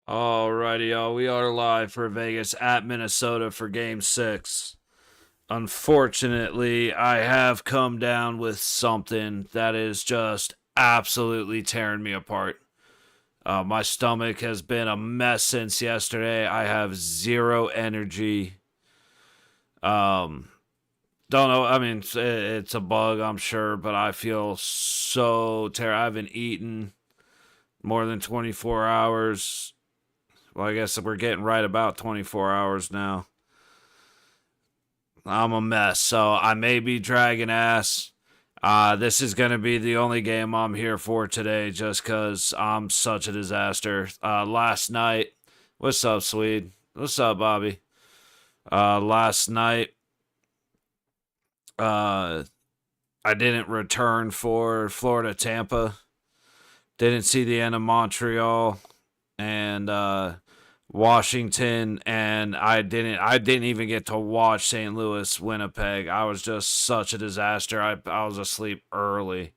Alrighty, y'all. We are live for Vegas at Minnesota for Game 6. Unfortunately, I have come down with something that is just absolutely tearing me apart. My stomach has been a mess since yesterday. I have zero energy. Um, don't know. I mean, it's a bug, I'm sure, but I feel so terrible. I haven't eaten more than 24 hours. Well, I guess we're getting right about 24 hours now. I'm a mess, so I may be dragging ass. This is going to be the only game I'm here for today just because I'm such a disaster. Last night, what's up, Swede? What's up, Bobby? Last night, uh, I didn't return for Florida Tampa. Didn't see the end of Montreal and Washington, and I didn't even get to watch St. Louis Winnipeg. I was just such a disaster. I was asleep early.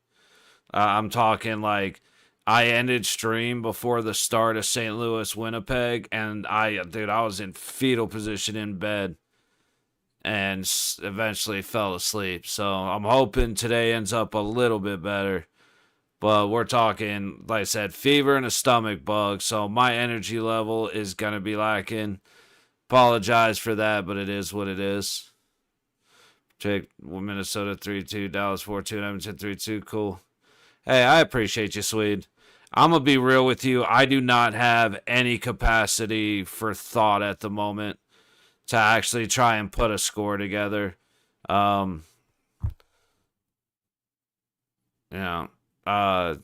I'm talking like I ended stream before the start of St. Louis Winnipeg, and I was in fetal position in bed and eventually fell asleep. So I'm hoping today ends up a little bit better. But we're talking, like I said, fever and a stomach bug. So my energy level is going to be lacking. Apologize for that, but it is what it is. Check Minnesota 3-2, Dallas 4-2, and Edmonton 3-2. Cool. Hey, I appreciate you, Swede. I'm going to be real with you. I do not have any capacity for thought at the moment to actually try and put a score together. Um, you know, uh,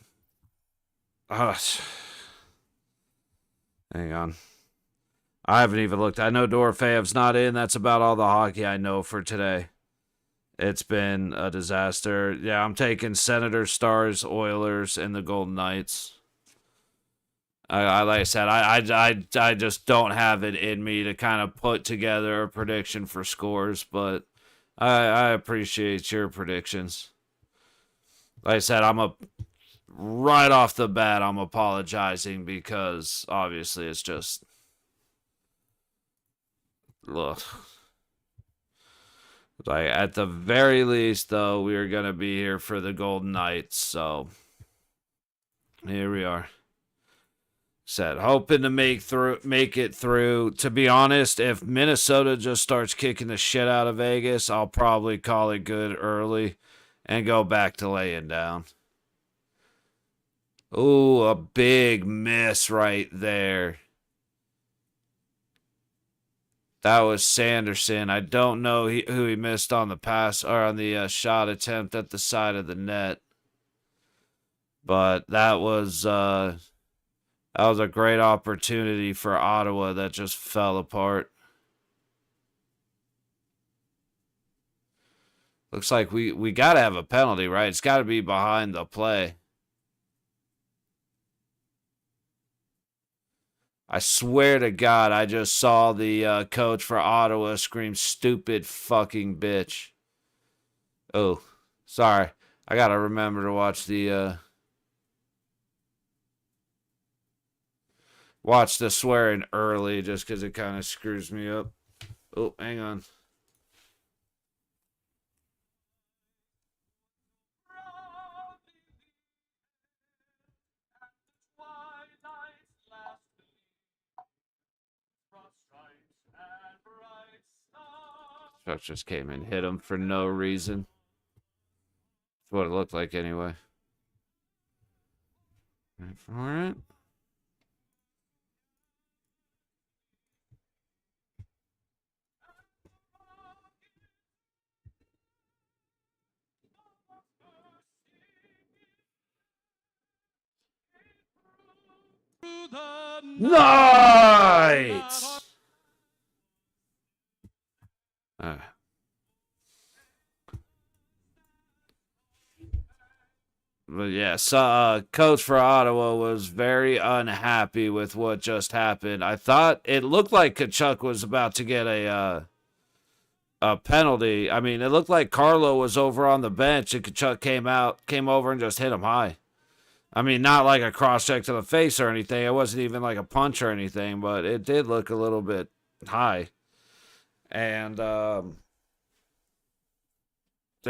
uh, hang on. I haven't even looked. I know Dorofeev's not in. That's about all the hockey I know for today. It's been a disaster. Yeah, I'm taking Senators, Stars, Oilers, and the Golden Knights. Like I said, I just don't have it in me to kind of put together a prediction for scores, but I appreciate your predictions. Like I said, right off the bat, I'm apologizing because obviously it's just, ugh. Like at the very least, though, we are gonna be here for the Golden Knights, so here we are. Said hoping to make it through. To be honest, if Minnesota just starts kicking the shit out of Vegas, I'll probably call it good early and go back to laying down. Ooh, a big miss right there. That was Sanderson. I don't know who he missed on the pass or on the shot attempt at the side of the net, but that was a great opportunity for Ottawa that just fell apart. Looks like we got to have a penalty, right? It's got to be behind the play. I swear to God, I just saw the coach for Ottawa scream, "Stupid fucking bitch." Oh, sorry. I got to remember to watch the swearing early just because it kind of screws me up. Oh, hang on. Truck just came and hit him for no reason. That's what it looked like anyway. All right. Night! Uh, but yeah, so coach for Ottawa was very unhappy with what just happened. I thought it looked like Kachuk was about to get a penalty. I mean, it looked like Carlo was over on the bench and Kachuk came over and just hit him high. I mean, not like a cross check to the face or anything. It wasn't even like a punch or anything, but it did look a little bit high. And they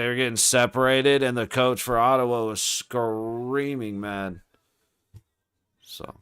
were getting separated, and the coach for Ottawa was screaming mad. So.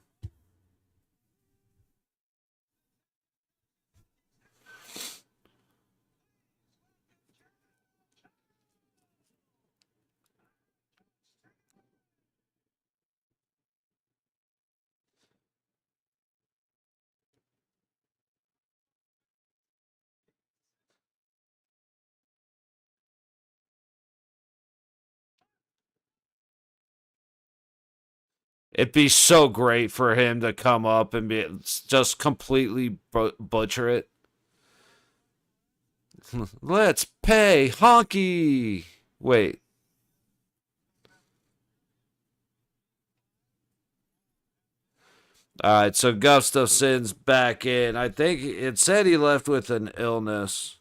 It'd be so great for him to come up and be just completely butcher it. Let's pay honky. Wait. All right, so Gustafson's back in. I think it said he left with an illness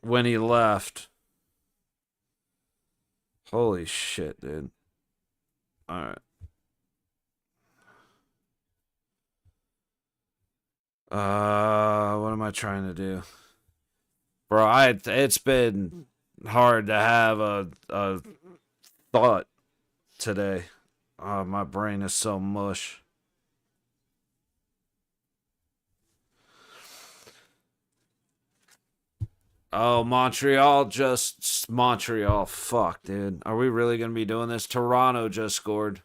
when he left. Holy shit, dude. All right. What am I trying to do? Bro, it's been hard to have a thought today. Oh, my brain is so mush. Oh, Montreal. Fuck, dude. Are we really going to be doing this? Toronto just scored.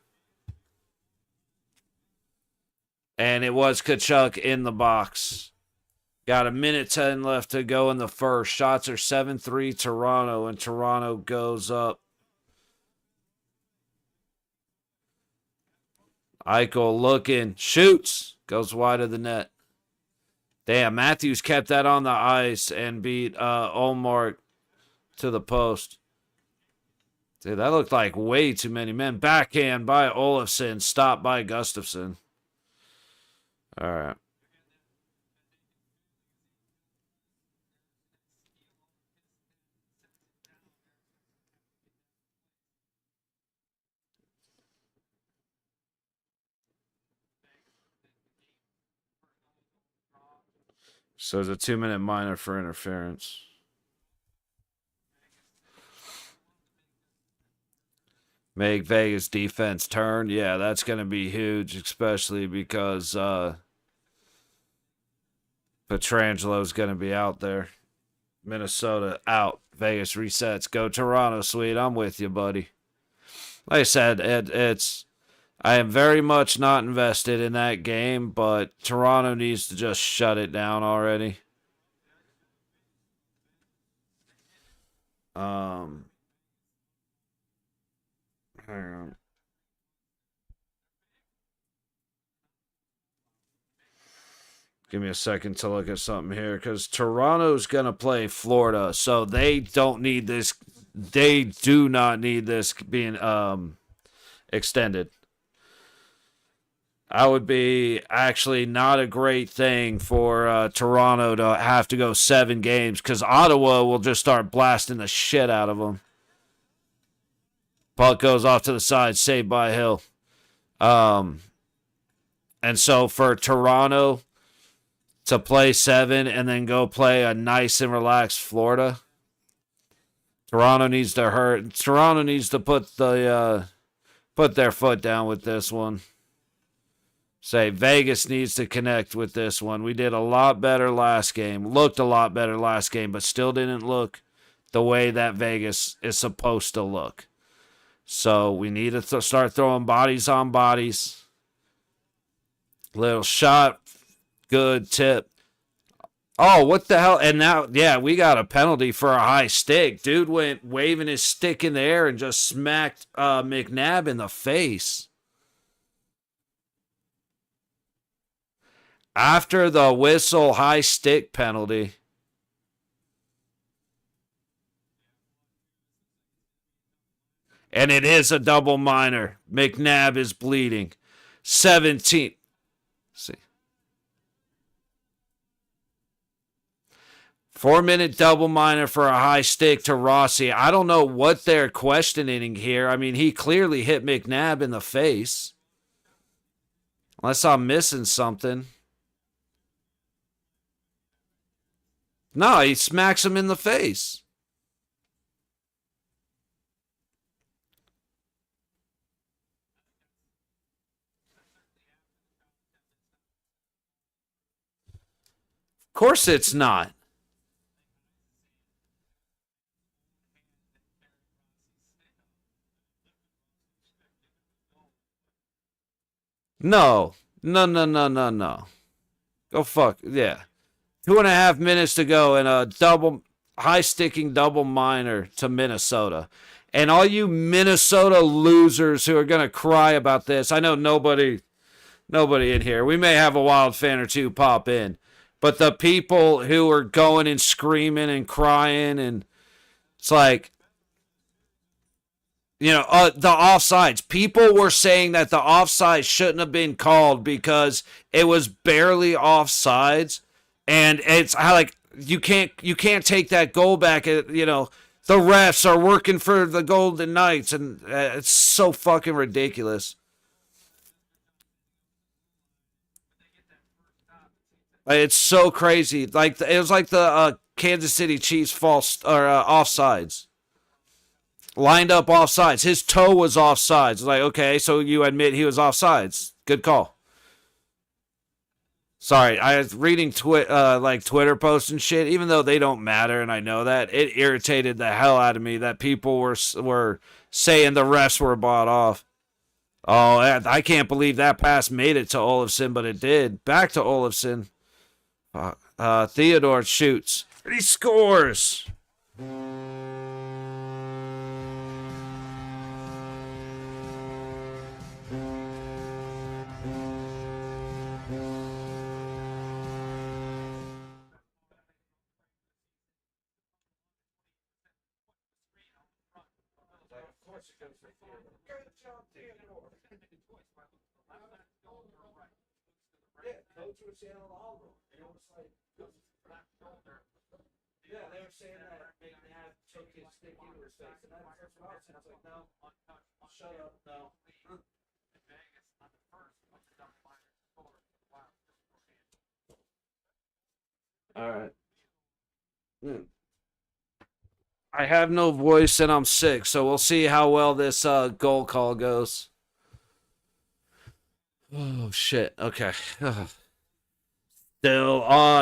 And it was Kachuk in the box. Got a minute 10 left to go in the first. Shots are 7-3 Toronto, and Toronto goes up. Eichel looking. Shoots. Goes wide of the net. Damn, Matthews kept that on the ice and beat Olmark to the post. Dude, that looked like way too many men. Backhand by Olofsson. Stopped by Gustafson. All right. So it's a 2-minute minor for interference. Make Vegas defense turn. Yeah, that's going to be huge, especially because Petrangelo's going to be out there. Minnesota out. Vegas resets. Go Toronto, sweet. I'm with you, buddy. Like I said, I am very much not invested in that game, but Toronto needs to just shut it down already. Hang on. Give me a second to look at something here, because Toronto's going to play Florida, so they don't need this. They do not need this being extended. That would be actually not a great thing for Toronto to have to go 7 games, because Ottawa will just start blasting the shit out of them. Puck goes off to the side, saved by Hill. And so for Toronto to play 7 and then go play a nice and relaxed Florida, Toronto needs to hurt. Toronto needs to put their foot down with this one. Say Vegas needs to connect with this one. We did a lot better last game. Looked a lot better last game, but still didn't look the way that Vegas is supposed to look. So we need to start throwing bodies on bodies. Little shot. Good tip. Oh, what the hell? And now, yeah, we got a penalty for a high stick. Dude went waving his stick in the air and just smacked McNabb in the face. After the whistle, high stick penalty. And it is a double minor. McNabb is bleeding. 17. See. 4-minute double minor for a high stick to Rossi. I don't know what they're questioning here. I mean, he clearly hit McNabb in the face. Unless I'm missing something. No, he smacks him in the face. Of course it's not. No. No, no, no, no, no. Go fuck. Yeah. 2.5 minutes to go and a double high sticking double minor to Minnesota. And all you Minnesota losers who are gonna cry about this, I know nobody in here. We may have a Wild fan or two pop in. But the people who are going and screaming and crying and it's like the offsides. People were saying that the offsides shouldn't have been called because it was barely offsides, and it's like you can't take that goal back. The refs are working for the Golden Knights, and it's so fucking ridiculous. It's so crazy. Like it was like the Kansas City Chiefs false or offsides. Lined up offsides. His toe was offsides. Like, okay, so you admit he was offsides. Good call. Sorry, I was reading like Twitter posts and shit. Even though they don't matter, and I know that, it irritated the hell out of me that people were saying the refs were bought off. Oh, I can't believe that pass made it to Olofsson, but it did. Back to Olofsson. Theodore shoots. He scores. All right. I have no voice and I'm sick, so we'll see how well this goal call goes. Oh shit. Okay.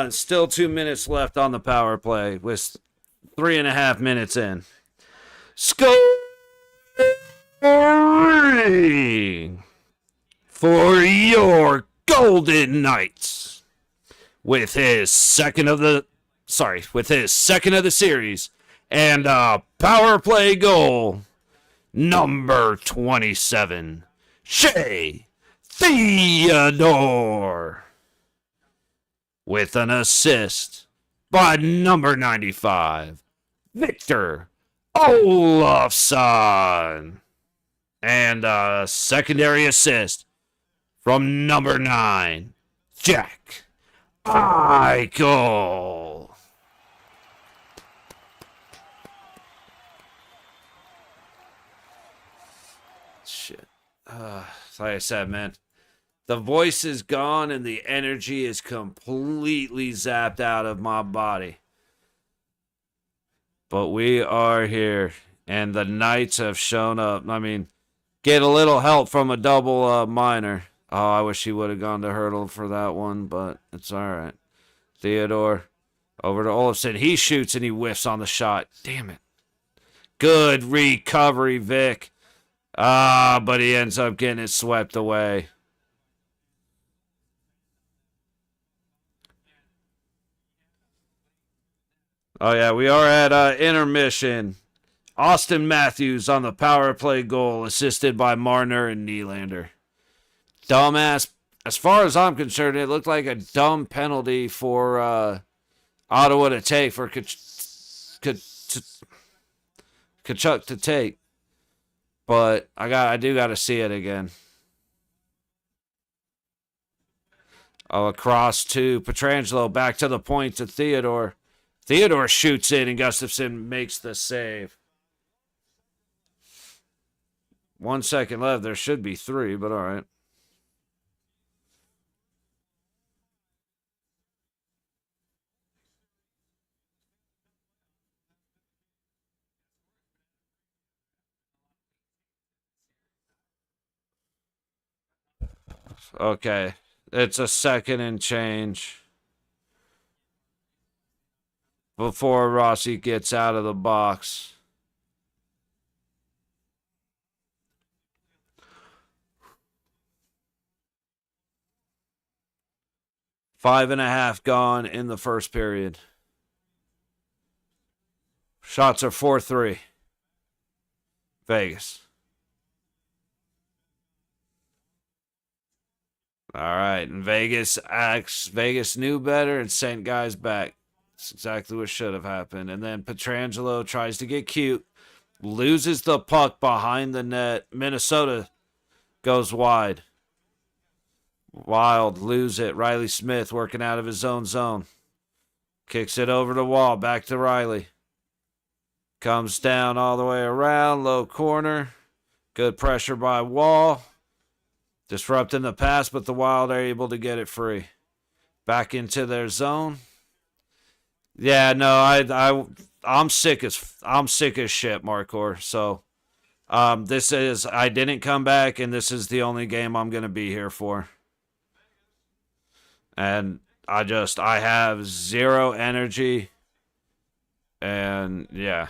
Still 2 minutes left on the power play with 3.5 minutes in. Scoring for your Golden Knights with his second of the series and a power play goal, number 27, Shea Theodore, with an assist by number 95, Victor Olofsson, and a secondary assist from number 9, Jack Eichel. Shit. Like I said, man, the voice is gone and the energy is completely zapped out of my body. But we are here, and the Knights have shown up. I mean, get a little help from a double minor. Oh, I wish he would have gone to Hurdle for that one, but it's all right. Theodore over to Olofsson. He shoots and he whiffs on the shot. Damn it. Good recovery, Vic. But he ends up getting it swept away. Oh, yeah, we are at intermission. Austin Matthews on the power play goal, assisted by Marner and Nylander. Dumbass. As far as I'm concerned, it looked like a dumb penalty for Ottawa to take, for Kachuk to take. But I do got to see it again. Oh, across to Pietrangelo, back to the point to Theodore. Theodore shoots in and Gustafsson makes the save. 1 second left. There should be 3, but all right. Okay. It's a second and change before Rossi gets out of the box. Five and a half gone in the first period. Shots are 4-3. Vegas. All right, and Vegas knew better and sent guys back. That's exactly what should have happened. And then Pietrangelo tries to get cute, loses the puck behind the net. Minnesota goes wide. Wild, lose it. Riley Smith working out of his own zone. Kicks it over the wall, back to Riley. Comes down all the way around, low corner. Good pressure by Wall. Disrupting the pass, but the Wild are able to get it free. Back into their zone. Yeah, no, I'm sick as shit, Marcor. So, I didn't come back, and this is the only game I'm gonna be here for. And I have zero energy, and yeah,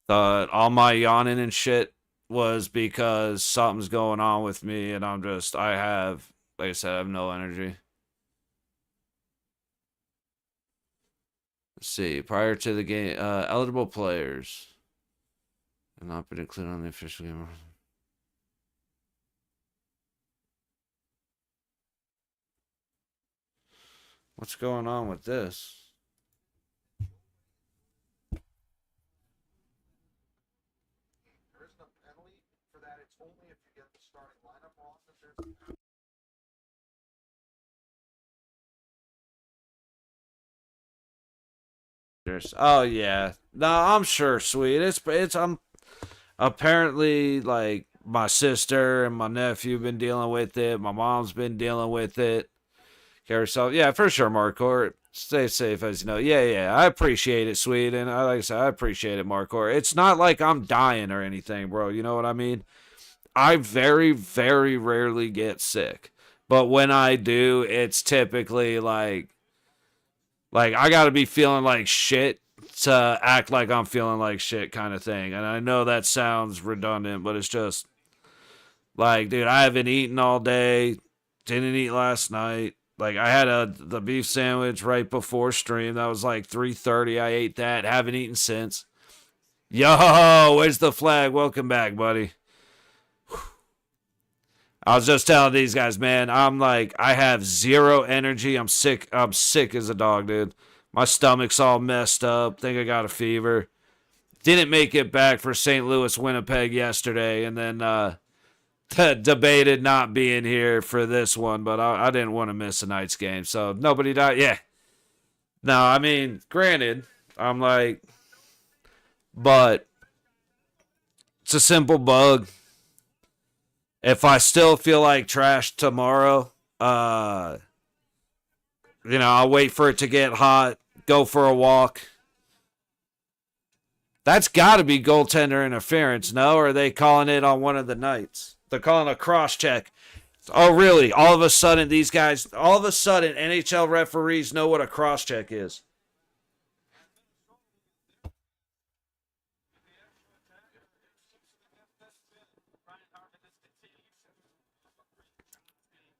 all my yawning and shit was because something's going on with me, and like I said, I have no energy. Let's see, prior to the game, eligible players have not been included on the official game. What's going on with this? Oh yeah, no, I'm sure, sweet. I'm apparently like my sister and my nephew been dealing with it. My mom's been dealing with it. Carousel, yeah, for sure, Marcor. Stay safe, as you know. Yeah, I appreciate it, sweet, and like I said, I appreciate it, Marcor. It's not like I'm dying or anything, bro. You know what I mean? I very, very rarely get sick, but when I do, it's typically like I gotta be feeling like shit to act like I'm feeling like shit kind of thing. And I know that sounds redundant, but it's just like, dude, I haven't eaten all day. Didn't eat last night. Like, I had the beef sandwich right before stream. That was like 3:30. I ate that. Haven't eaten since. Yo, where's the flag? Welcome back, buddy. I was just telling these guys, man, I have zero energy. I'm sick as a dog, dude. My stomach's all messed up. Think I got a fever. Didn't make it back for St. Louis, Winnipeg yesterday, and then debated not being here for this one, but I didn't want to miss a night's game, so nobody died. Yeah. No, I mean, granted, but it's a simple bug. If I still feel like trash tomorrow, I'll wait for it to get hot, go for a walk. That's got to be goaltender interference, no? Or are they calling it on one of the nights? They're calling a cross check. Oh, really? All of a sudden, NHL referees know what a cross check is.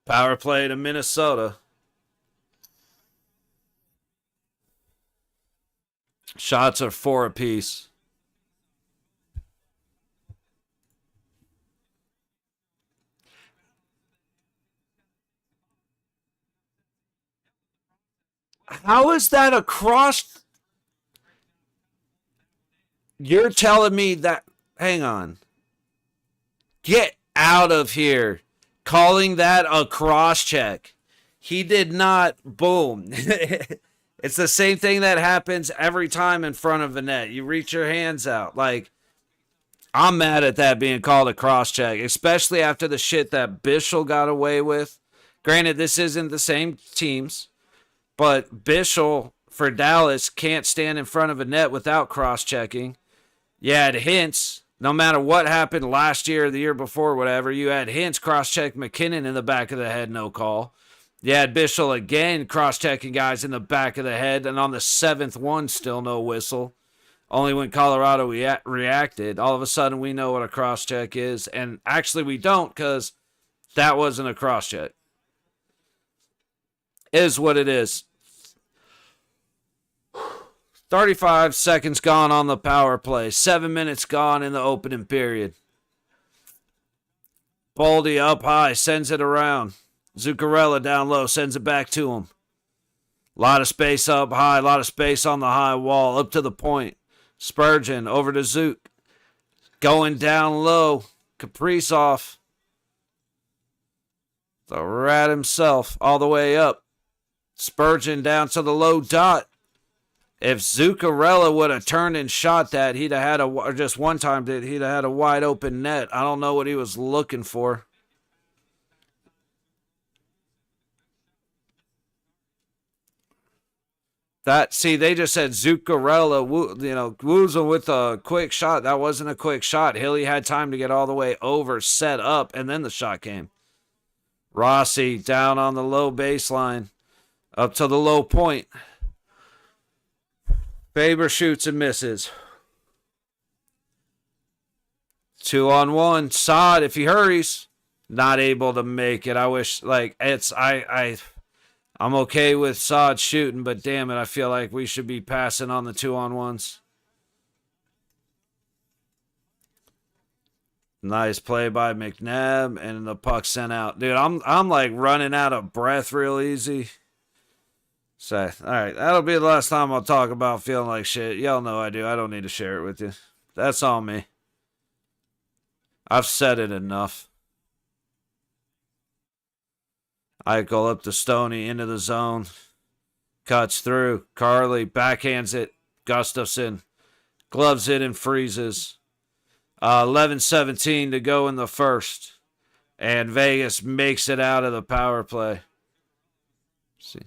Power play to Minnesota. Shots are 4 apiece. How is that a cross? You're telling me that. Hang on. Get out of here. Calling that a cross check. He did not. Boom. It's the same thing that happens every time in front of the net. You reach your hands out. Like, I'm mad at that being called a cross check, especially after the shit that Bischel got away with. Granted, this isn't the same teams, but Bischel for Dallas can't stand in front of a net without cross checking. You had Hintz, no matter what happened last year or the year before, whatever, you had Hintz cross check McKinnon in the back of the head, no call. You had Bischel again cross checking guys in the back of the head, and on the seventh one, still no whistle. Only when Colorado reacted, all of a sudden we know what a cross check is. And actually, we don't, because that wasn't a cross check. It is what it is. 35 seconds gone on the power play. 7 minutes gone in the opening period. Boldy up high, sends it around. Zuccarello down low, sends it back to him. A lot of space up high, a lot of space on the high wall, up to the point. Spurgeon over to Zook. Going down low. Kaprizov. The rat himself all the way up. Spurgeon down to the low dot. If Zuccarello would have turned and shot that, he'd have had or just one time he'd have had a wide open net. I don't know what he was looking for. They just said Zuccarello, woozle with a quick shot. That wasn't a quick shot. Hilly had time to get all the way over, set up, and then the shot came. Rossi down on the low baseline, up to the low point. Faber shoots and misses. 2-on-1. Saad, if he hurries, not able to make it. I wish, I'm okay with Saad shooting, but damn it, I feel like we should be passing on the 2-on-1s. Nice play by McNabb, and the puck sent out. Dude, I'm like running out of breath real easy. So, all right, that'll be the last time I'll talk about feeling like shit. Y'all know I do. I don't need to share it with you. That's on me. I've said it enough. Eichel up to Stoney into the zone. Cuts through. Carly backhands it. Gustafson gloves it and freezes. 11:17 to go in the first. And Vegas makes it out of the power play. See.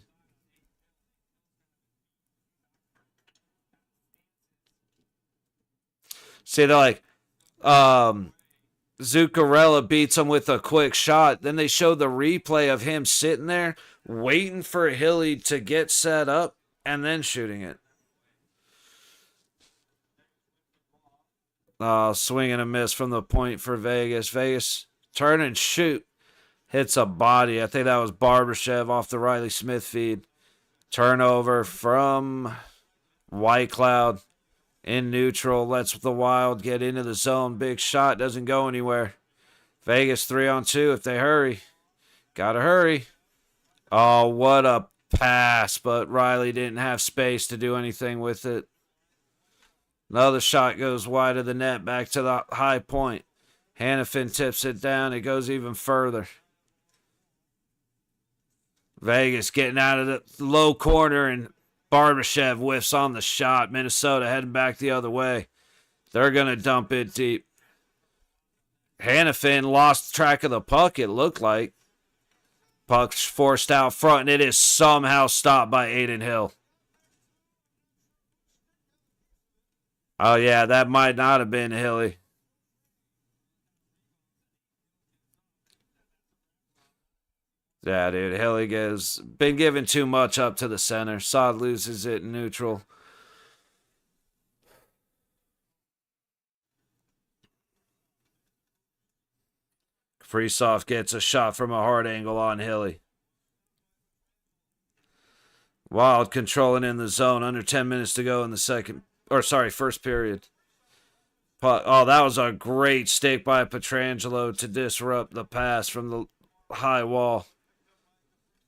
They're like, Zuccarello beats him with a quick shot. Then they show the replay of him sitting there waiting for Hilly to get set up and then shooting it. Swing and a miss from the point for Vegas. Vegas turn and shoot. Hits a body. I think that was Barbashev off the Riley Smith feed. Turnover from Whitecloud. In neutral, lets the Wild get into the zone. Big shot, doesn't go anywhere. Vegas 3-on-2 if they hurry. Gotta hurry. Oh, what a pass, but Riley didn't have space to do anything with it. Another shot goes wide of the net, back to the high point. Hannafin tips it down. It goes even further. Vegas getting out of the low corner, and Barbashev whiffs on the shot. Minnesota heading back the other way. They're going to dump it deep. Hannafin lost track of the puck, it looked like. Puck's forced out front, and it is somehow stopped by Aiden Hill. Oh, yeah, that might not have been Hilly. Yeah, dude, Hilly has been given too much up to the center. Saad loses it in neutral. Kaprizov gets a shot from a hard angle on Hilly. Wild controlling in the zone. Under 10 minutes to go in the first period. Oh, that was a great stick by Pietrangelo to disrupt the pass from the high wall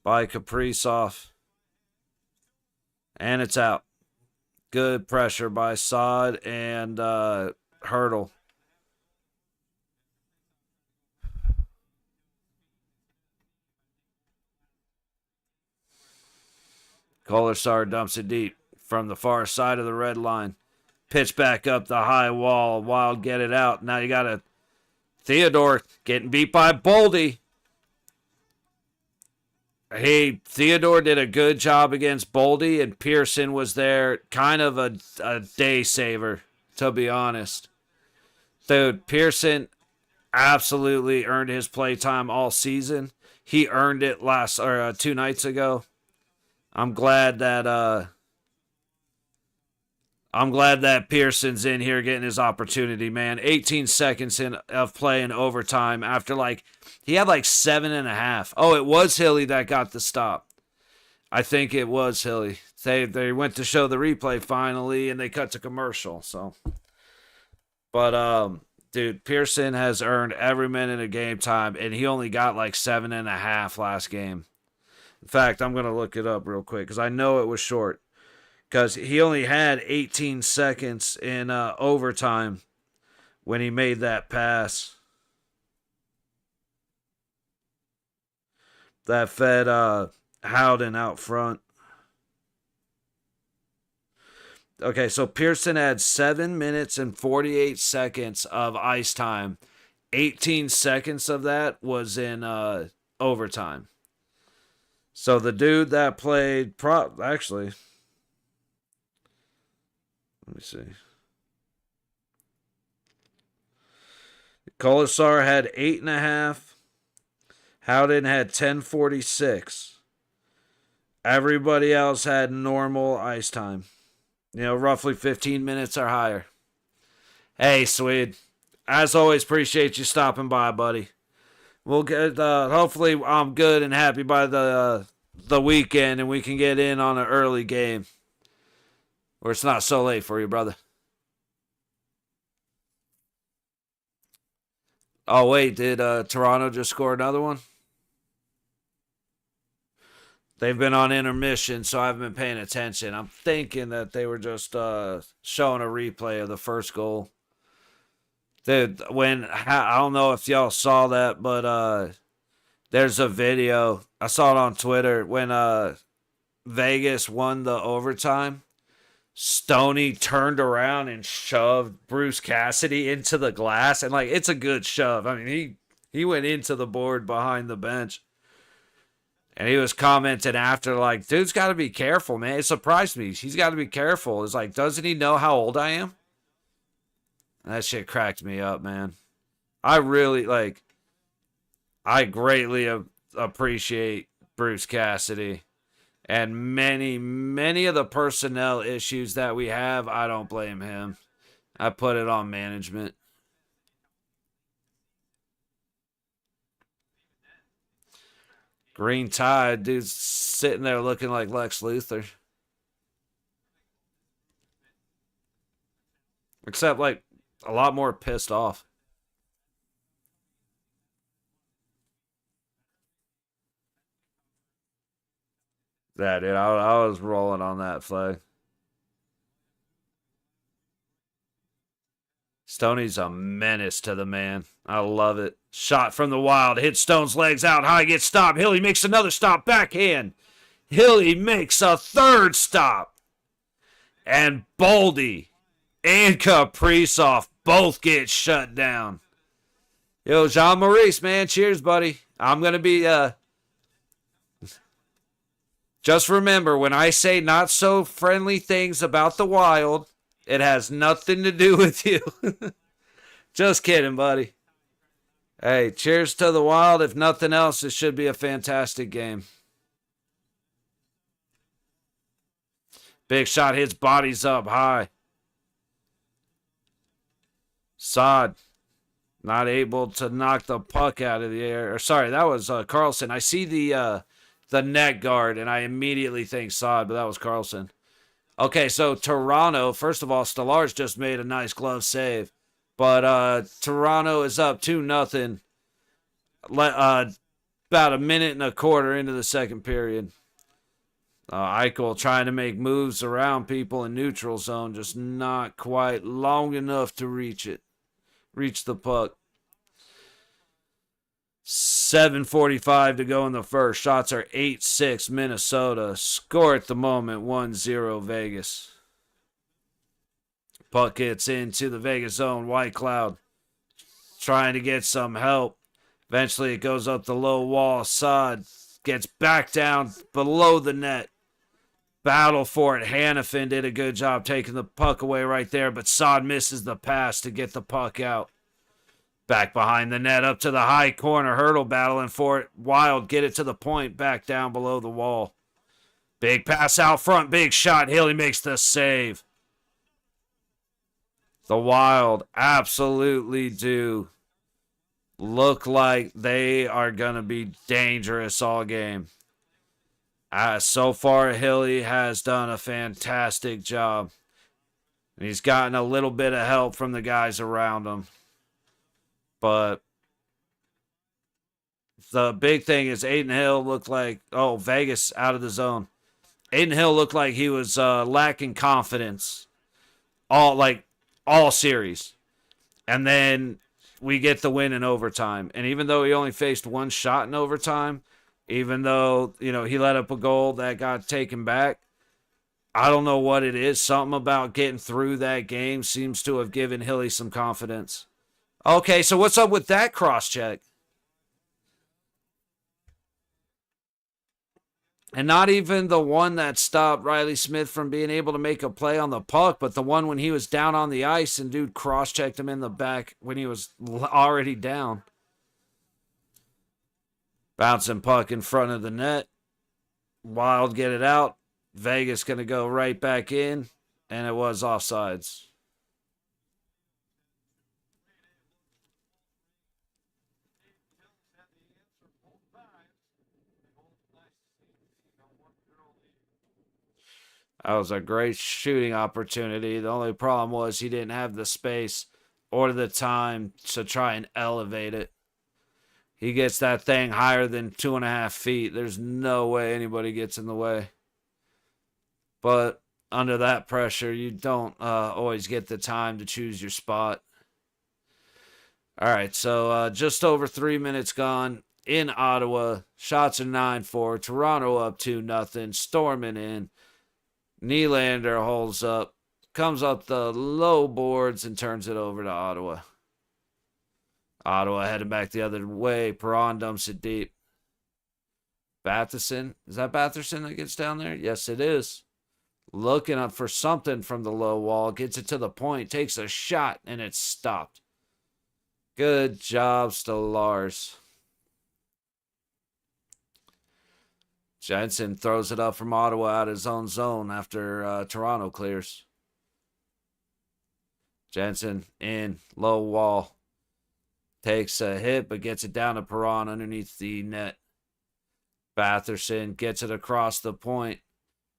by Kaprizov. And it's out. Good pressure by Saad and Hurdle. Kolasar dumps it deep from the far side of the red line. Pitch back up the high wall. Wild get it out. Now you got a Theodore getting beat by Boldy. Hey, Theodore did a good job against Boldy, and Pearson was there, kind of a day saver, to be honest. Dude, Pearson absolutely earned his playtime all season. He earned it 2 nights ago. I'm glad that Pearson's in here getting his opportunity, man. 18 seconds of play in overtime after he had 7.5. Oh, it was Hilly that got the stop. I think it was Hilly. They went to show the replay finally, and they cut to commercial. So, but dude, Pearson has earned every minute of game time, and he only got 7.5 last game. In fact, I'm gonna look it up real quick because I know it was short. Because he only had 18 seconds in overtime when he made that pass. That fed Howden out front. Okay, so Pearson had 7 minutes and 48 seconds of ice time. 18 seconds of that was in overtime. So the dude that played... Actually... Let me see. Kolasar had 8.5. Howden had 10:46. Everybody else had normal ice time. Roughly 15 minutes or higher. Hey, Swede. As always, appreciate you stopping by, buddy. We'll get. Hopefully, I'm good and happy by the weekend, and we can get in on an early game. Or it's not so late for you, brother. Oh, wait. Did Toronto just score another one? They've been on intermission, so I haven't been paying attention. I'm thinking that they were just showing a replay of the first goal. Dude, I don't know if y'all saw that, but there's a video. I saw it on Twitter when Vegas won the overtime. Stoney turned around and shoved Bruce Cassidy into the glass. And, it's a good shove. I mean, he went into the board behind the bench. And he was commenting after, dude's got to be careful, man. It surprised me. He's got to be careful. It's doesn't he know how old I am? That shit cracked me up, man. I really, I greatly appreciate Bruce Cassidy. And many of the personnel issues that we have, I don't blame him. I put it on management. Green Tide, dude's sitting there looking like Lex Luthor. Except, a lot more pissed off. Yeah, dude, I was rolling on that flag. Stoney's a menace to the man. I love it. Shot from the Wild. Hits Stone's legs out high. Gets stopped. Hilly makes another stop. Backhand. Hilly makes a third stop. And Boldy and Kaprizov both get shut down. Yo, Jean-Maurice, man. Cheers, buddy. I'm going to be... Just remember, when I say not so friendly things about the Wild, it has nothing to do with you. Just kidding, buddy. Hey, cheers to the Wild. If nothing else, it should be a fantastic game. Big shot hits bodies up high. Saad not able to knock the puck out of the air. Sorry, that was Carlson. I see the net guard, and I immediately think Saad, but that was Carlson. Okay, so Toronto, first of all, Stallars just made a nice glove save. But Toronto is up 2-0. About a minute and a quarter into the second period. Eichel trying to make moves around people in neutral zone, just not quite long enough to reach the puck. 7:45 to go in the first. Shots are 8-6 Minnesota. Score at the moment 1-0 Vegas. Puck gets into the Vegas zone. White Cloud trying to get some help. Eventually it goes up the low wall. Saad gets back down below the net. Battle for it. Hannafin did a good job taking the puck away right there, but Saad misses the pass to get the puck out. Back behind the net, up to the high corner. Hurdle battling for it. Wild get it to the point, back down below the wall. Big pass out front, big shot. Hilly makes the save. The Wild absolutely do look like they are going to be dangerous all game. So far, Hilly has done a fantastic job. And he's gotten a little bit of help from the guys around him. But the big thing is Aiden Hill looked like, Vegas out of the zone. Aiden Hill looked like he was lacking confidence all series. And then we get the win in overtime. And even though he only faced one shot in overtime, even though, he let up a goal that got taken back, I don't know what it is. Something about getting through that game seems to have given Hilly some confidence. Okay, so what's up with that cross-check? And not even the one that stopped Riley Smith from being able to make a play on the puck, but the one when he was down on the ice and dude cross-checked him in the back when he was already down. Bouncing puck in front of the net. Wild get it out. Vegas going to go right back in, and it was offsides. That was a great shooting opportunity. The only problem was he didn't have the space or the time to try and elevate it. He gets that thing higher than 2.5 feet. There's no way anybody gets in the way. But under that pressure, you don't always get the time to choose your spot. All right, so just over 3 minutes gone in Ottawa. Shots are 9-4. Toronto up 2-0. Storming in. Nylander holds up, comes up the low boards and turns it over to Ottawa. Ottawa heading back the other way. Perron dumps it deep. Batherson. Is that Batherson that gets down there? Yes, it is. Looking up for something from the low wall. Gets it to the point. Takes a shot, and it's stopped. Good job, Stellars. Jensen throws it up from Ottawa out of his own zone after Toronto clears. Jensen in, low wall. Takes a hit, but gets it down to Perron underneath the net. Batherson gets it across the point.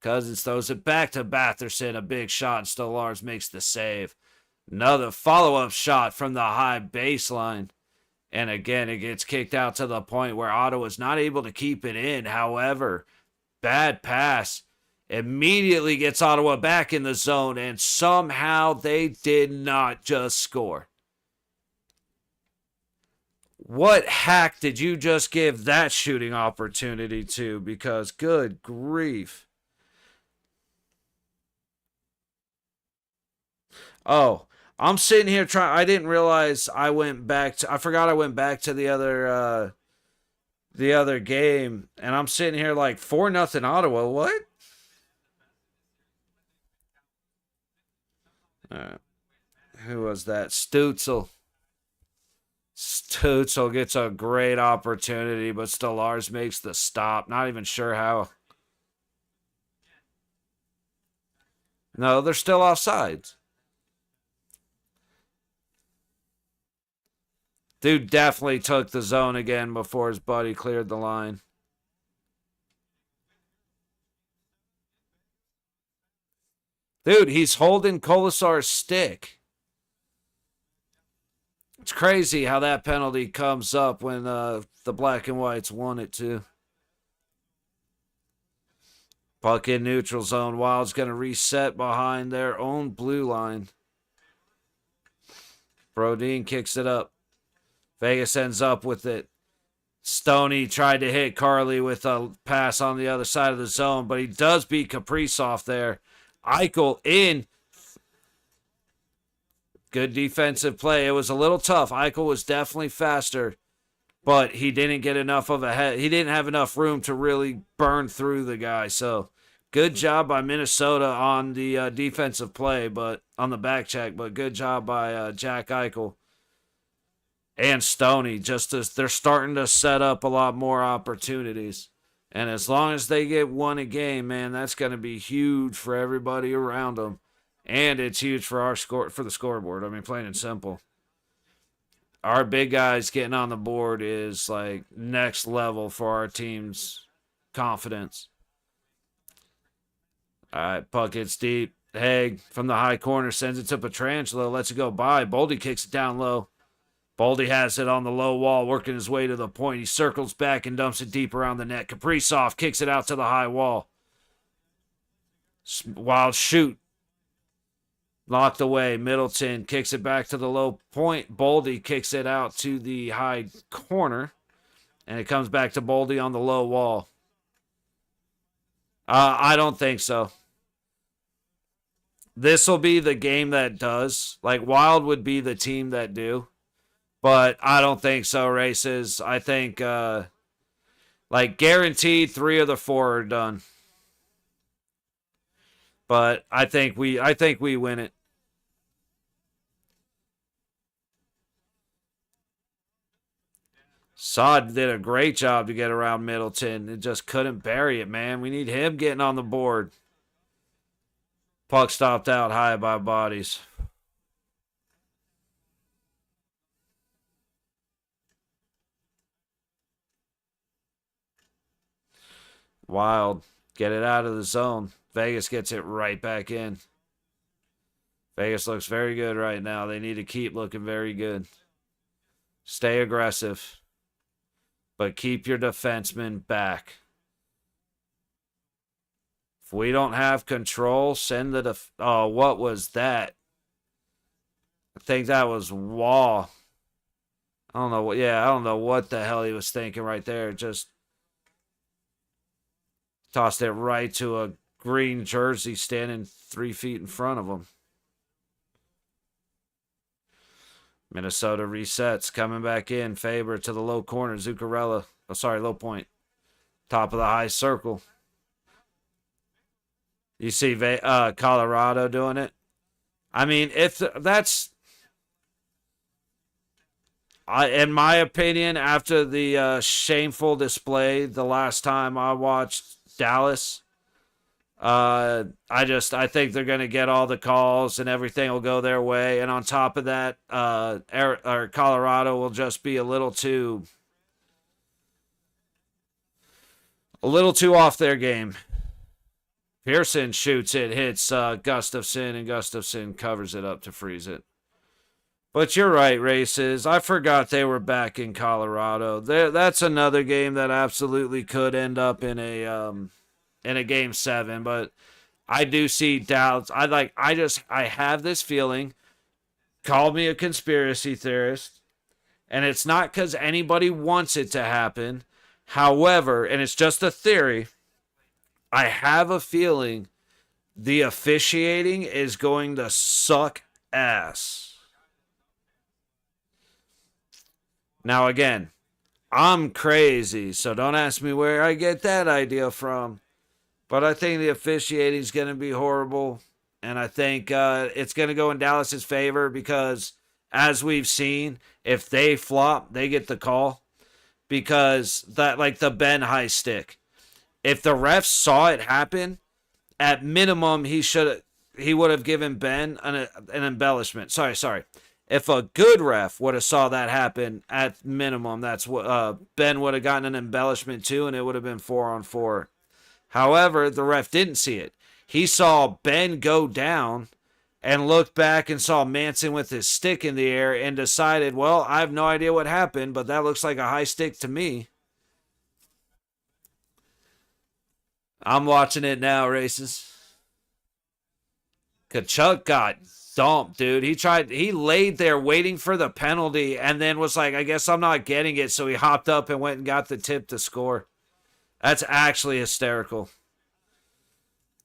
Cousins throws it back to Batherson. A big shot, and Stellars makes the save. Another follow-up shot from the high baseline. And again, it gets kicked out to the point where Ottawa's not able to keep it in. However, bad pass immediately gets Ottawa back in the zone, and somehow they did not just score. What hack did you just give that shooting opportunity to? Because good grief. Oh, I'm sitting here trying. I didn't realize I went back to. I forgot I went back to the other game, and I'm sitting here like 4-0 Ottawa. What? Who was that? Stutzel. Stutzel gets a great opportunity, but Stellars makes the stop. Not even sure how. No, they're still offsides. Dude definitely took the zone again before his buddy cleared the line. Dude, he's holding Kolasar's stick. It's crazy how that penalty comes up when the black and whites want it to. Puck in neutral zone. Wild's going to reset behind their own blue line. Brodin kicks it up. Vegas ends up with it. Stoney tried to hit Carly with a pass on the other side of the zone, but he does beat Kaprizov there. Eichel in. Good defensive play. It was a little tough. Eichel was definitely faster, but he didn't get enough of a head. He didn't have enough room to really burn through the guy. So good job by Minnesota on the defensive play, but on the back check. But good job by Jack Eichel and Stoney. Just as they're starting to set up a lot more opportunities. And as long as they get one a game, man, that's going to be huge for everybody around them. And it's huge for our score, for the scoreboard. I mean, plain and simple. Our big guys getting on the board is like next level for our team's confidence. All right, puck gets deep. Haig from the high corner sends it to Pietrangelo. Lets it go by. Boldy kicks it down low. Boldy has it on the low wall, working his way to the point. He circles back and dumps it deep around the net. Kaprizov kicks it out to the high wall. Wild shoot. Locked away. Middleton kicks it back to the low point. Boldy kicks it out to the high corner. And it comes back to Boldy on the low wall. I don't think so. This will be the game that does. Like, Wild would be the team that do. But I don't think so, Races. I think, like, guaranteed 3 of the 4 are done. But I think we win it. Saad did a great job to get around Middleton. It just couldn't bury it, man. We need him getting on the board. Puck stopped out high by bodies. Wild. Get it out of the zone. Vegas gets it right back in. Vegas looks very good right now. They need to keep looking very good. Stay aggressive. But keep your defensemen back. If we don't have control, send the oh, what was that? I think that was Wall. I don't know what. Yeah, I don't know what the hell he was thinking right there. Just tossed it right to a green jersey standing 3 feet in front of him. Minnesota resets, coming back in. Faber to the low corner. Zuccarello. Oh, sorry, low point. Top of the high circle. You see Colorado doing it. I mean, if that's... in my opinion, after the shameful display the last time I watched Dallas... I think they're going to get all the calls and everything will go their way. And on top of that, Colorado will just be a little too off their game. Pearson shoots it, hits Gustafson, and Gustafson covers it up to freeze it. But you're right, Races. I forgot they were back in Colorado. That's another game that absolutely could end up in a game 7, but I do see doubts. I have this feeling. Call me a conspiracy theorist, and it's not because anybody wants it to happen. However, and it's just a theory, I have a feeling the officiating is going to suck ass. Now, again, I'm crazy, so don't ask me where I get that idea from. But I think the officiating is going to be horrible. And I think it's going to go in Dallas's favor because, as we've seen, if they flop, they get the call. Because that, like the Ben high stick. If the refs saw it happen, at minimum, he would have given Ben an embellishment. Sorry. If a good ref would have saw that happen, at minimum, that's what Ben would have gotten an embellishment too, and it would have been 4-on-4. However, the ref didn't see it. He saw Ben go down and looked back and saw Manson with his stick in the air and decided, well, I have no idea what happened, but that looks like a high stick to me. I'm watching it now, Races. Kachuk got dump, dude. He laid there waiting for the penalty and then was like, I guess I'm not getting it. So he hopped up and went and got the tip to score. That's actually hysterical.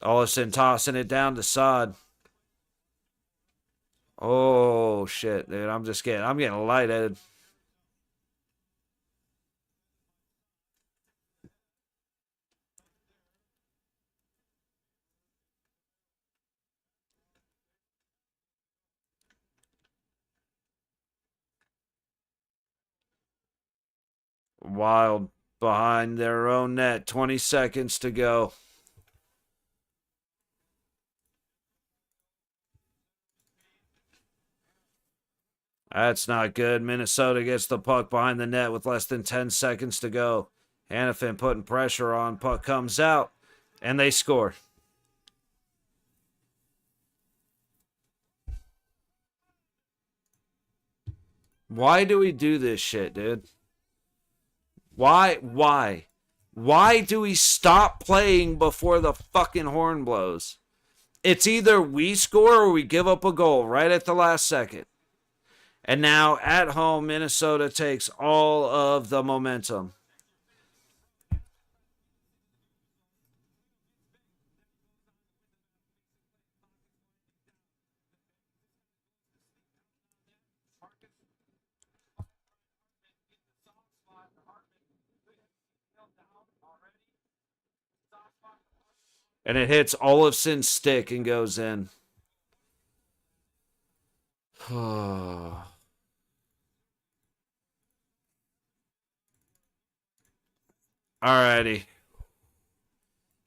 Olsen tossing it down to Sod. Oh, shit, dude. I'm getting lightheaded. Wild behind their own net. 20 seconds to go. That's not good. Minnesota gets the puck behind the net with less than 10 seconds to go. Hannafin putting pressure on. Puck comes out, and they score. Why do we do this shit, dude? Why? Why do we stop playing before the fucking horn blows? It's either we score or we give up a goal right at the last second. And now at home, Minnesota takes all of the momentum. And it hits Olafson's stick and goes in. Alrighty.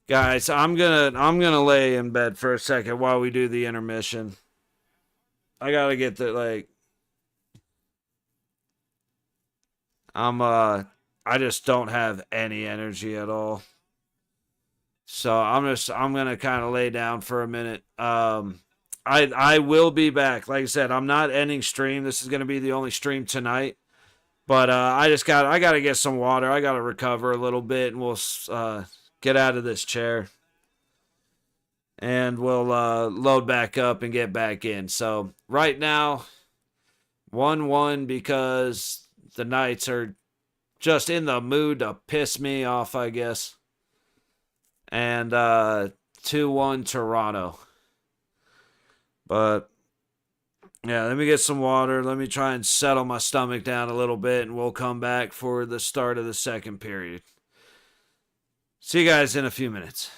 Guys, I'm gonna lay in bed for a second while we do the intermission. I gotta get the I just don't have any energy at all. So I'm gonna kind of lay down for a minute. I will be back. Like I said, I'm not ending stream. This is gonna be the only stream tonight. But I gotta get some water. I gotta recover a little bit, and we'll get out of this chair, and we'll load back up and get back in. So right now, 1-1 because the Knights are just in the mood to piss me off, I guess. And 2-1 Toronto. But yeah, let me get some water. Let me try and settle my stomach down a little bit, and we'll come back for the start of the second period. See you guys in a few minutes.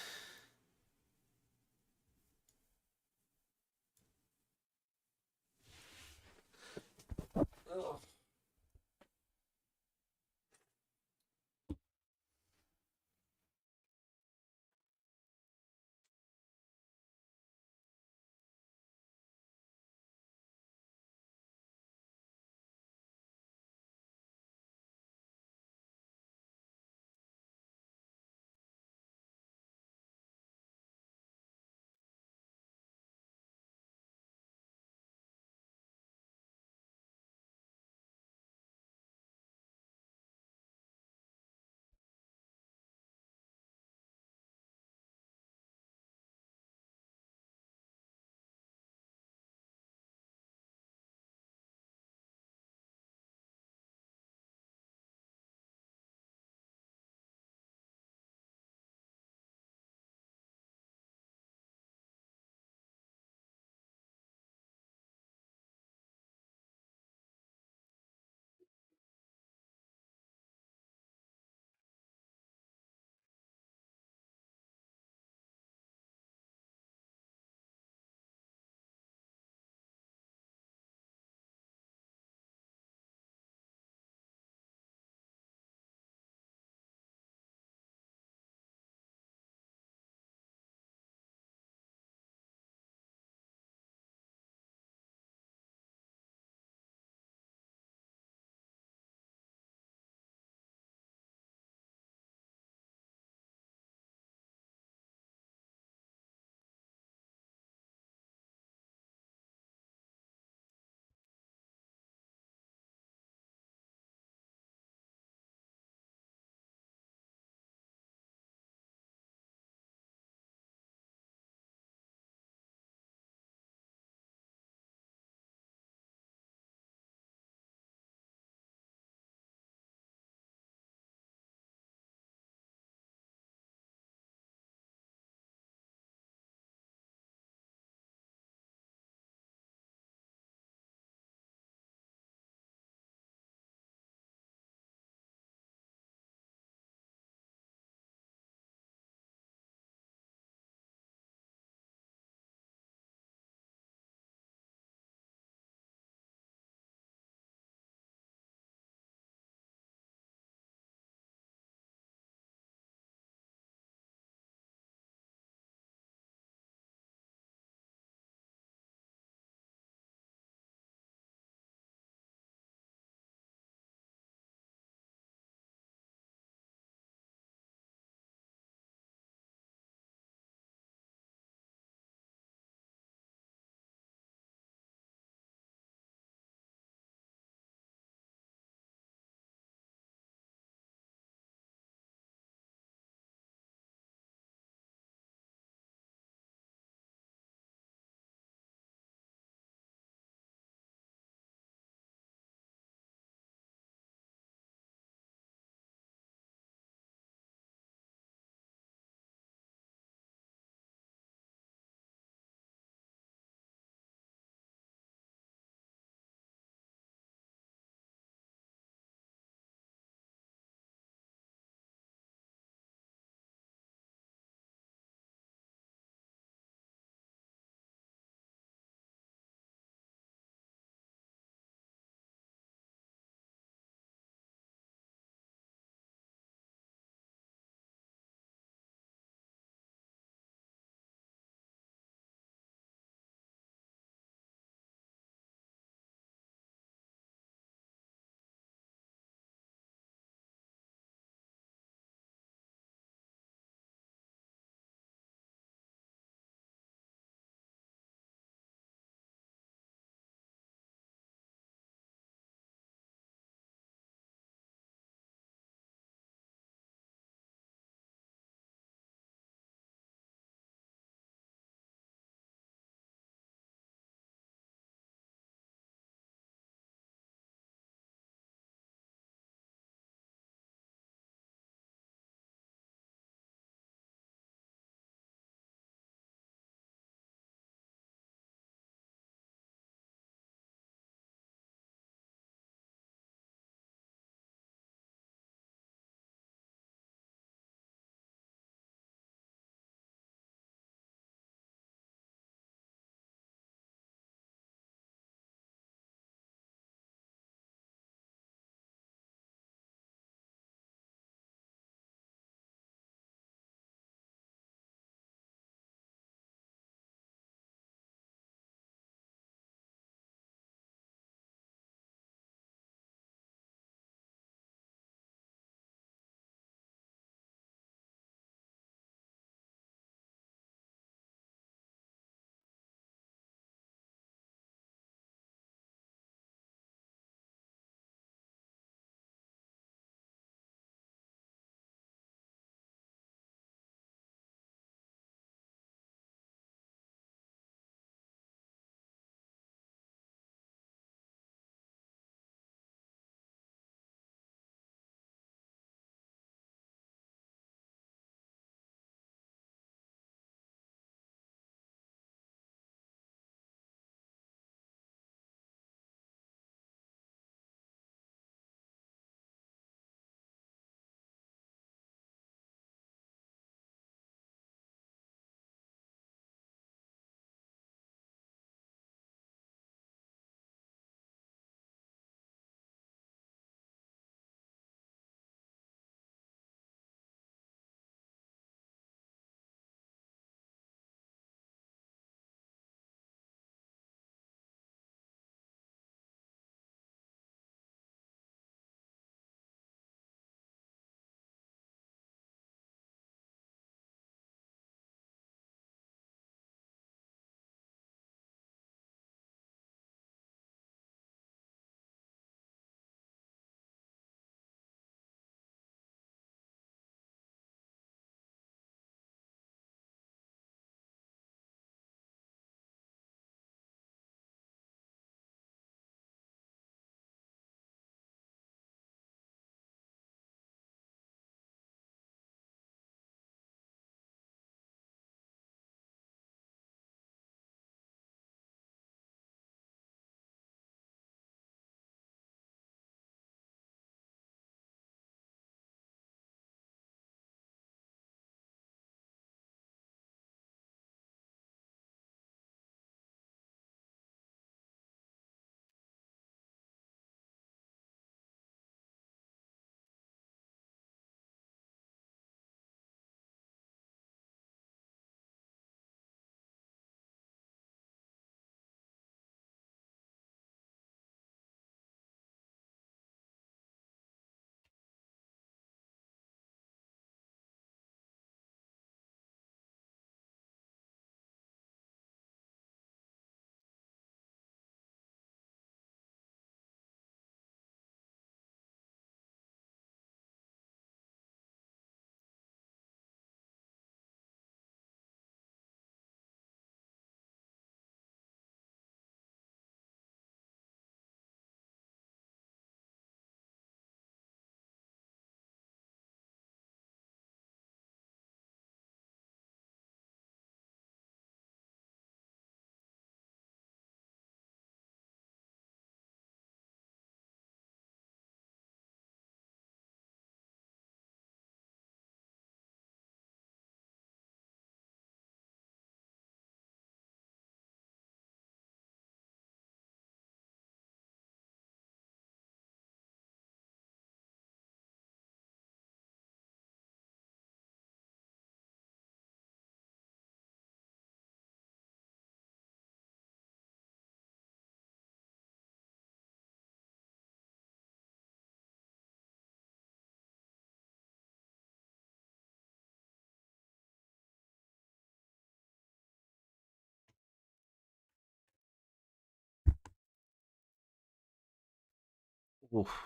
Oof.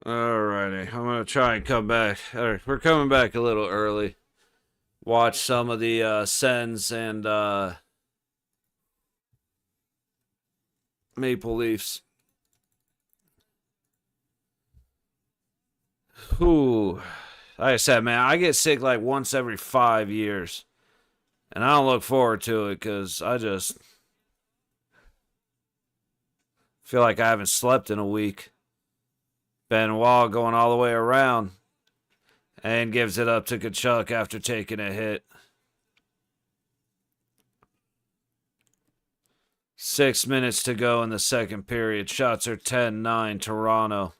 Alrighty, I'm gonna try and come back. We're coming back a little early. Watch some of the Sens and Maple Leafs. Whew. Like I said, man, I get sick like once every 5 years, and I don't look forward to it because I just feel like I haven't slept in a week. Benoit going all the way around and gives it up to Kachuk after taking a hit. 6 minutes to go in the second period. Shots are 10-9 Toronto.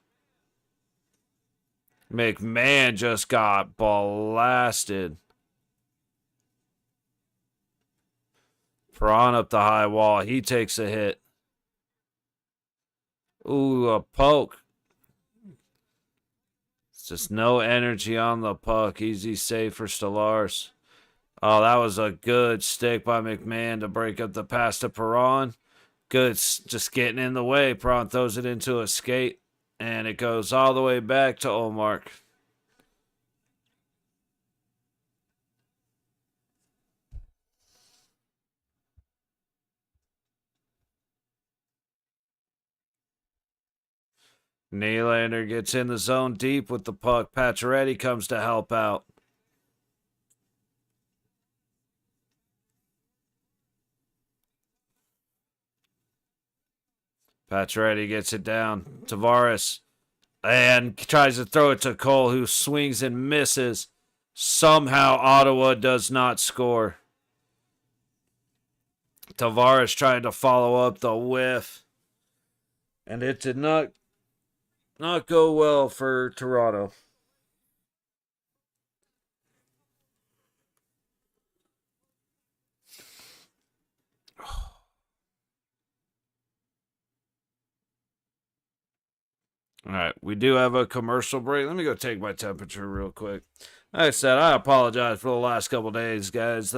McMahon just got blasted. Prawn up the high wall. He takes a hit. Ooh, a poke. It's just no energy on the puck. Easy save for Stellaris. Oh, that was a good stick by McMahon to break up the pass to Perron. Good, just getting in the way. Perron throws it into a skate, and it goes all the way back to Olmark. Nylander gets in the zone deep with the puck. Pacioretty comes to help out. Pacioretty gets it down. Tavares and tries to throw it to Cole, who swings and misses. Somehow Ottawa does not score. Tavares trying to follow up the whiff, and it did not go well for Toronto. All right, we do have a commercial break. Let me go take my temperature real quick. Like I said, I apologize for the last couple days, guys.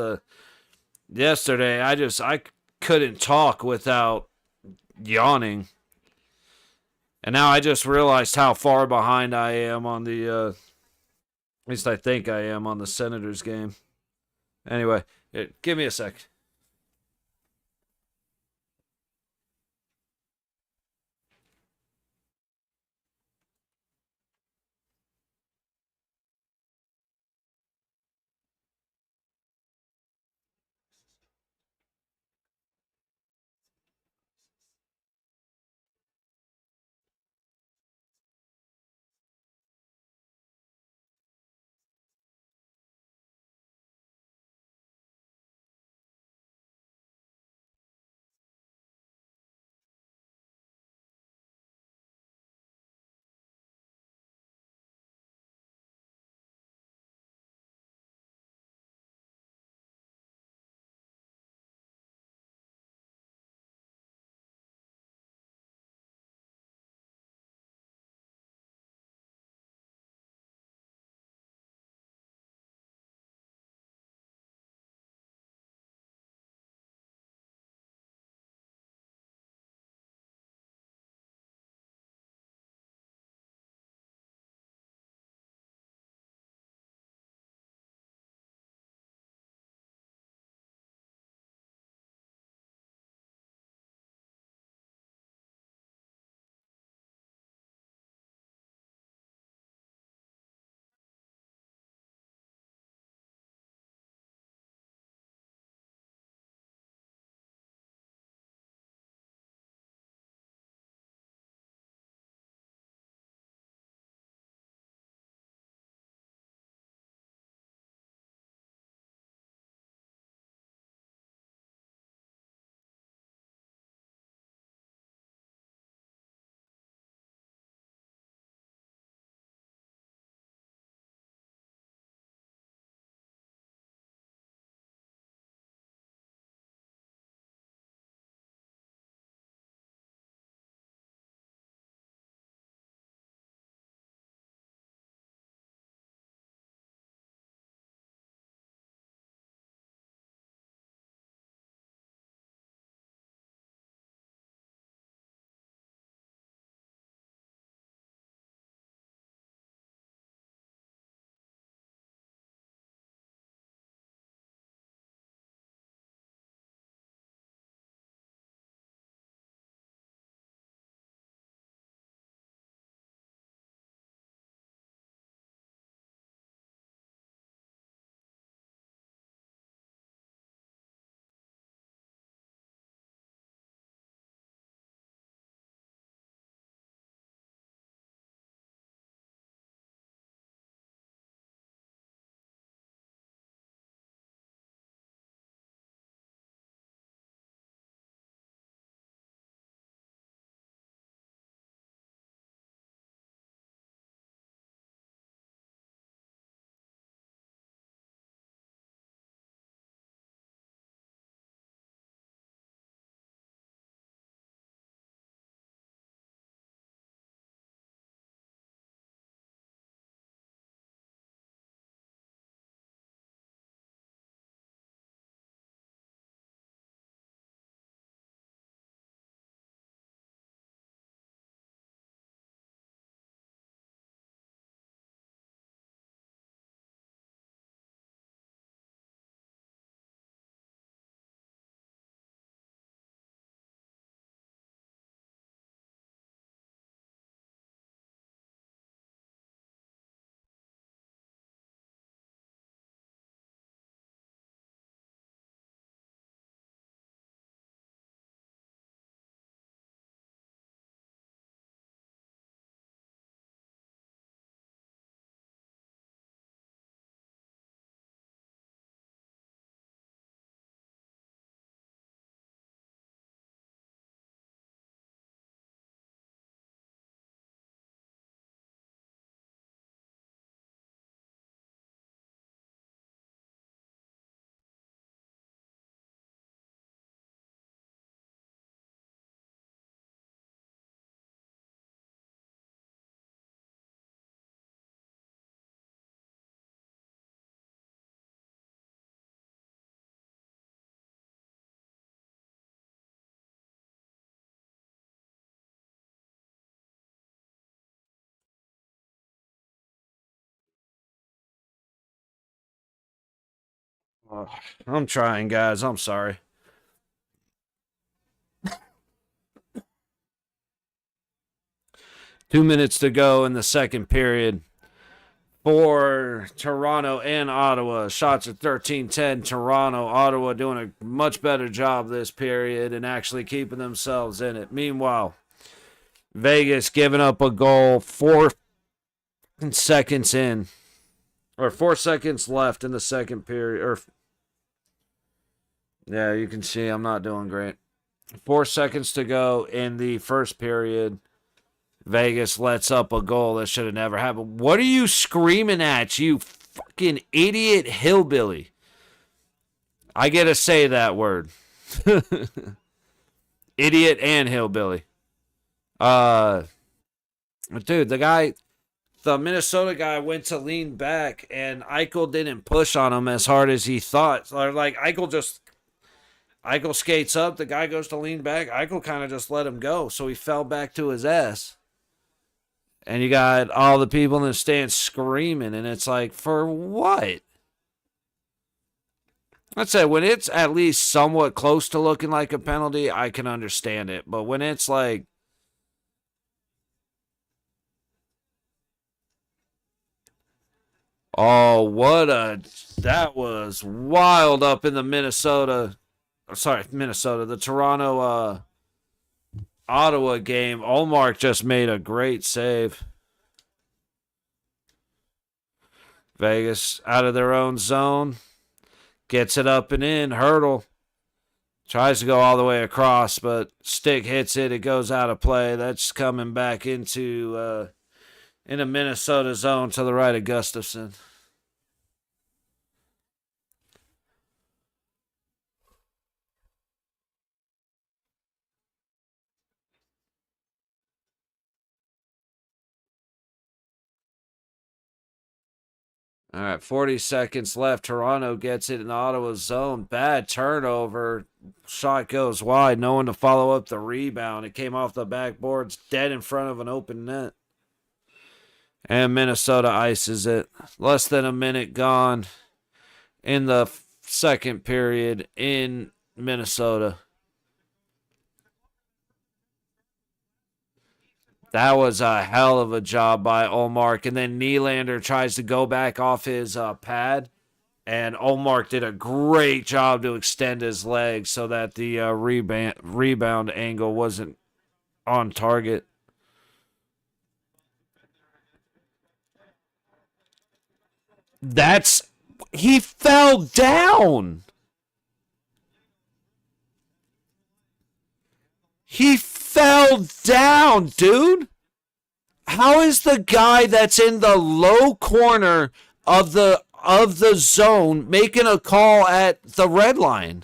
Yesterday, I couldn't talk without yawning, and now I just realized how far behind I am on the. At least I think I am on the Senators game. Anyway, give me a sec. I'm trying, guys. I'm sorry. Two minutes to go in the second period for Toronto and Ottawa. Shots at 13-10. Toronto, Ottawa doing a much better job this period and actually keeping themselves in it. Meanwhile, Vegas giving up a goal 4 seconds in, or 4 seconds left in the second period. Or yeah, you can see I'm not doing great. 4 seconds to go in the first period. Vegas lets up a goal that should have never happened. What are you screaming at, you fucking idiot hillbilly? I get to say that word. Idiot and hillbilly. Dude, the Minnesota guy went to lean back, and Eichel didn't push on him as hard as he thought. Like, Eichel skates up, the guy goes to lean back. Eichel kind of just let him go, so he fell back to his ass. And you got all the people in the stands screaming, and it's like, for what? I'd say when it's at least somewhat close to looking like a penalty, I can understand it. But when it's like, oh, that was wild up in the the Toronto, Ottawa game. Olmark just made a great save. Vegas out of their own zone. Gets it up and in. Hurdle. Tries to go all the way across, but stick hits it. It goes out of play. That's coming back into Minnesota zone to the right of Gustafson. All right, 40 seconds left. Toronto gets it in Ottawa's zone. Bad turnover. Shot goes wide. No one to follow up the rebound. It came off the backboards, dead in front of an open net. And Minnesota ices it. Less than a minute gone in the second period in Minnesota. That was a hell of a job by Olmark. And then Nylander tries to go back off his pad. And Olmark did a great job to extend his legs so that the rebound angle wasn't on target. He fell down. He fell down, dude. How is the guy that's in the low corner of the zone making a call at the red line?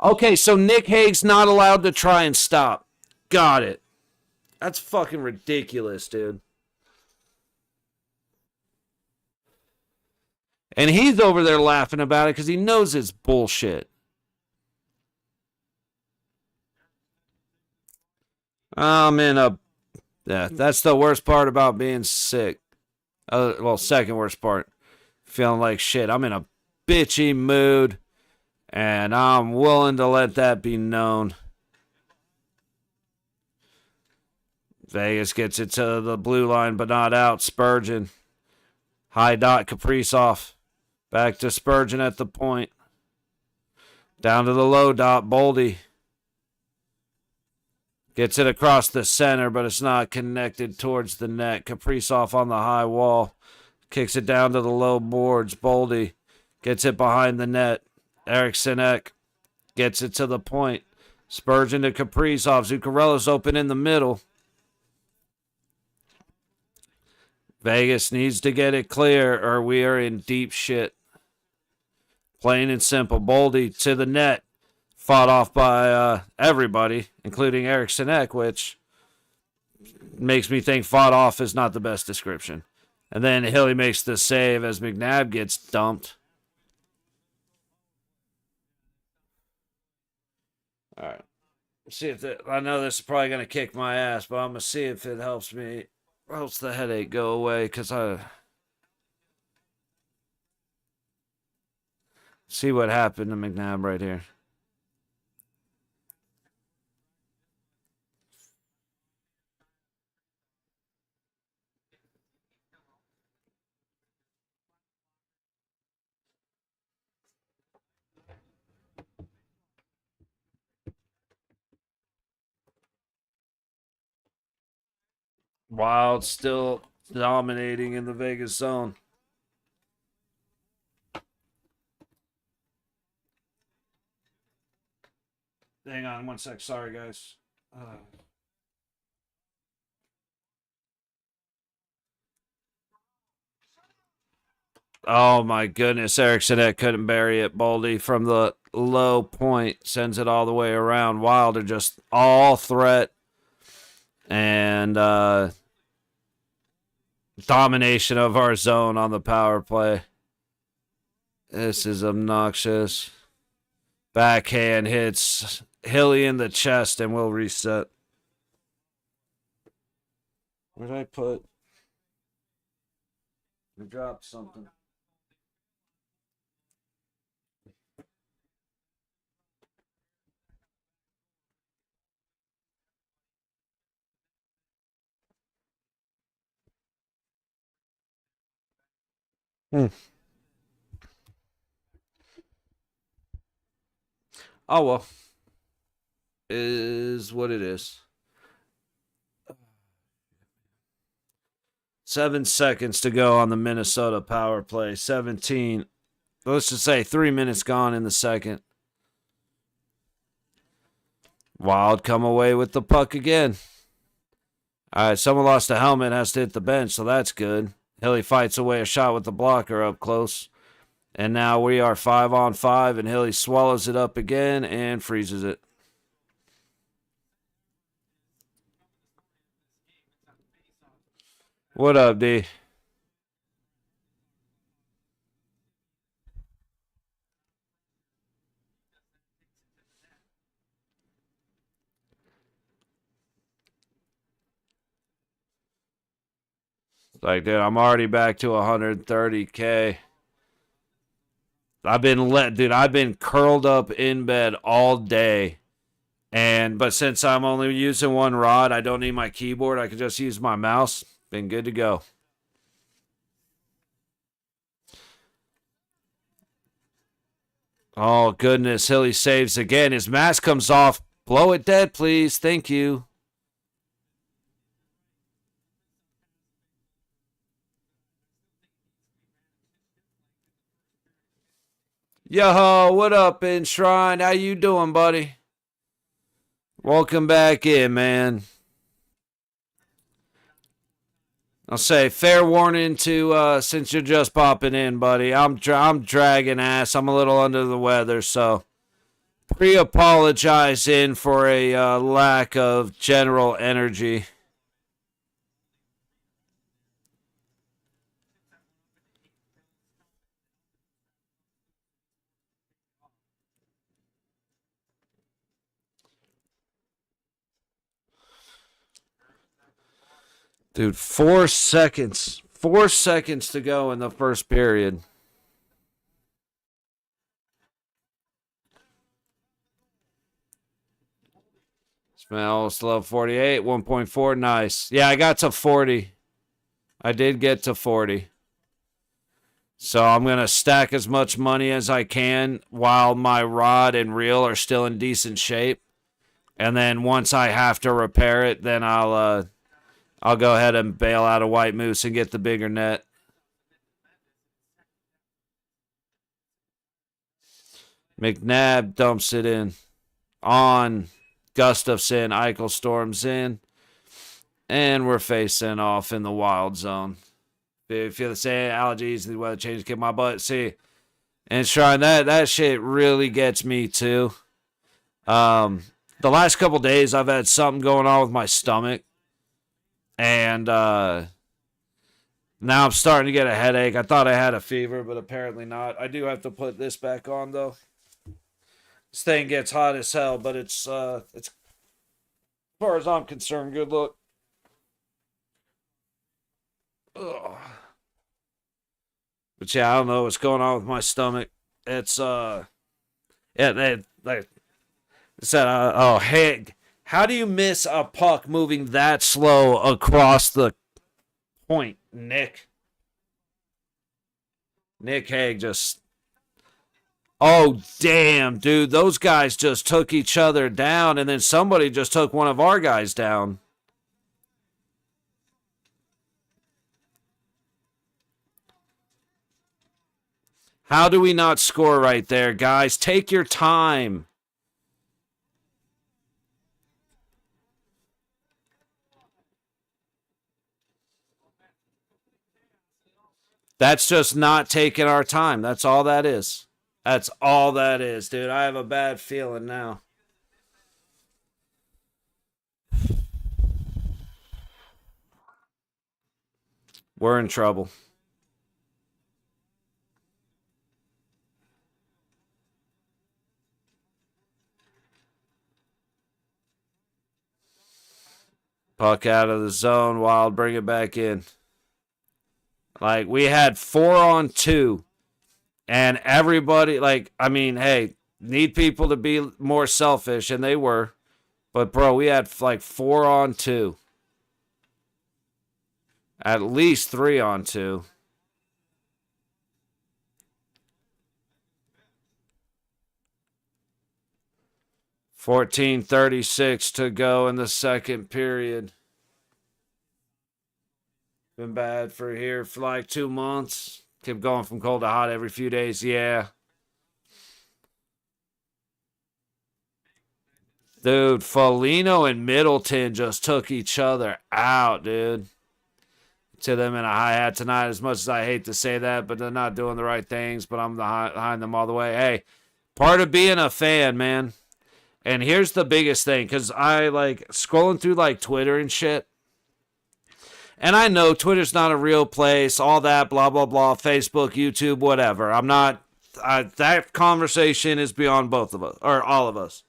Okay, so Nick Hague's not allowed to try and stop. Got it. That's fucking ridiculous, dude. And he's over there laughing about it because he knows it's bullshit. I'm in a... Yeah, that's the worst part about being sick. Second worst part. Feeling like shit. I'm in a bitchy mood. And I'm willing to let that be known. Vegas gets it to the blue line, but not out. Spurgeon. High dot, Kaprizov. Back to Spurgeon at the point. Down to the low dot, Boldy. Gets it across the center, but it's not connected towards the net. Kaprizov on the high wall. Kicks it down to the low boards. Boldy gets it behind the net. Eriksson Ek gets it to the point. Spurgeon to Kaprizov. Zuccarello's open in the middle. Vegas needs to get it clear or we are in deep shit. Plain and simple. Boldy to the net. Fought off by everybody, including Eriksson Ek, which makes me think fought off is not the best description. And then Hilly makes the save as McNabb gets dumped. All right. See if I know this is probably gonna kick my ass, but I'm gonna see if it helps the headache go away. Cause I see what happened to McNabb right here. Wild still dominating in the Vegas zone. Hang on one sec. Sorry, guys. Oh my goodness, Erickson couldn't bury it. Baldy from the low point sends it all the way around. Wilder just all threat and domination of our zone on the power play. This is obnoxious. Backhand hits Hilly in the chest and we'll reset. Where did I put? I dropped something. Oh well. Is what it is. 7 seconds to go on the Minnesota power play. 17. Let's just say 3 minutes gone in the second. Wild come away with the puck again. All right, someone lost a helmet, has to hit the bench, so that's good. Hilly fights away a shot with the blocker up close. And now we are 5-on-5, and Hilly swallows it up again and freezes it. What up, D? Like, dude, I'm already back to 130K. I've been curled up in bed all day. But since I'm only using one rod, I don't need my keyboard. I can just use my mouse. Been good to go. Oh, goodness. Hilly saves again. His mask comes off. Blow it dead, please. Thank you. Yo, what up, Enshrine? How you doing, buddy? Welcome back in, man. I'll say fair warning to since you're just popping in, buddy. I'm dragging ass. I'm a little under the weather, so pre-apologizing for a lack of general energy. Dude, 4 seconds. 4 seconds to go in the first period. Smell, slow 48, 1.4, nice. Yeah, I got to 40. I did get to 40. So I'm going to stack as much money as I can while my rod and reel are still in decent shape. And then once I have to repair it, then I'll go ahead and bail out a white moose and get the bigger net. McNabb dumps it in on Gustafson. Eichel storms in. And we're facing off in the wild zone. If you feel the same allergies, the weather changes, kick my butt. See, and Shrine, that shit really gets me too. The last couple days, I've had something going on with my stomach. And now I'm starting to get a headache. I thought I had a fever, but apparently not. I do have to put this back on, though. This thing gets hot as hell, but it's as far as I'm concerned, good look. Ugh. But yeah, I don't know what's going on with my stomach. It's yeah, they like said, oh hey, how do you miss a puck moving that slow across the point, Nick? Nick Hague just. Oh damn, dude! Those guys just took each other down, and then somebody just took one of our guys down. How do we not score right there, guys? Take your time. That's just not taking our time. That's all that is. That's all that is, dude. I have a bad feeling now. We're in trouble. Puck out of the zone. Wild, bring it back in. Like, we had 4-on-2. And everybody, like, I mean, hey, need people to be more selfish, and they were. But, bro, we had, like, 4-on-2. At least 3-on-2. $14:36 to go in the second period. Been bad for here for like 2 months. Kept going from cold to hot every few days. Yeah. Dude, Foligno and Middleton just took each other out, dude. To them in a high hat tonight, as much as I hate to say that, but they're not doing the right things, but I'm behind them all the way. Hey, part of being a fan, man. And here's the biggest thing, because I like scrolling through like Twitter and shit. And I know Twitter's not a real place, all that, blah, blah, blah, Facebook, YouTube, whatever. I'm not, that conversation is beyond both of us, or all of us.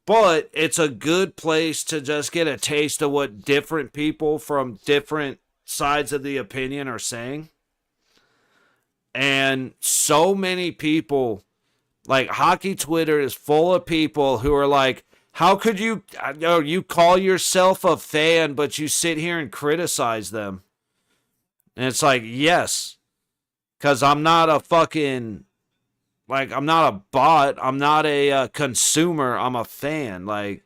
But it's a good place to just get a taste of what different people from different sides of the opinion are saying. And so many people, like hockey Twitter is full of people who are like, how could you call yourself a fan, but you sit here and criticize them? And it's like, yes, because I'm not a fucking, like, I'm not a bot. I'm not a consumer. I'm a fan. Like,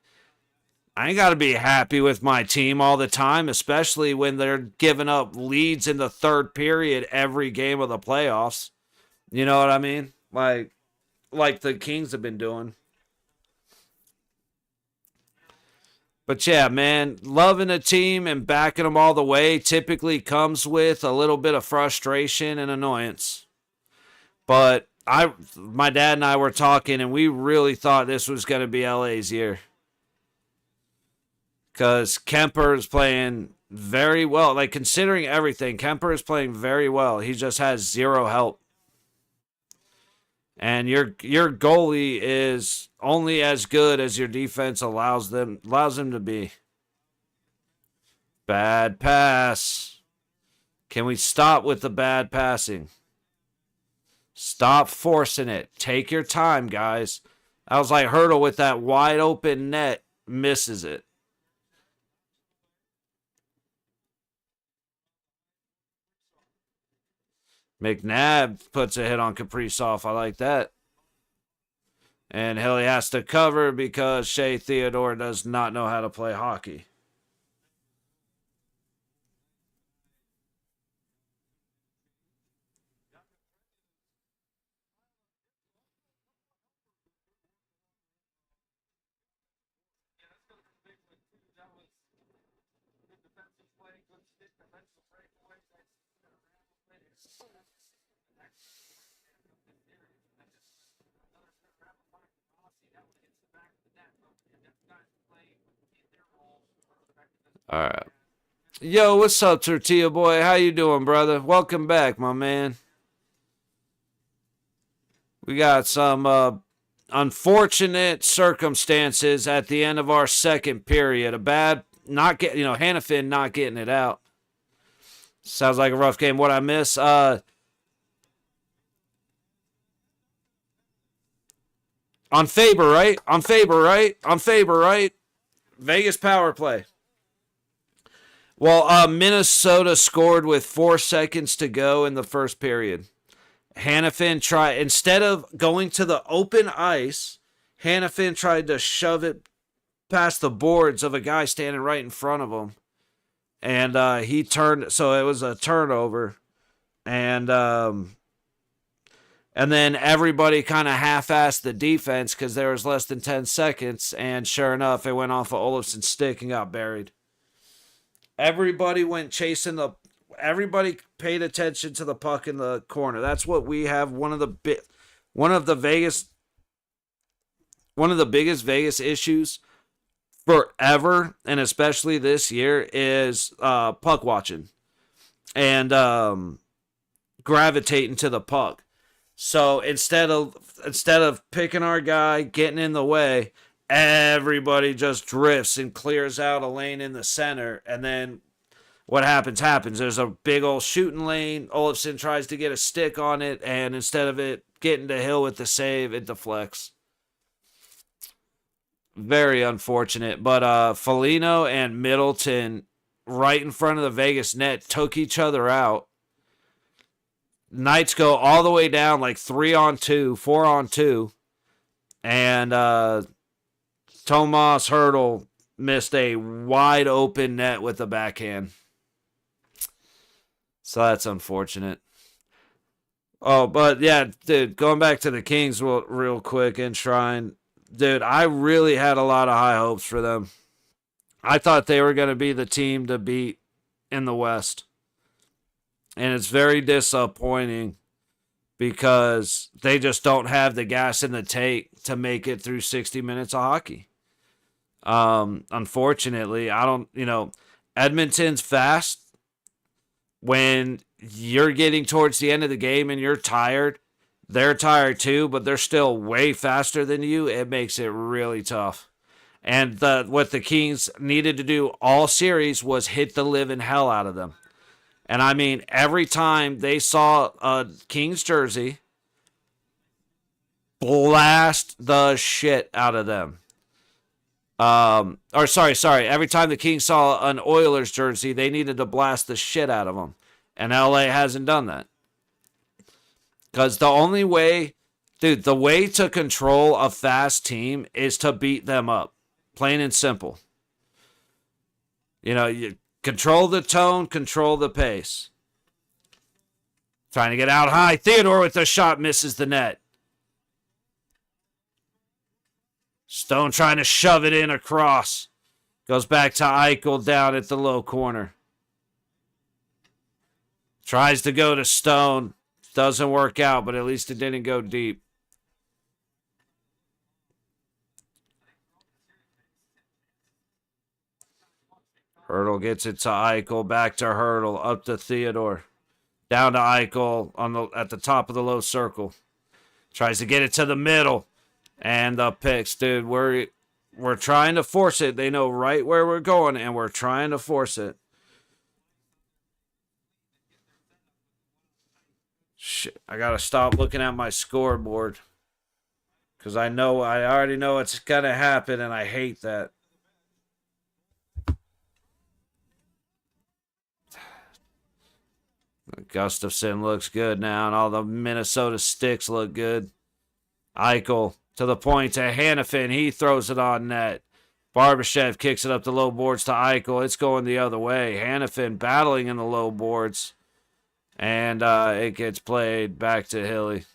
I ain't got to be happy with my team all the time, especially when they're giving up leads in the third period every game of the playoffs. You know what I mean? Like the Kings have been doing. But yeah, man, loving a team and backing them all the way typically comes with a little bit of frustration and annoyance. But my dad and I were talking, and we really thought this was going to be LA's year. Because Kemper is playing very well. Like, considering everything, Kemper is playing very well. He just has zero help. And your goalie is only as good as your defense allows him to be. Bad pass. Can we stop with the bad passing? Stop forcing it. Take your time, guys. I was like Hurdle with that wide open net. Misses it. McNabb puts a hit on Kaprizov. I like that. And Hilly has to cover because Shea Theodore does not know how to play hockey. All right. Yo, what's up, Tortilla Boy? How you doing, brother? Welcome back, my man. We got some unfortunate circumstances at the end of our second period. A bad, not get, Hannafin not getting it out. Sounds like a rough game. What I miss, on Faber, right? On Faber, right? On Faber, right? Vegas power play. Well, Minnesota scored with 4 seconds to go in the first period. Hannafin tried, instead of going to the open ice, Hannafin tried to shove it past the boards of a guy standing right in front of him. And he turned, so it was a turnover. And then everybody kind of half-assed the defense because there was less than 10 seconds. And sure enough, it went off of Olofsson's stick and got buried. Everybody went chasing the. Everybody paid attention to the puck in the corner. That's what we have. One of the biggest Vegas issues forever, and especially this year, is puck watching and gravitating to the puck. So instead of picking our guy, getting in the way, everybody just drifts and clears out a lane in the center, and then what happens. There's a big old shooting lane. Olofsson tries to get a stick on it, and instead of it getting to Hill with the save, it deflects. Very unfortunate. But Foligno and Middleton, right in front of the Vegas net, took each other out. Knights go all the way down, like 3-on-2, 4-on-2. And Tomas Hertl missed a wide open net with the backhand. So that's unfortunate. Oh, but yeah, dude, going back to the Kings real quick and Shrine. Dude, I really had a lot of high hopes for them. I thought they were going to be the team to beat in the West. And it's very disappointing because they just don't have the gas in the tank to make it through 60 minutes of hockey. Unfortunately, Edmonton's fast. When you're getting towards the end of the game and you're tired, they're tired too, but they're still way faster than you. It makes it really tough. And what the Kings needed to do all series was hit the living hell out of them. And I mean, every time they saw a Kings jersey, blast the shit out of them. Every time the Kings saw an Oilers jersey, they needed to blast the shit out of them. And LA hasn't done that. Because the only way, the way to control a fast team is to beat them up. Plain and simple. You control the tone, control the pace. Trying to get out high. Theodore with the shot misses the net. Stone trying to shove it in across. Goes back to Eichel down at the low corner. Tries to go to Stone. Doesn't work out, but at least it didn't go deep. Hertl gets it to Eichel. Back to Hertl. Up to Theodore. Down to Eichel at the top of the low circle. Tries to get it to the middle. And the picks, dude. We're trying to force it. They know right where we're going, and we're trying to force it. Shit, I gotta stop looking at my scoreboard. Because I already know it's gonna happen, and I hate that. Gustafsson looks good now, and all the Minnesota sticks look good. Eichel to the point to Hannafin. He throws it on net. Barbashev kicks it up the low boards to Eichel. It's going the other way. Hannafin battling in the low boards. And it gets played back to Hilly.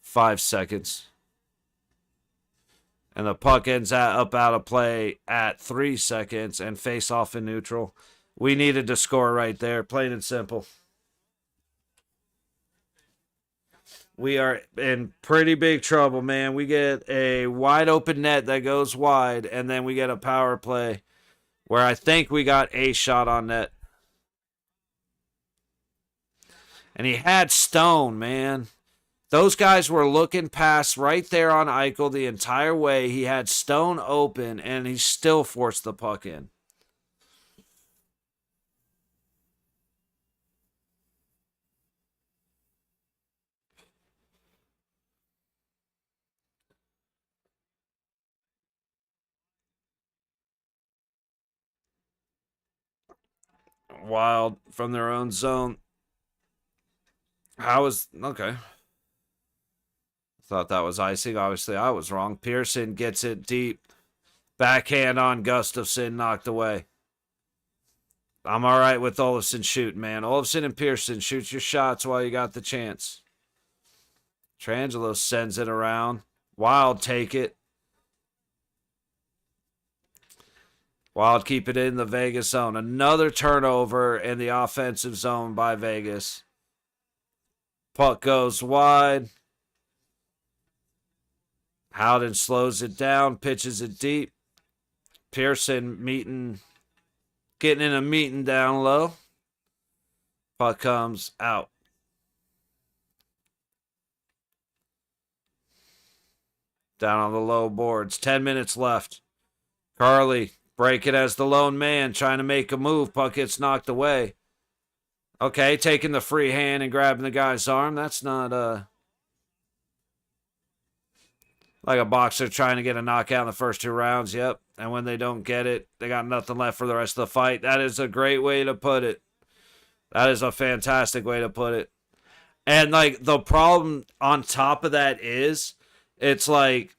5 seconds. And the puck ends up out of play at 3 seconds and face off in neutral. We needed to score right there, plain and simple. We are in pretty big trouble, man. We get a wide open net that goes wide, and then we get a power play where I think we got a shot on net. And he had Stone, man. Those guys were looking past right there on Eichel the entire way. He had Stone open, and he still forced the puck in. Wild from their own zone. How was okay? Thought that was icing. Obviously, I was wrong. Pearson gets it deep. Backhand on Gustafson, knocked away. I'm all right with Olofsson shooting, man. Olofsson and Pearson, shoot your shots while you got the chance. Trangelo sends it around. Wild take it. Wild keep it in the Vegas zone. Another turnover in the offensive zone by Vegas. Puck goes wide. Howden slows it down, pitches it deep. Pearson getting in a meeting down low. Puck comes out. Down on the low boards. 10 minutes left. Carly breaking as the lone man, trying to make a move. Puck gets knocked away. Okay, taking the free hand and grabbing the guy's arm. That's not like a boxer trying to get a knockout in the first 2 rounds. Yep. And when they don't get it, they got nothing left for the rest of the fight. That is a great way to put it. That is a fantastic way to put it. And, like, the problem on top of that is, it's like,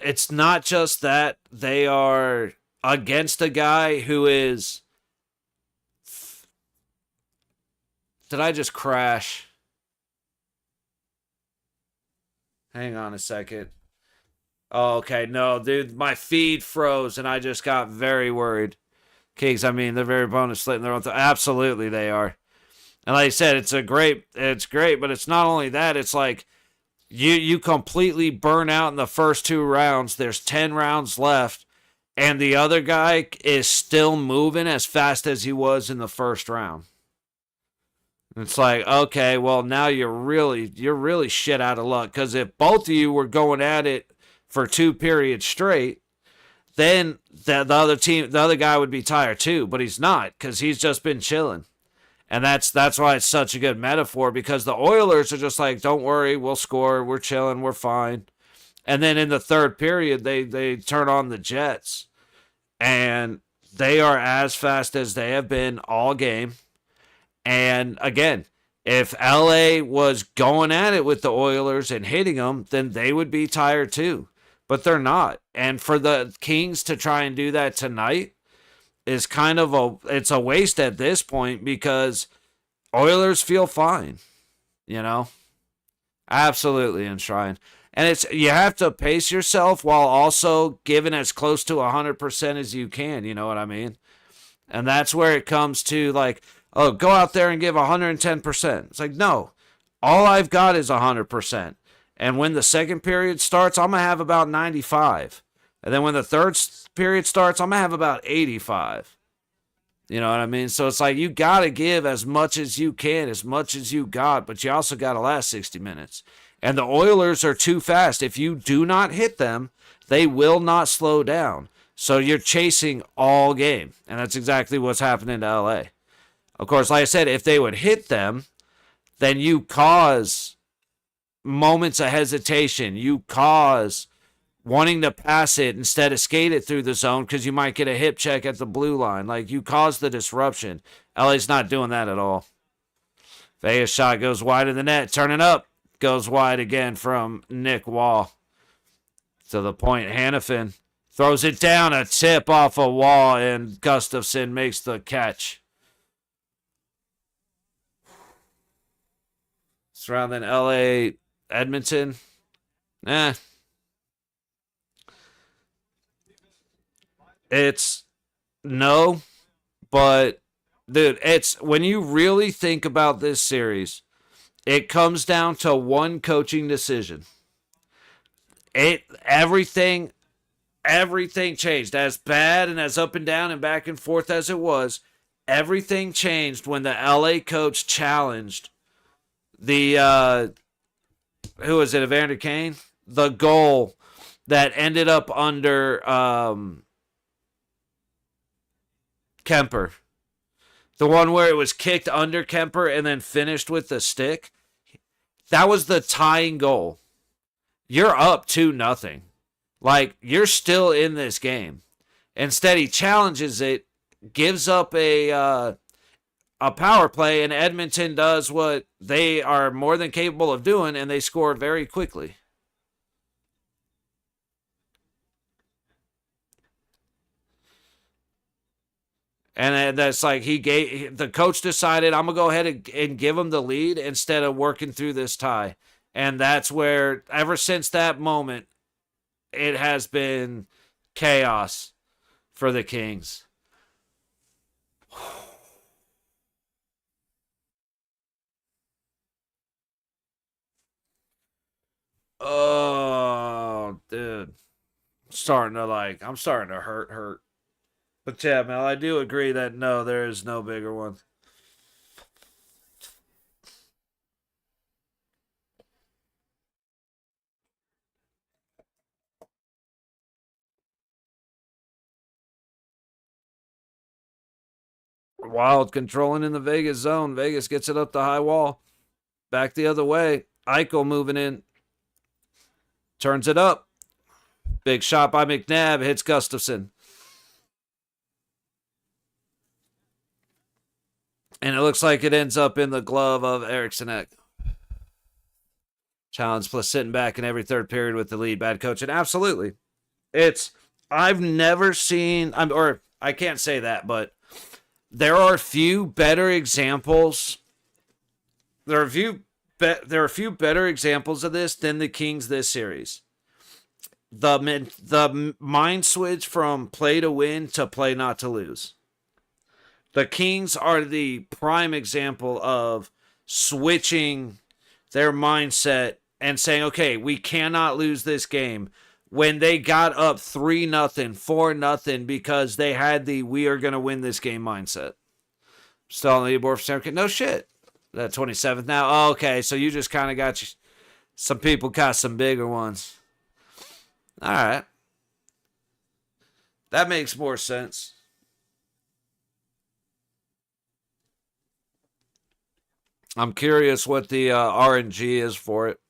it's not just that they are against a guy who is... Did I just crash? Hang on a second. Oh, okay. No, dude, my feed froze and I just got very worried. Kings, I mean, they're very bonus slitting their own absolutely they are. And like I said, it's great, but it's not only that, it's like you completely burn out in the first 2 rounds. There's 10 rounds left, and the other guy is still moving as fast as he was in the first round. It's like, okay, well, now you're really shit out of luck. Because if both of you were going at it for 2 periods straight, then the other guy would be tired too. But he's not, because he's just been chilling. And that's why it's such a good metaphor, because the Oilers are just like, don't worry, we'll score, we're chilling, we're fine. And then in the third period, they turn on the Jets. And they are as fast as they have been all game. And again, if LA was going at it with the Oilers and hitting them, then they would be tired too. But they're not. And for the Kings to try and do that tonight is kind of it's a waste at this point, because Oilers feel fine, you know? Absolutely enshrined. And you have to pace yourself while also giving as close to 100% as you can, you know what I mean? And that's where it comes to, like, oh, go out there and give 110%. It's like, no, all I've got is 100%. And when the second period starts, I'm going to have about 95. And then when the third period starts, I'm going to have about 85. You know what I mean? So it's like, you got to give as much as you can, as much as you got, but you also got to last 60 minutes. And the Oilers are too fast. If you do not hit them, they will not slow down. So you're chasing all game. And that's exactly what's happening to LA. Of course, like I said, if they would hit them, then you cause moments of hesitation. You cause wanting to pass it instead of skate it through the zone, because you might get a hip check at the blue line. Like, you cause the disruption. LA's not doing that at all. Vegas shot goes wide of the net. Turning up. Goes wide again from Nick Wall. To the point, Hannafin throws it down, a tip off a Wall, and Gustafson makes the catch. Surrounding LA, Edmonton. It's no, but dude, it's when you really think about this series, it comes down to one coaching decision. Everything changed. As bad and as up and down and back and forth as it was, Everything changed when the LA coach challenged the who was it, Evander Kane? The goal that ended up under Kemper. The one where it was kicked under Kemper and then finished with the stick. That was the tying goal. You're up 2-0. Like, you're still in this game. Instead, he challenges it, gives up a power play, and Edmonton does what they are more than capable of doing, and they score very quickly. And that's like the coach decided, I'm going to go ahead and give him the lead instead of working through this tie. And that's where, ever since that moment, it has been chaos for the Kings. Oh, dude. I'm starting to hurt. But yeah, Mel, I do agree that no, there is no bigger one. Wild controlling in the Vegas zone. Vegas gets it up the high wall. Back the other way. Eichel moving in. Turns it up. Big shot by McNabb. Hits Gustafson. And it looks like it ends up in the glove of Eriksson. Challenge plus sitting back in every third period with the lead. Bad coaching. Absolutely. I've never seen, or I can't say that, but there are a few better examples. There are a few better examples of this than the Kings this series. The mind switch from play to win to play not to lose. The Kings are the prime example of switching their mindset and saying, okay, we cannot lose this game. When they got up 3-0, 4-0 because they had the we are going to win this game mindset. Still on the leaderboard for Sam. No shit. That 27th now. Oh, okay, so you just kind of got some people got some bigger ones. All right. That makes more sense. I'm curious what the RNG is for it.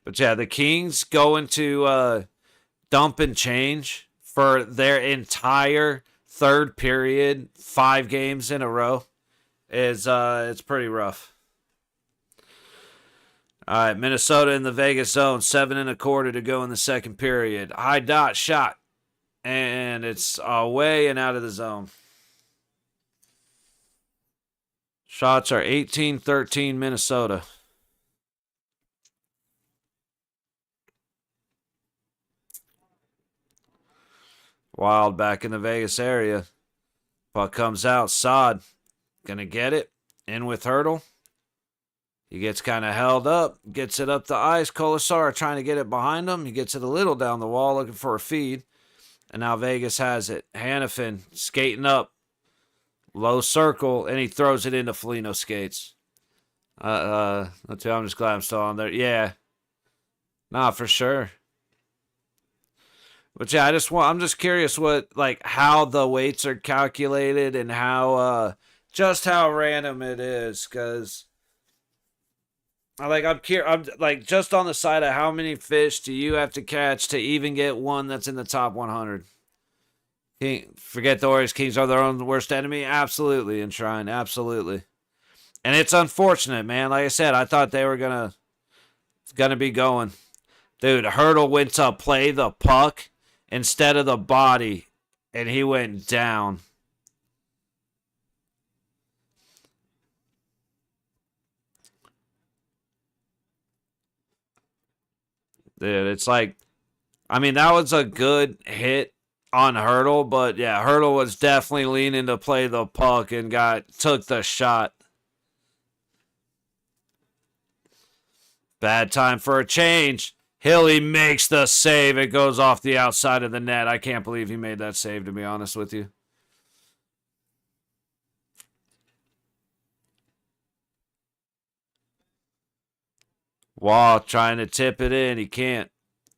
But yeah, the Kings going to dump and change for their entire third period, 5 games in a row, is it's pretty rough. All right, Minnesota in the Vegas zone, 7.25 to go in the second period. High dot shot, and it's away and out of the zone. Shots are 18-13 Minnesota. Wild back in the Vegas area. Puck comes out. Saad gonna get it. In with Hurdle. He gets kind of held up. Gets it up the ice. Colasar trying to get it behind him. He gets it a little down the wall looking for a feed. And now Vegas has it. Hannafin skating up. Low circle. And he throws it into Foligno skates. I'm just glad I'm still on there. Yeah. Nah, for sure. But yeah, I'm just curious how the weights are calculated and how just how random it is, because I'm just on the side of how many fish do you have to catch to even get one that's in the top 100. Forget the Warriors. Kings are their own worst enemy. Absolutely, Enshrine. Absolutely, and it's unfortunate, man. Like I said, I thought they were gonna be going. Dude, Hurdle went to play the puck instead of the body, and he went down. Dude, it's that was a good hit on Hurdle, but yeah, Hurdle was definitely leaning to play the puck and took the shot. Bad time for a change. Hilly makes the save. It goes off the outside of the net. I can't believe he made that save, to be honest with you. Wall trying to tip it in. He can't.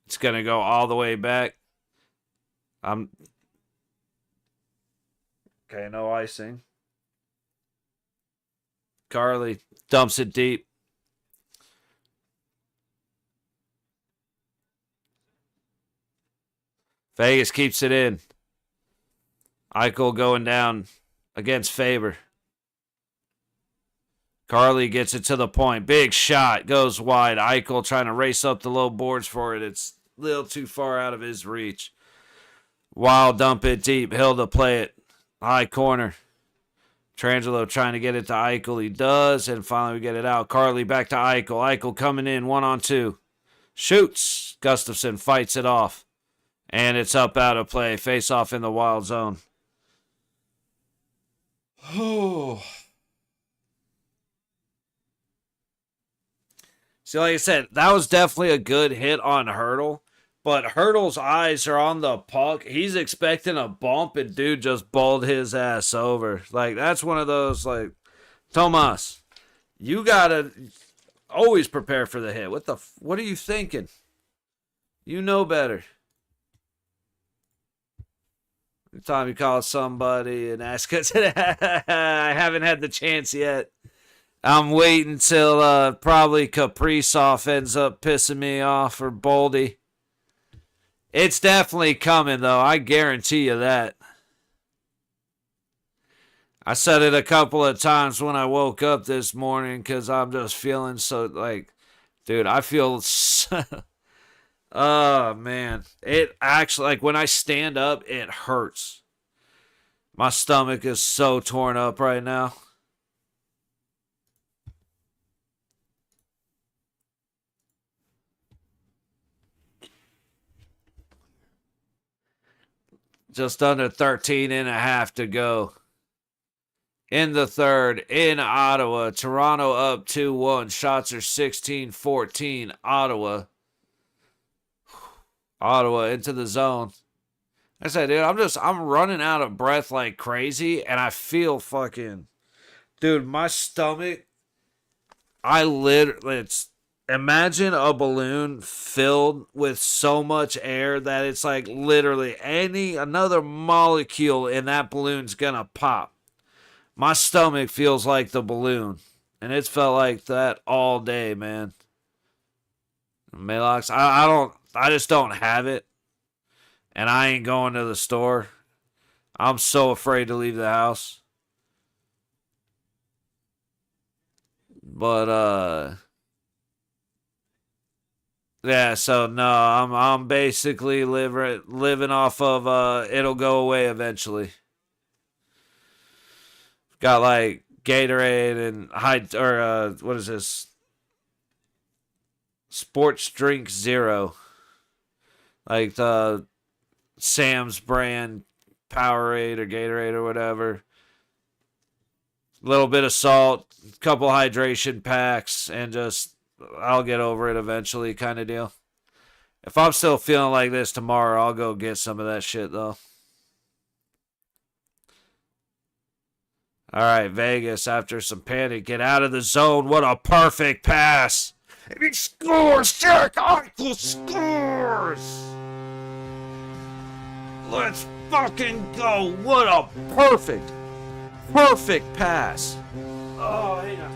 It's going to go all the way back. Okay, no icing. Carly dumps it deep. Vegas keeps it in. Eichel going down against Faber. Carly gets it to the point. Big shot. Goes wide. Eichel trying to race up the low boards for it. It's a little too far out of his reach. Wild dump it deep. Hill to play it. High corner. Trangelo trying to get it to Eichel. He does. And finally we get it out. Carly back to Eichel. Eichel coming in 1-on-2. Shoots. Gustafson fights it off. And it's up out of play. Face off in the Wild zone. Oh. See, like I said, that was definitely a good hit on Hurdle. But Hurdle's eyes are on the puck. He's expecting a bump, and dude just bowled his ass over. Like, that's one of those, like, Tomas, you gotta always prepare for the hit. What are you thinking? You know better. Every time you call somebody and ask us, I haven't had the chance yet. I'm waiting till probably Kaprizov ends up pissing me off or Boldy. It's definitely coming, though. I guarantee you that. I said it a couple of times when I woke up this morning because I'm just feeling so, like, dude, I feel so, oh, man. It actually, like, when I stand up, it hurts. My stomach is so torn up right now. Just under 13 and a half to go. In the third, in Ottawa. Toronto up 2-1. Shots are 16-14. Ottawa. Ottawa into the zone. I said, dude, I'm running out of breath like crazy, and I feel fucking, dude, my stomach, imagine a balloon filled with so much air that it's like literally another molecule in that balloon's gonna pop. My stomach feels like the balloon, and it's felt like that all day, man. Malox, I just don't have it. And I ain't going to the store. I'm so afraid to leave the house. But yeah, so no, I'm basically living off of it'll go away eventually. Got like Gatorade and what is this? Sports Drink Zero. Like the Sam's brand Powerade or Gatorade or whatever. A little bit of salt, a couple hydration packs, and just I'll get over it eventually kind of deal. If I'm still feeling like this tomorrow, I'll go get some of that shit though. All right, Vegas, after some panic, get out of the zone. What a perfect pass. And he scores. Jack Eichel scores. Let's fucking go. What a perfect pass. Oh, yeah.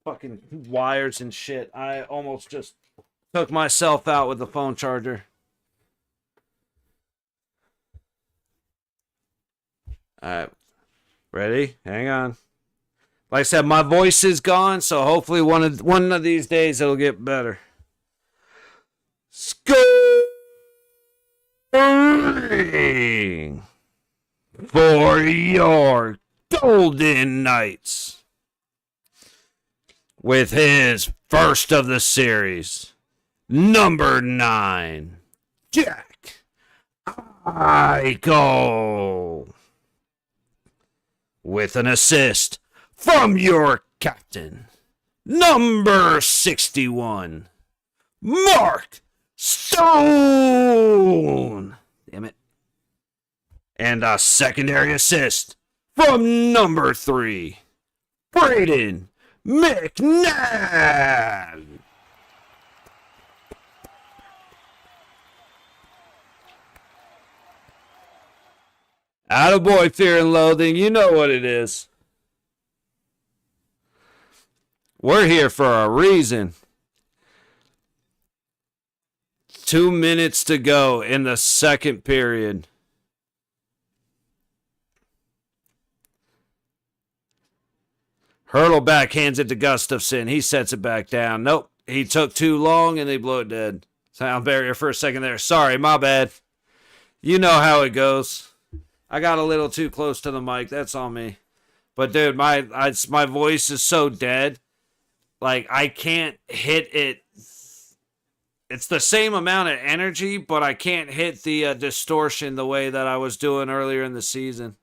fucking wires and shit. I almost just took myself out with the phone charger. All right. Ready? Hang on. Like I said, my voice is gone, so hopefully one of these days it'll get better. Scoring for your Golden Knights with his first of the series, number 9, Jack Eichel, with an assist from your captain, number 61, Mark Stone. Damn it. And a secondary assist from number 3, Braden McNabb. Attaboy, Fear and Loathing. You know what it is. We're here for a reason. 2 minutes to go in the second period. Hurdle backhands it to Gustafsson. He sets it back down. Nope. He took too long and they blew it dead. Sound barrier for a second there. Sorry, my bad. You know how it goes. I got a little too close to the mic. That's on me. But dude, my voice is so dead. Like, I can't hit it. It's the same amount of energy, but I can't hit the distortion the way that I was doing earlier in the season.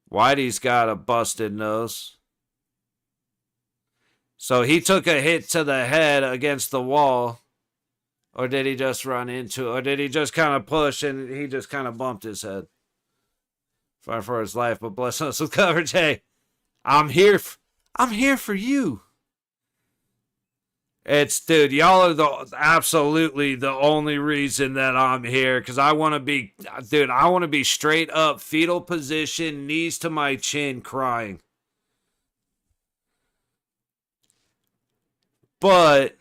Whitey's got a busted nose. So he took a hit to the head against the wall. Or did he just run into it? Or did he just kind of push and he just kind of bumped his head? Fight for his life, but bless us with coverage. Hey, I'm here for you. Dude, y'all are absolutely the only reason that I'm here. Because I want to be straight up, fetal position, knees to my chin, crying. But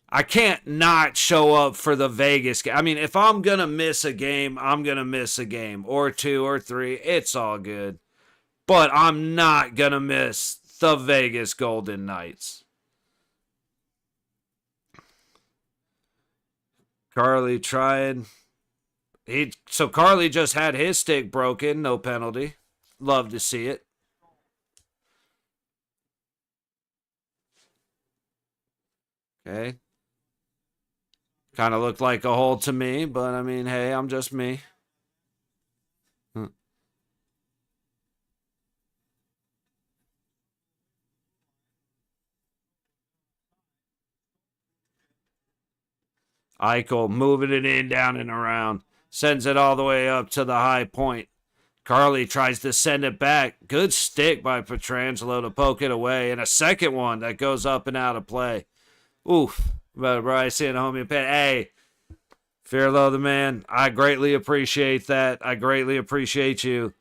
I can't not show up for the Vegas game. I mean, if I'm going to miss a game, I'm going to miss a game. Or 2 or 3. It's all good. But I'm not going to miss the Vegas Golden Knights. Carly tried. So Carly just had his stick broken. No penalty. Love to see it. Okay. Kind of looked like a hole to me, but I mean, hey, I'm just me. Eichel moving it in, down and around. Sends it all the way up to the high point. Carly tries to send it back. Good stick by Pietrangelo to poke it away. And a second one that goes up and out of play. Oof. But Bryson, homie, hey, Fearlo the man, I greatly appreciate that. I greatly appreciate you.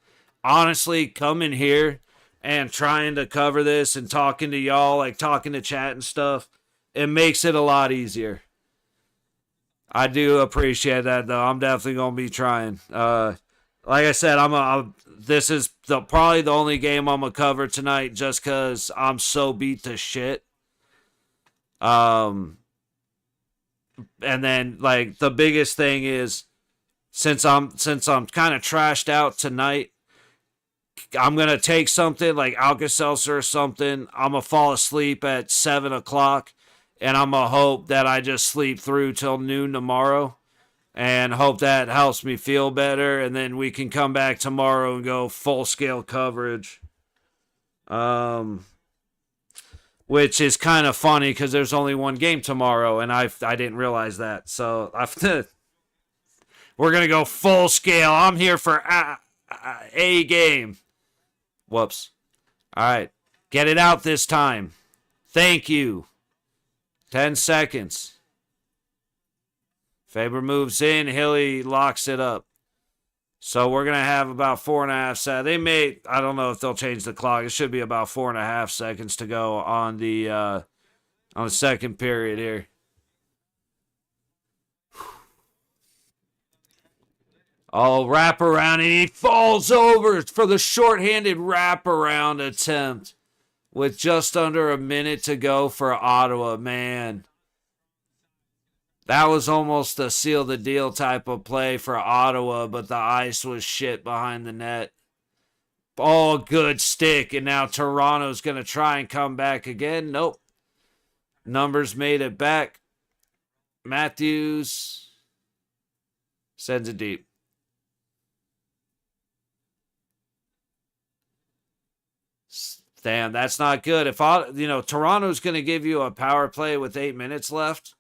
Honestly, coming here and trying to cover this and talking to y'all, like talking to chat and stuff, it makes it a lot easier. I do appreciate that, though. I'm definitely gonna be trying. Like I said, this is probably the only game I'm gonna cover tonight, just cause I'm so beat to shit. And then like the biggest thing is, since I'm kind of trashed out tonight, I'm gonna take something like Alka-Seltzer or something. I'm gonna fall asleep at 7 o'clock. And I'm going to hope that I just sleep through till noon tomorrow and hope that helps me feel better. And then we can come back tomorrow and go full scale coverage. Which is kind of funny because there's only one game tomorrow and I didn't realize that. So we're going to go full scale. I'm here for a game. Whoops. All right. Get it out this time. Thank you. 10 seconds. Faber moves in. Hilly locks it up. So we're gonna have about 4.5 seconds. They may, I don't know if they'll change the clock. It should be about 4.5 seconds to go on the second period here. Oh, wraparound, and he falls over for the shorthanded wraparound attempt with just under a minute to go for Ottawa. Man, that was almost a seal the deal type of play for Ottawa, but the ice was shit behind the net. Oh, good stick, and now Toronto's going to try and come back again. Nope. Numbers made it back. Matthews sends it deep. Damn, that's not good. If Toronto's going to give you a power play with 8 minutes left.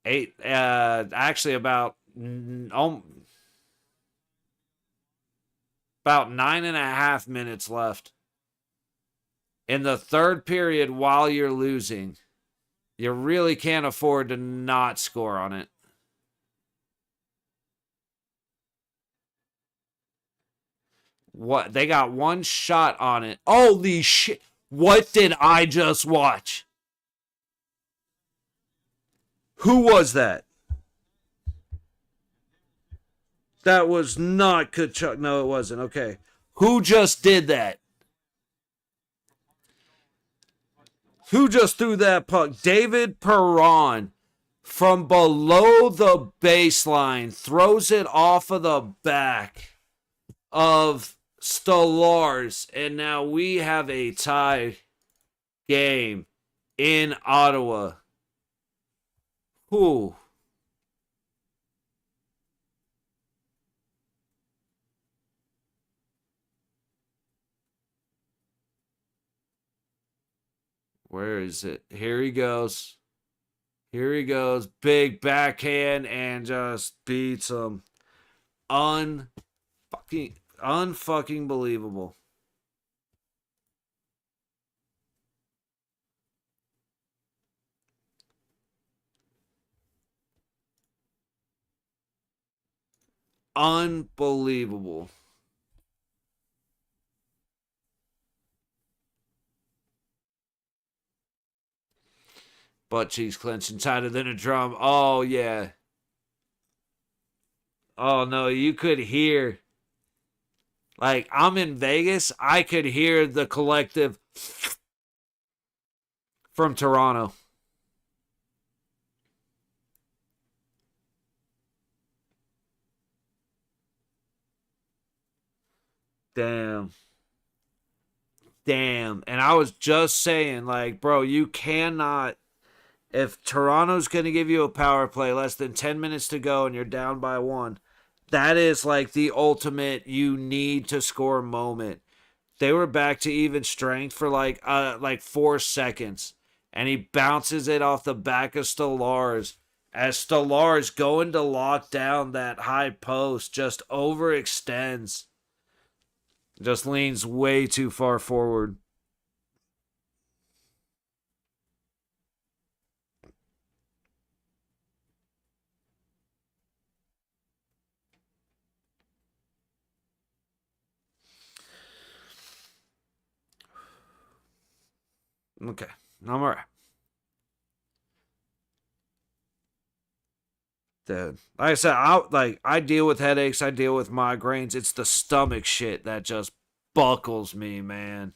Actually about 9.5 minutes left in the third period while you're losing. You really can't afford to not score on it. What? They got one shot on it. Holy shit. What did I just watch? Who was that? That was not Kachuk. No, it wasn't. Okay. Who just did that? Who just threw that puck? David Perron from below the baseline throws it off of the back of Stolarz, and now we have a tie game in Ottawa. Who? Where is it? Here he goes. Here he goes. Big backhand and just beats him. Unfucking believable. Unbelievable. Butt cheeks clenching tighter than a drum. Oh, yeah. Oh, no, you could hear. Like, I'm in Vegas. I could hear the collective from Toronto. Damn. And I was just saying, like, bro, you cannot. If Toronto's going to give you a power play, less than 10 minutes to go, and you're down by one, that is like the ultimate you need to score moment. They were back to even strength for like 4 seconds, and he bounces it off the back of Stolarz as Stolarz going to lock down that high post just overextends. Just leans way too far forward. Okay, I'm all right. Dude, like I said, I deal with headaches, I deal with migraines. It's the stomach shit that just buckles me, man.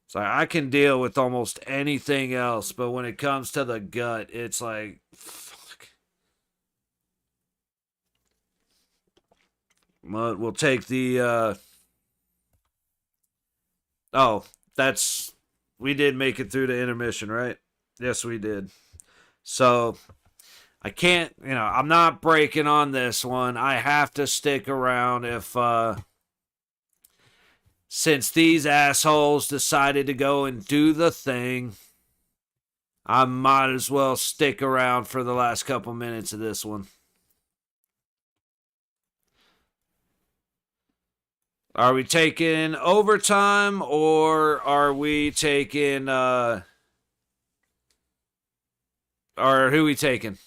It's like I can deal with almost anything else, but when it comes to the gut, it's like fuck. But we'll take the oh, that's we did make it through the intermission, right? Yes, we did. So I can't, I'm not breaking on this one. I have to stick around if since these assholes decided to go and do the thing, I might as well stick around for the last couple minutes of this one. Are we taking overtime or are we taking or who we taking?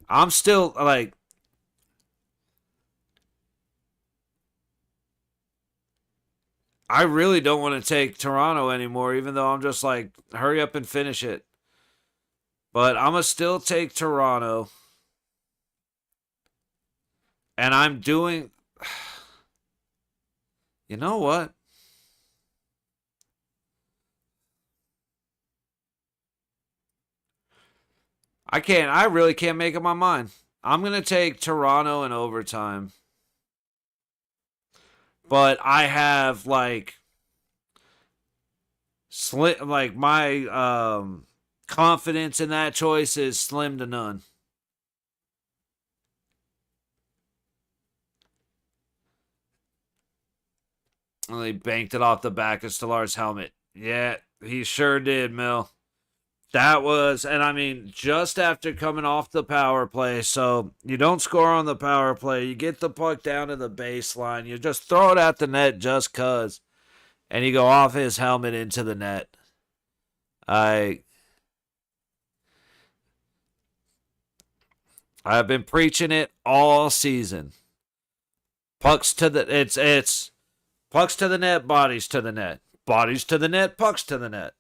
I'm still like, I really don't want to take Toronto anymore, even though I'm just like, hurry up and finish it. But I'm going to still take Toronto. And I'm doing. You know what? I really can't make up my mind. I'm going to take Toronto in overtime. But I have like like my confidence in that choice is slim to none. And they banked it off the back of Stellar's helmet. Yeah, he sure did, Mill. That was, and I mean, just after coming off the power play, so you don't score on the power play, you get the puck down to the baseline, you just throw it at the net just cuz, and you go off his helmet into the net. I I've been preaching it all season. Pucks to the it's pucks to the net, bodies to the net, bodies to the net, pucks to the net.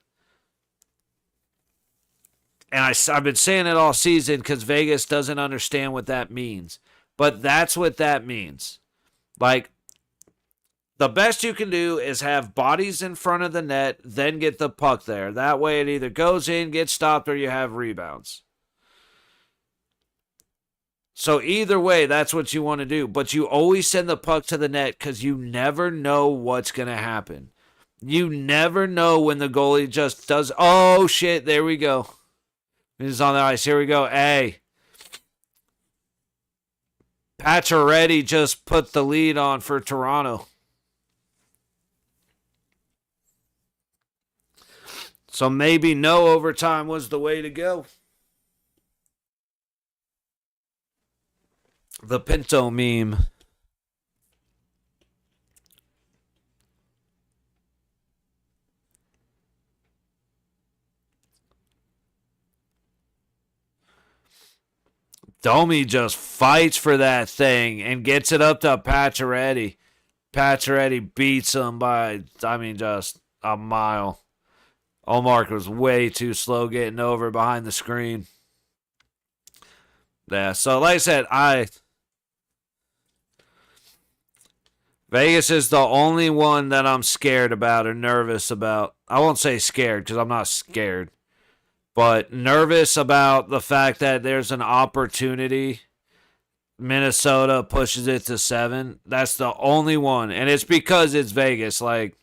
And I've been saying it all season because Vegas doesn't understand what that means. But that's what that means. Like, the best you can do is have bodies in front of the net, then get the puck there. That way it either goes in, gets stopped, or you have rebounds. So either way, that's what you want to do. But you always send the puck to the net because you never know what's going to happen. You never know when the goalie just does, oh shit, there we go. He's on the ice. Here we go. Hey. Pacioretty just put the lead on for Toronto. So maybe no overtime was the way to go. The Pinto meme. Domi just fights for that thing and gets it up to Pacioretty. Pacioretty beats him by, I mean, just a mile. Ullmark was way too slow getting over behind the screen. Yeah, so like I said, Vegas is the only one that I'm scared about or nervous about. I won't say scared because I'm not scared, but nervous about the fact that there's an opportunity. Minnesota pushes it to 7. That's the only one, and it's because it's Vegas. Like,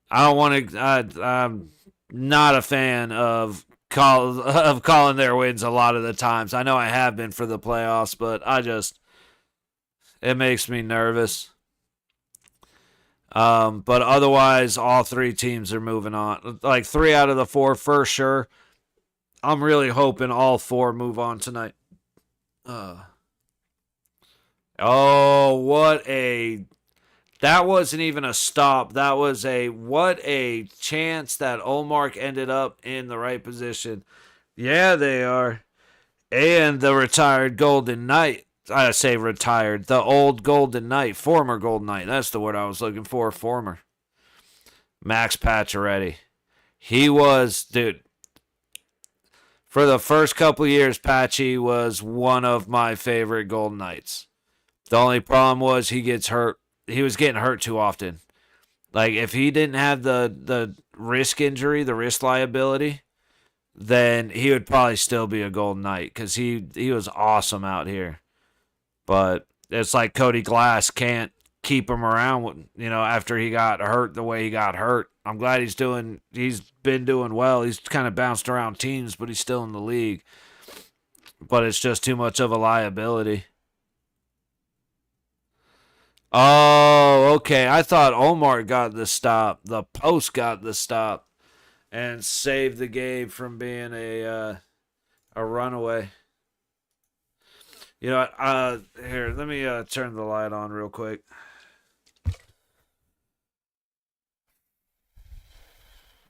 I don't want to. I'm not a fan of calling their wins a lot of the times. I know I have been for the playoffs, but it makes me nervous. But otherwise, all 3 teams are moving on. Like 3 out of the 4 for sure. I'm really hoping all 4 move on tonight. Oh, what a. That wasn't even a stop. That was what a chance that Olmark ended up in the right position. Yeah, they are. And the retired Golden Knight. I say retired. The old Golden Knight. Former Golden Knight. That's the word I was looking for. Former. Max Pacioretty. He was, dude. For the first couple years, Patchy was one of my favorite Golden Knights. The only problem was he gets hurt. He was getting hurt too often. Like, if he didn't have the wrist injury, the wrist liability, then he would probably still be a Golden Knight because he was awesome out here. But it's like Cody Glass can't keep him around, after he got hurt the way he got hurt. I'm glad he's been doing well. He's kind of bounced around teams, but he's still in the league. But it's just too much of a liability. Oh, okay. I thought Omar got the stop. The post got the stop and saved the game from being a runaway. You know what? Here, let me turn the light on real quick.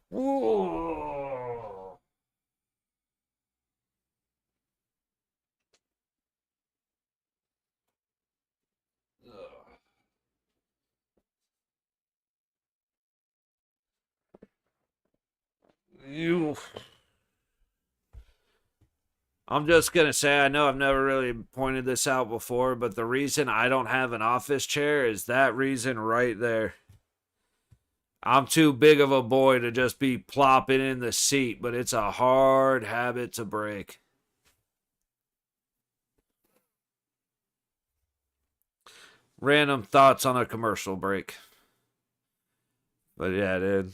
Whoa. You. I'm just going to say, I know I've never really pointed this out before, but the reason I don't have an office chair is that reason right there. I'm too big of a boy to just be plopping in the seat, but it's a hard habit to break. Random thoughts on a commercial break. But yeah, dude.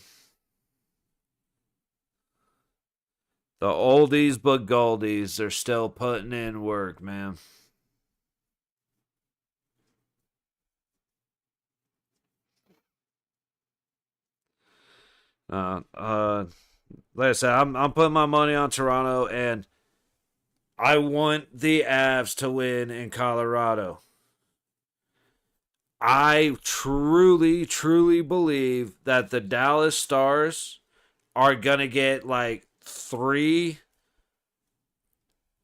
The oldies but goldies, they're still putting in work, man. Uh, uh, like I said, I'm putting my money on Toronto, and I want the Avs to win in Colorado. I truly, truly believe that the Dallas Stars are gonna get like three,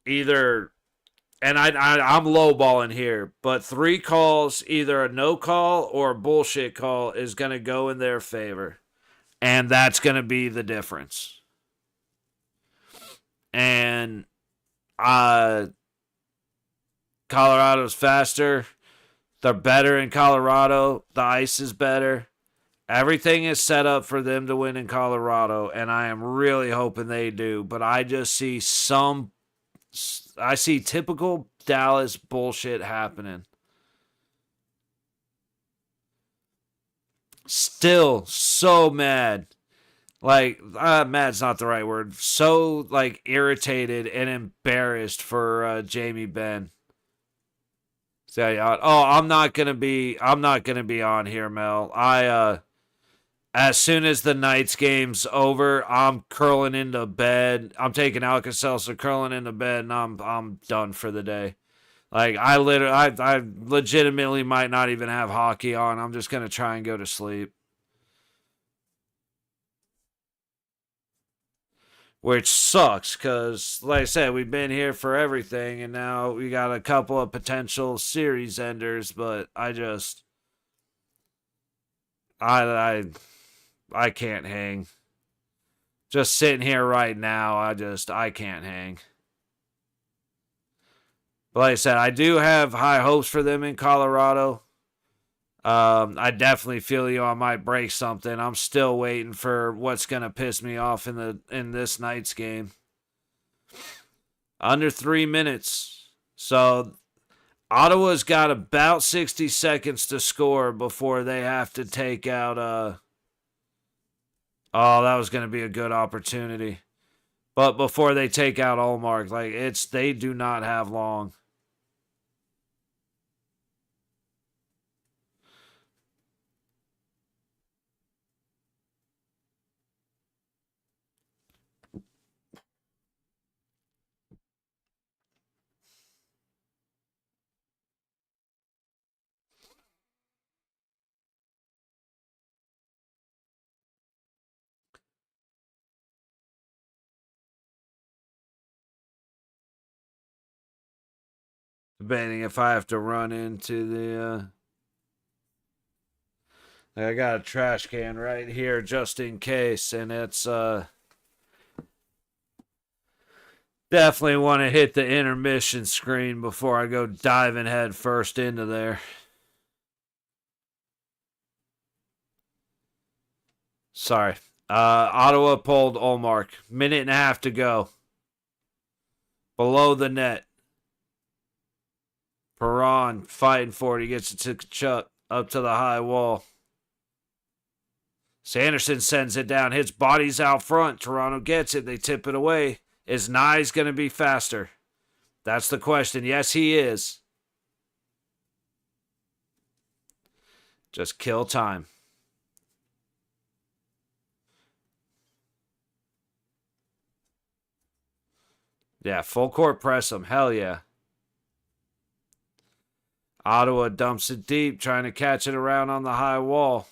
either, and I'm lowballing here, but three calls, either a no call or a bullshit call, is gonna go in their favor, and that's gonna be the difference. And uh, Colorado's faster. They're better in Colorado. The ice is better. Everything is set up for them to win in Colorado, and I am really hoping they do. But I just see I see typical Dallas bullshit happening. Still so mad. Like, mad's not the right word. So, like, irritated and embarrassed for Jamie Benn. Oh, I'm not gonna be on here, Mel. As soon as the Knights game's over, I'm curling into bed. I'm taking Alka-Seltzer, curling into bed, and I'm done for the day. Like, I legitimately might not even have hockey on. I'm just gonna try and go to sleep. Which sucks, because, like I said, we've been here for everything, and now we got a couple of potential series enders, but I can't hang. Just sitting here right now, I can't hang. But like I said, I do have high hopes for them in Colorado. I definitely feel I might break something. I'm still waiting for what's gonna piss me off in this night's game. Under 3 minutes. So Ottawa's got about 60 seconds to score before they have to take out oh, that was gonna be a good opportunity. But before they take out Allmark, they do not have long. Debating if I have to run into the I got a trash can right here just in case, and it's definitely want to hit the intermission screen before I go diving head first into there. Sorry. Ottawa pulled Olmark. Minute and a half to go. Below the net. Perron fighting for it. He gets it to Kachuk up to the high wall. Sanderson sends it down. Hits bodies out front. Toronto gets it. They tip it away. Is Nye going to be faster? That's the question. Yes, he is. Just kill time. Yeah, full court press him. Hell yeah. Ottawa dumps it deep, trying to catch it around on the high wall.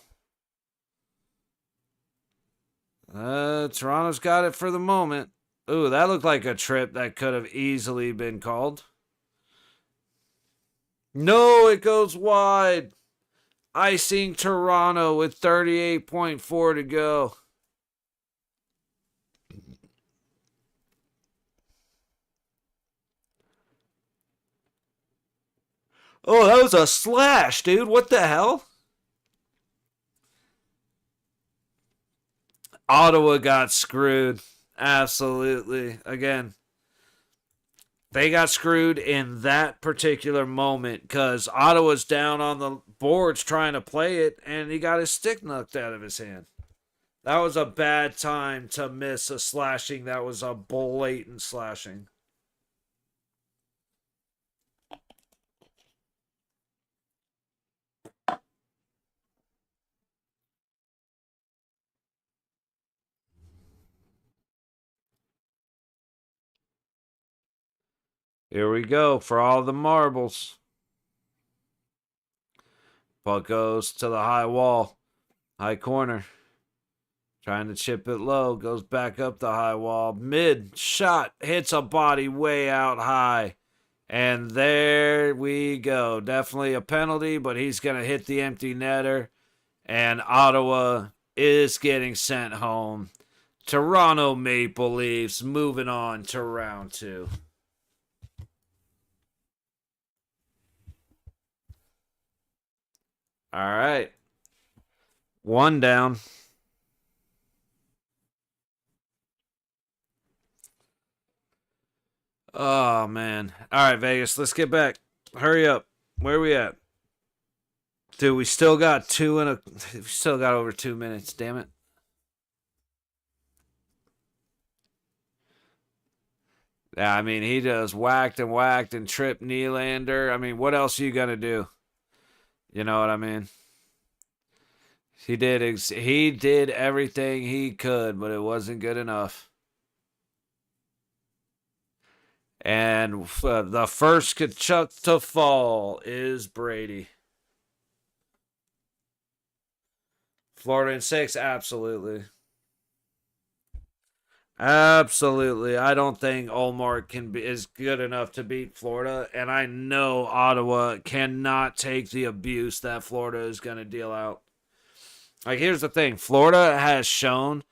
Toronto's got it for the moment. Ooh, that looked like a trip that could have easily been called. No, it goes wide. Icing Toronto with 38.4 to go. Oh, that was a slash, dude. What the hell? Ottawa got screwed. Absolutely. Again, they got screwed in that particular moment because Ottawa's down on the boards trying to play it, and he got his stick knocked out of his hand. That was a bad time to miss a slashing. That was a blatant slashing. Here we go for all the marbles. Puck goes to the high wall, high corner. Trying to chip it low, goes back up the high wall. Mid shot, hits a body way out high. And there we go. Definitely a penalty, but he's going to hit the empty netter. And Ottawa is getting sent home. Toronto Maple Leafs moving on to round 2. All right. 1 down. Oh, man. All right, Vegas, let's get back. Hurry up. Where are we at? Dude, we still got we still got over 2 minutes, damn it. Yeah, I mean, he just whacked and tripped Nylander. I mean, what else are you going to do? You know what I mean? He did everything he could, but it wasn't good enough. And the first Kachuk to fall is Brady. Florida in 6, absolutely. Absolutely. I don't think Olmark is good enough to beat Florida, and I know Ottawa cannot take the abuse that Florida is going to deal out. Like, here's the thing. Florida has shown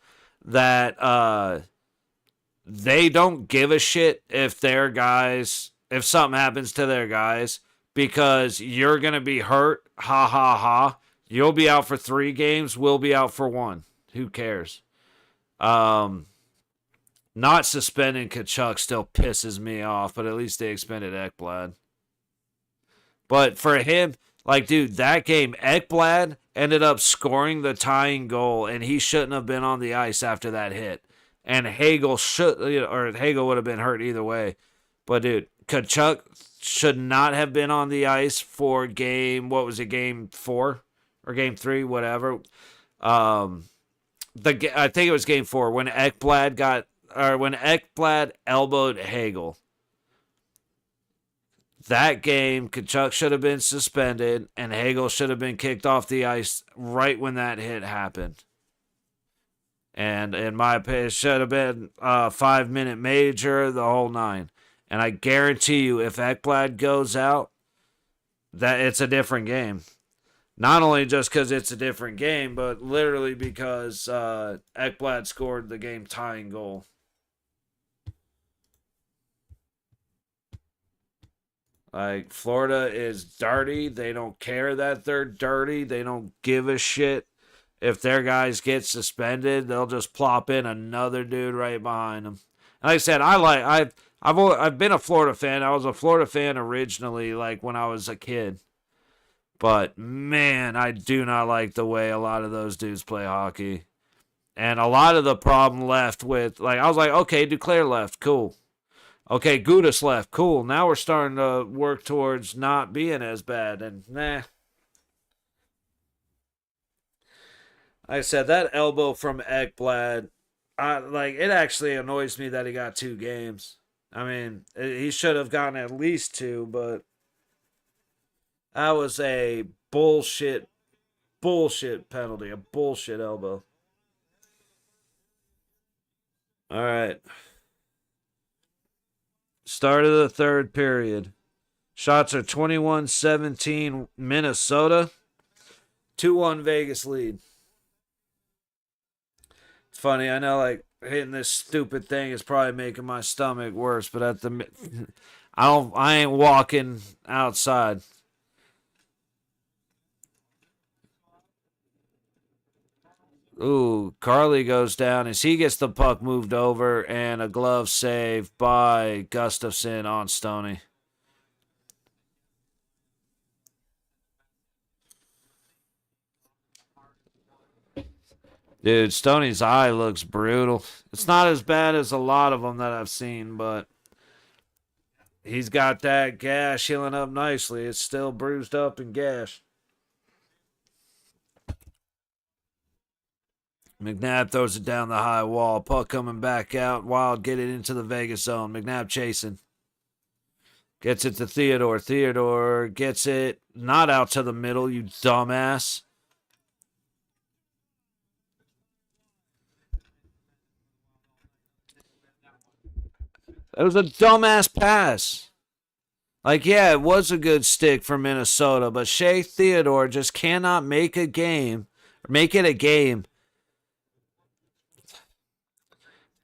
that they don't give a shit if if something happens to their guys, because you're going to be hurt. Ha, ha, ha. You'll be out for 3 games. We'll be out for 1. Who cares? Not suspending Kachuk still pisses me off, but at least they expended Ekblad. But for him, like, dude, that game, Ekblad ended up scoring the tying goal, and he shouldn't have been on the ice after that hit. And Hagel Hagel would have been hurt either way. But dude, Kachuk should not have been on the ice for game 4 or game 3, whatever. I think it was game 4 when Ekblad elbowed Hagel. That game, Kachuk should have been suspended, and Hagel should have been kicked off the ice right when that hit happened. And in my opinion, it should have been a 5-minute major, the whole 9. And I guarantee you, if Ekblad goes out, that it's a different game. Not only just because it's a different game, but literally because Ekblad scored the game tying goal. Like, Florida is dirty. They don't care that they're dirty. They don't give a shit. If their guys get suspended, they'll just plop in another dude right behind them. Like I said, I've been a Florida fan. I was a Florida fan originally, like when I was a kid. But man, I do not like the way a lot of those dudes play hockey. And a lot of the problem left with, like, I was like, okay, Duclair left, cool. Okay, Gudis left, cool. Now we're starting to work towards not being as bad, and nah. Like I said, that elbow from Ekblad, it actually annoys me that he got 2 games. I mean, he should have gotten at least 2, but that was a bullshit penalty, a bullshit elbow. All right. Start of the 3rd period. Shots are 21-17 Minnesota. 2-1 Vegas lead. It's funny, I know, like, hitting this stupid thing is probably making my stomach worse, but I ain't walking outside. Ooh, Carly goes down as he gets the puck moved over, and a glove save by Gustafson on Stoney. Dude, Stoney's eye looks brutal. It's not as bad as a lot of them that I've seen, but he's got that gash healing up nicely. It's still bruised up and gashed. McNabb throws it down the high wall. Puck coming back out. Wild get it into the Vegas zone. McNabb chasing. Gets it to Theodore. Theodore gets it not out to the middle, you dumbass. That was a dumbass pass. Like, yeah, it was a good stick for Minnesota, but Shea Theodore just cannot make a game, or make it a game.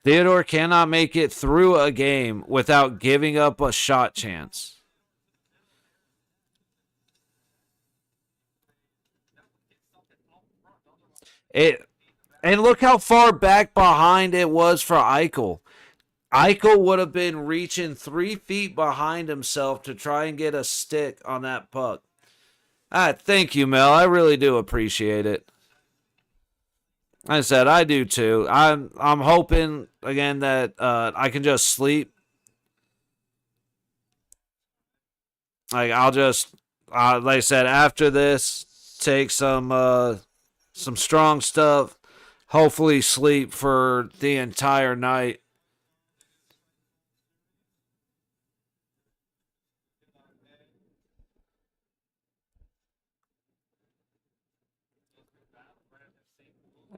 Theodore cannot make it through a game without giving up a shot chance. And look how far back behind it was for Eichel. Eichel would have been reaching 3 feet behind himself to try and get a stick on that puck. Thank you, Mel. I really do appreciate it. I said I do too. I'm hoping again that I can just sleep. Like I'll just like I said after this, take some strong stuff. Hopefully sleep for the entire night.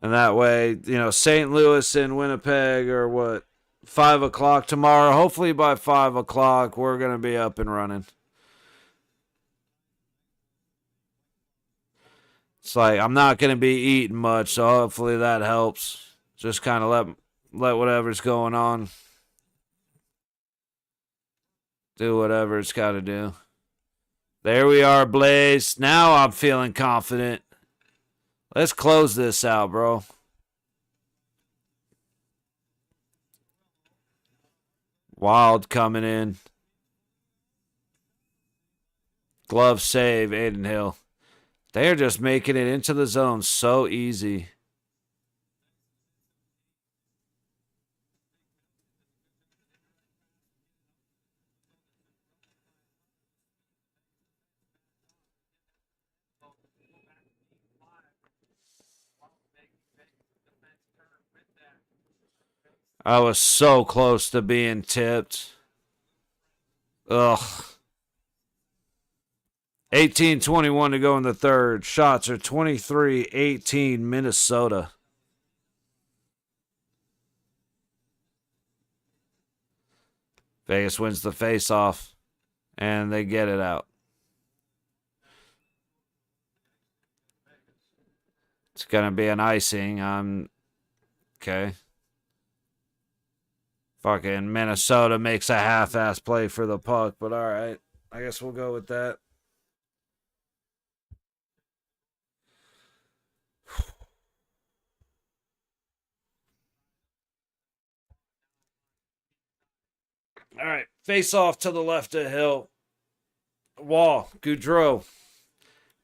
And that way, St. Louis and Winnipeg are what, 5 o'clock tomorrow. Hopefully by 5 o'clock, we're going to be up and running. It's like, I'm not going to be eating much, so hopefully that helps. Just kind of let whatever's going on do whatever it's got to do. There we are, Blaze. Now I'm feeling confident. Let's close this out, bro. Wild coming in. Glove save, Aiden Hill. They're just making it into the zone so easy. I was so close to being tipped. Ugh. 18-21 to go in the third. Shots are 23-18 Minnesota. Vegas wins the face-off, and they get it out. It's going to be an icing. Okay. Fucking Minnesota makes a half-ass play for the puck, but all right. I guess we'll go with that. All right. Face off to the left of Hill. Wall. Goudreau.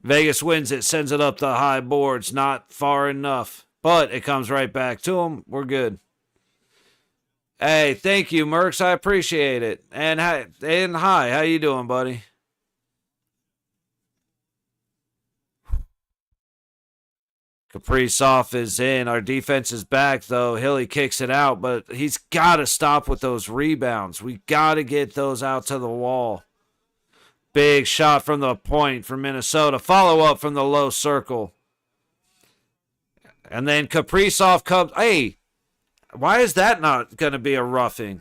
Vegas wins it. Sends it up the high boards. Not far enough. But it comes right back to him. We're good. Hey, thank you, Mercs. I appreciate it. And hi, how you doing, buddy? Kaprizov is in. Our defense is back, though. Hilly kicks it out, but he's got to stop with those rebounds. We got to get those out to the wall. Big shot from the point for Minnesota. Follow up from the low circle. And then Kaprizov comes. Hey, why is that not going to be a roughing?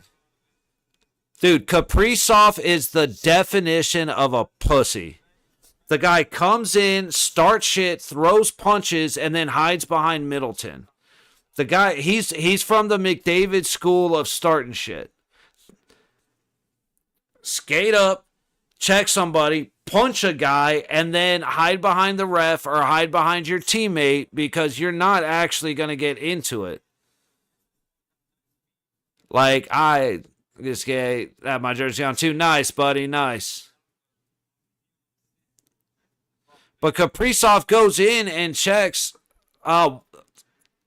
Dude, Kaprizov is the definition of a pussy. The guy comes in, starts shit, throws punches, and then hides behind Middleton. The guy, he's from the McDavid school of starting shit. Skate up, check somebody, punch a guy and then hide behind the ref or hide behind your teammate because you're not actually going to get into it. Like, this guy had my jersey on too. Nice, buddy, nice. But Kaprizov goes in and checks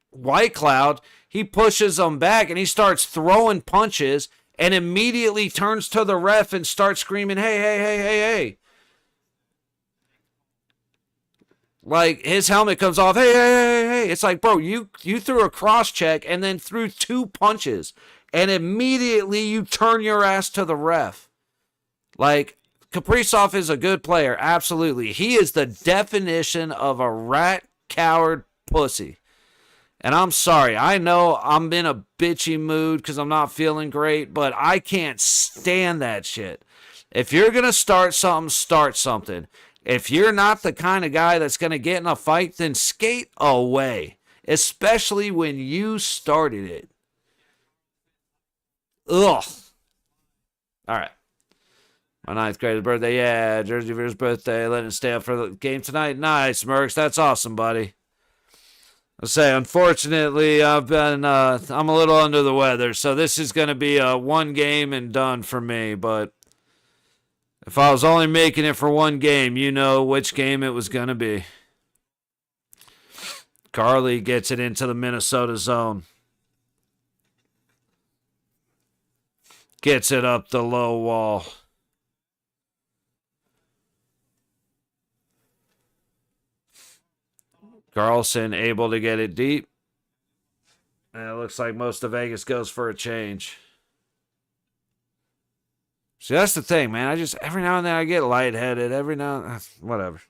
White Cloud. He pushes him back and he starts throwing punches and immediately turns to the ref and starts screaming, hey, hey, hey, hey, hey. Like, his helmet comes off, hey, hey, hey, hey. It's like, bro, you threw a cross check and then threw 2 punches. And immediately you turn your ass to the ref. Like, Kaprizov is a good player, absolutely. He is the definition of a rat, coward, pussy. And I'm sorry, I know I'm in a bitchy mood because I'm not feeling great, but I can't stand that shit. If you're going to start something, start something. If you're not the kind of guy that's going to get in a fight, then skate away. Especially when you started it. Ugh. All right. My 9th grader's birthday. Yeah, Jersey Veer's birthday. Letting it stay up for the game tonight. Nice, Mercs. That's awesome, buddy. I'll say, unfortunately, I'm a little under the weather, so this is going to be a 1 game and done for me. But if I was only making it for 1 game, you know which game it was going to be. Carly gets it into the Minnesota zone. Gets it up the low wall. Carlson able to get it deep. And it looks like most of Vegas goes for a change. See, that's the thing, man. Every now and then I get lightheaded. Whatever.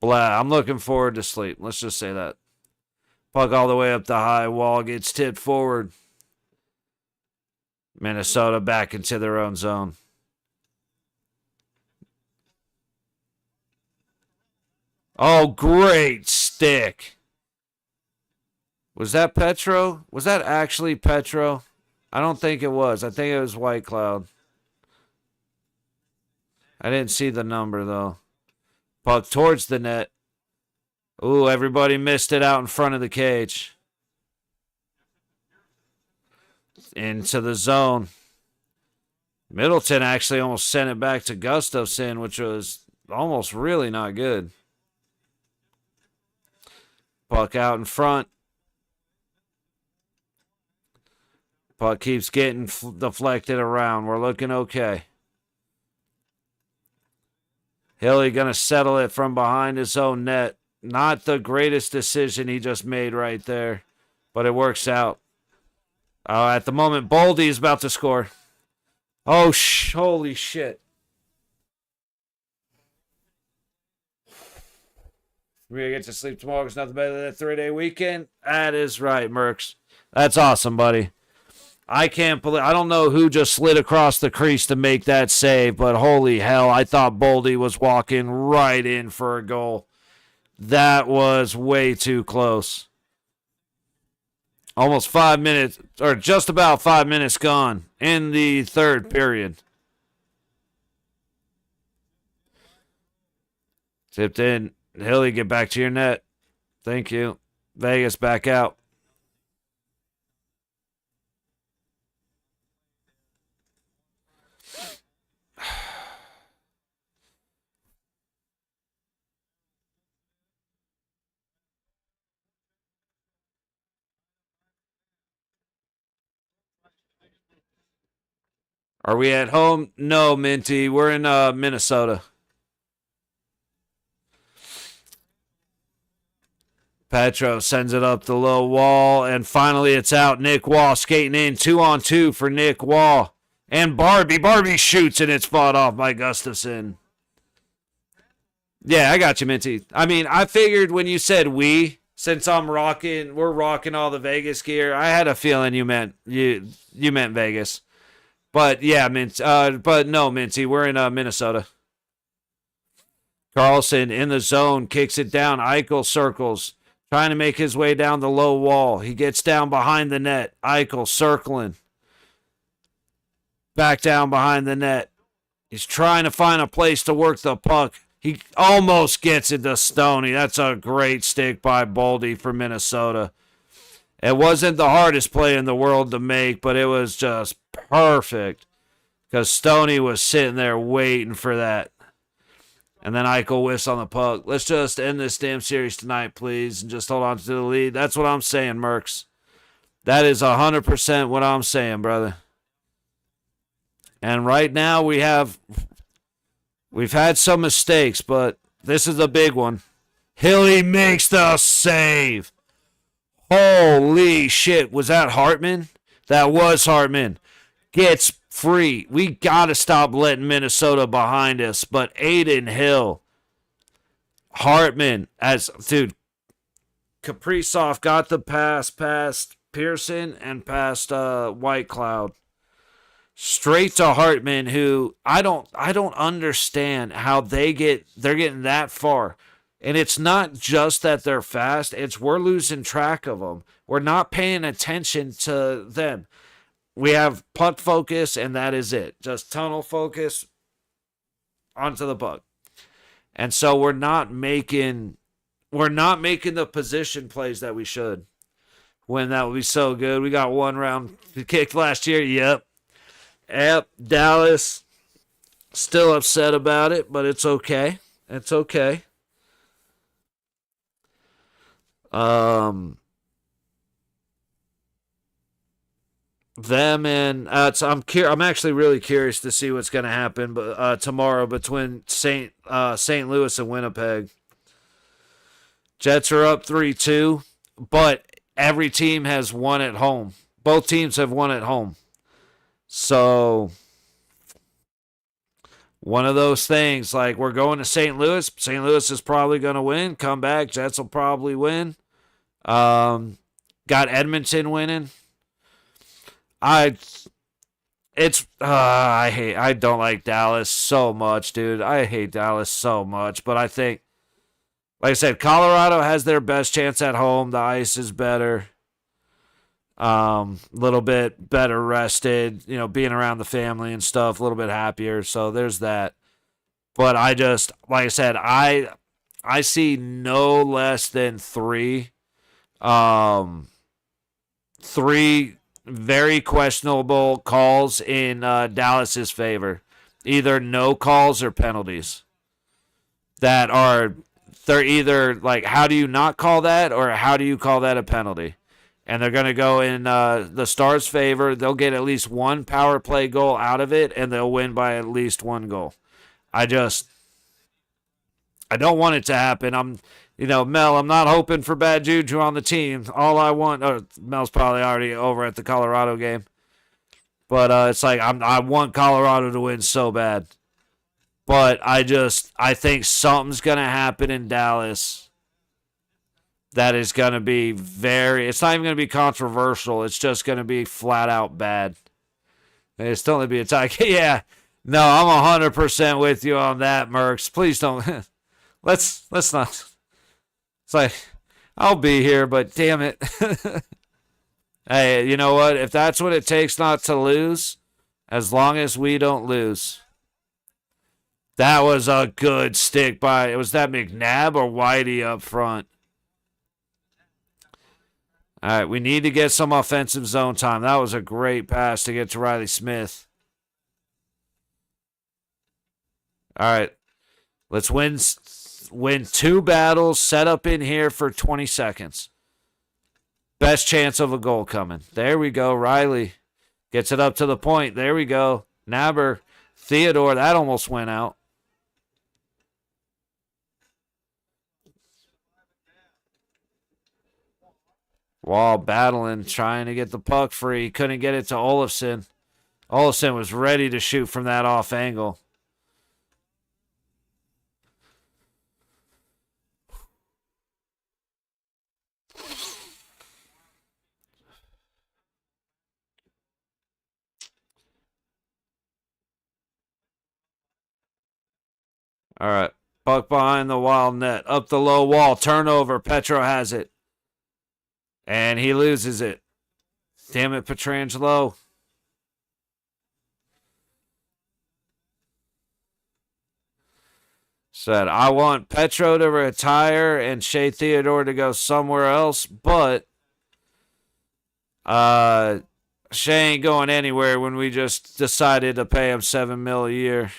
Blah. I'm looking forward to sleep. Let's just say that. Puck all the way up the high wall. Gets tipped forward. Minnesota back into their own zone. Oh, great stick. Was that Petro? Was that actually Petro? I don't think it was. I think it was White Cloud. I didn't see the number, though. Puck towards the net. Ooh, everybody missed it out in front of the cage. Into the zone. Middleton actually almost sent it back to Gustafsson, which was almost really not good. Puck out in front. Puck keeps getting deflected around. We're looking okay. Hilly going to settle it from behind his own net. Not the greatest decision he just made right there, but it works out. At the moment, Boldy is about to score. Oh, holy shit. We're going to get to sleep tomorrow because nothing better than a 3-day weekend. That is right, Mercs. That's awesome, buddy. I can't believe, I don't know who just slid across the crease to make that save, but holy hell, I thought Boldy was walking right in for a goal. That was way too close. Almost 5 minutes, or just about 5 minutes gone in the 3rd period. Tipped in. Hilly, get back to your net. Thank you. Vegas back out. Are we at home? No, Minty. We're in Minnesota. Petro sends it up the low wall, and finally it's out. Nick Wall skating in 2-on-2 for Nick Wall. And Barbie. Barbie shoots, and it's fought off by Gustafsson. Yeah, I got you, Minty. I mean, I figured when you said we, since we're rocking all the Vegas gear, I had a feeling you meant Vegas. But yeah, but no, Minty, we're in Minnesota. Carlson in the zone, kicks it down. Eichel circles, trying to make his way down the low wall. He gets down behind the net. Eichel circling. Back down behind the net. He's trying to find a place to work the puck. He almost gets it to Stoney. That's a great stick by Boldy for Minnesota. It wasn't the hardest play in the world to make, but it was just perfect because Stoney was sitting there waiting for that. And then Eichel whiffs on the puck. Let's just end this damn series tonight, please, and just hold on to the lead. That's what I'm saying, Mercs. That is 100% what I'm saying, brother. And right now we've had some mistakes, but this is a big one. Hilly makes the save. Holy shit. Was that Hartman? That was Hartman. Gets free. We got to stop letting Minnesota behind us. But Aiden Hill, Hartman, dude, Kaprizov got the pass past Pearson and past White Cloud. Straight to Hartman, who I don't understand how they're getting that far. And it's not just that they're fast, it's we're losing track of them. We're not paying attention to them. We have puck focus, and that is it. Just tunnel focus onto the puck. And so we're not making the position plays that we should. When that would be so good. We got one round kicked last year. Yep. Dallas still upset about it, but it's okay. It's okay. Them and I'm actually really curious to see what's going to happen tomorrow between St. Louis and Winnipeg. Jets are up 3-2, but every team has won at home. Both teams have won at home. So one of those things, like we're going to St. Louis. St. Louis is probably going to win. Come back. Jets will probably win. Got Edmonton winning. I don't like Dallas so much, dude. I hate Dallas so much, but I think, like I said, Colorado has their best chance at home. The ice is better. Little bit better rested, being around the family and stuff, a little bit happier. So there's that. But I just, like I said, I see no less than three very questionable calls in Dallas's favor. Either no calls or penalties. They're either like, how do you not call that, or how do you call that a penalty? And they're going to go in the Stars' favor. They'll get at least one power play goal out of it, and they'll win by at least one goal. I don't want it to happen. Mel, I'm not hoping for bad juju on the team. All I want, Mel's probably already over at the Colorado game. But it's like, I want Colorado to win so bad. But I think something's going to happen in Dallas that is going to be it's not even going to be controversial. It's just going to be flat out bad. It's still going to be a tie. Yeah. No, I'm 100% with you on that, Mercs. Please don't. Let's not. It's like, I'll be here, but damn it. Hey, you know what? If that's what it takes not to lose, as long as we don't lose. That was a good stick by, was that McNabb or Whitey up front? All right, we need to get some offensive zone time. That was a great pass to get to Riley Smith. All right, let's win two battles, set up in here for 20 seconds. Best chance of a goal coming. There we go. Riley gets it up to the point. There we go. Naber, Theodore, that almost went out. Wall battling, trying to get the puck free. Couldn't get it to Olofsson. Olofsson was ready to shoot from that off angle. All right. Puck behind the Wild net. Up the low wall. Turnover. Petro has it. And he loses it. Damn it, Petrangelo. Said, I want Petro to retire and Shea Theodore to go somewhere else, but Shea ain't going anywhere when we just decided to pay him $7 million a year.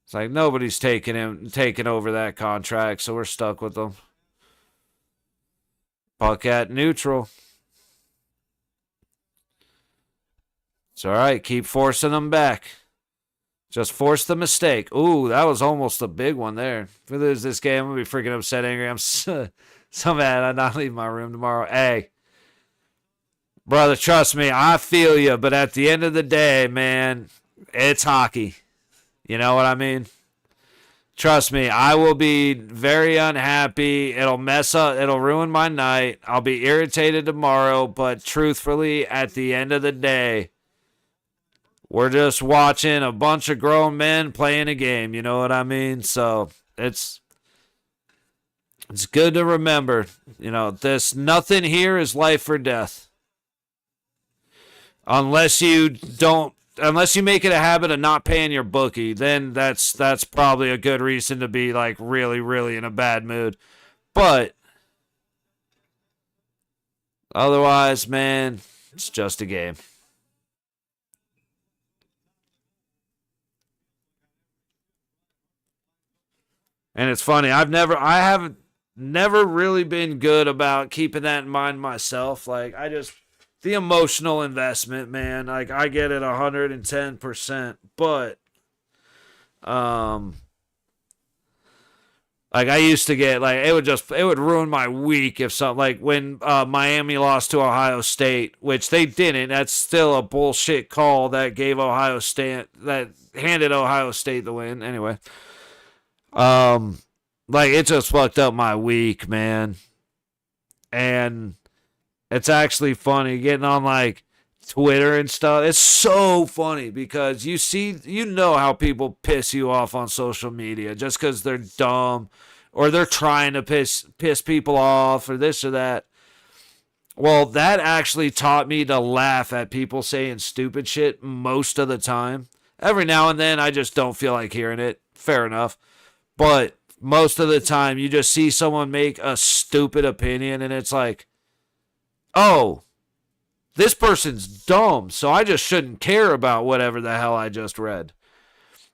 It's like nobody's taking over that contract, so we're stuck with them. Puck at neutral. It's all right. Keep forcing them back. Just force the mistake. Ooh, that was almost a big one there. If we lose this game, I'm going to be freaking upset, angry. I'm so mad I'm not leaving my room tomorrow. Hey, brother, trust me, I feel you. But at the end of the day, man, it's hockey. You know what I mean? Trust me, I will be very unhappy. It'll ruin my night. I'll be irritated tomorrow. But truthfully, at the end of the day, we're just watching a bunch of grown men playing a game. You know what I mean? So it's good to remember, nothing here is life or death. Unless you make it a habit of not paying your bookie, then that's probably a good reason to be like really, really in a bad mood. But otherwise, man, it's just a game. And it's funny, I haven't never really been good about keeping that in mind myself. Like, the emotional investment, man, like, I get it 110%, but, like, I used to get, like, it would ruin my week if something, like, when Miami lost to Ohio State, which they didn't. That's still a bullshit call that handed Ohio State the win. Anyway. Like, it just fucked up my week, man. And it's actually funny getting on, like, Twitter and stuff. It's so funny because you know how people piss you off on social media just because they're dumb or they're trying to piss people off or this or that. Well, that actually taught me to laugh at people saying stupid shit most of the time. Every now and then, I just don't feel like hearing it. Fair enough. But most of the time, you just see someone make a stupid opinion, and it's like, oh, this person's dumb, so I just shouldn't care about whatever the hell I just read.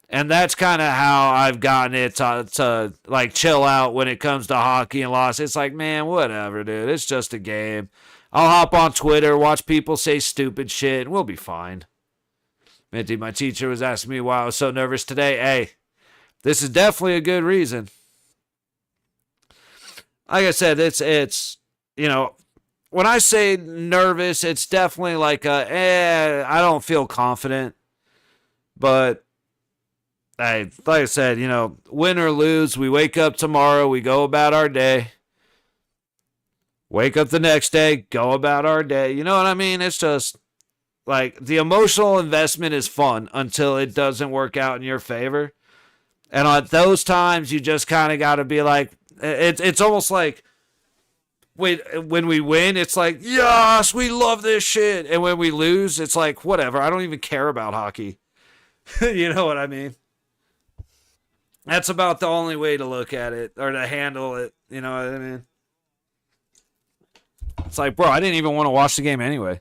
And that's kind of how I've gotten it to like chill out when it comes to hockey and loss. It's like, man, whatever, dude. It's just a game. I'll hop on Twitter, watch people say stupid shit, and we'll be fine. Minty, my teacher was asking me why I was so nervous today. Hey, this is definitely a good reason. Like I said, it's when I say nervous, it's definitely like I don't feel confident. But like I said, win or lose, we wake up tomorrow, we go about our day. Wake up the next day, go about our day. You know what I mean? It's just like the emotional investment is fun until it doesn't work out in your favor. And at those times, you just kind of got to be like, it's almost like when we win, it's like, yes, we love this shit. And when we lose, it's like, whatever, I don't even care about hockey. You know what I mean? That's about the only way to look at it or to handle it. You know what I mean? It's like, bro, I didn't even want to watch the game anyway.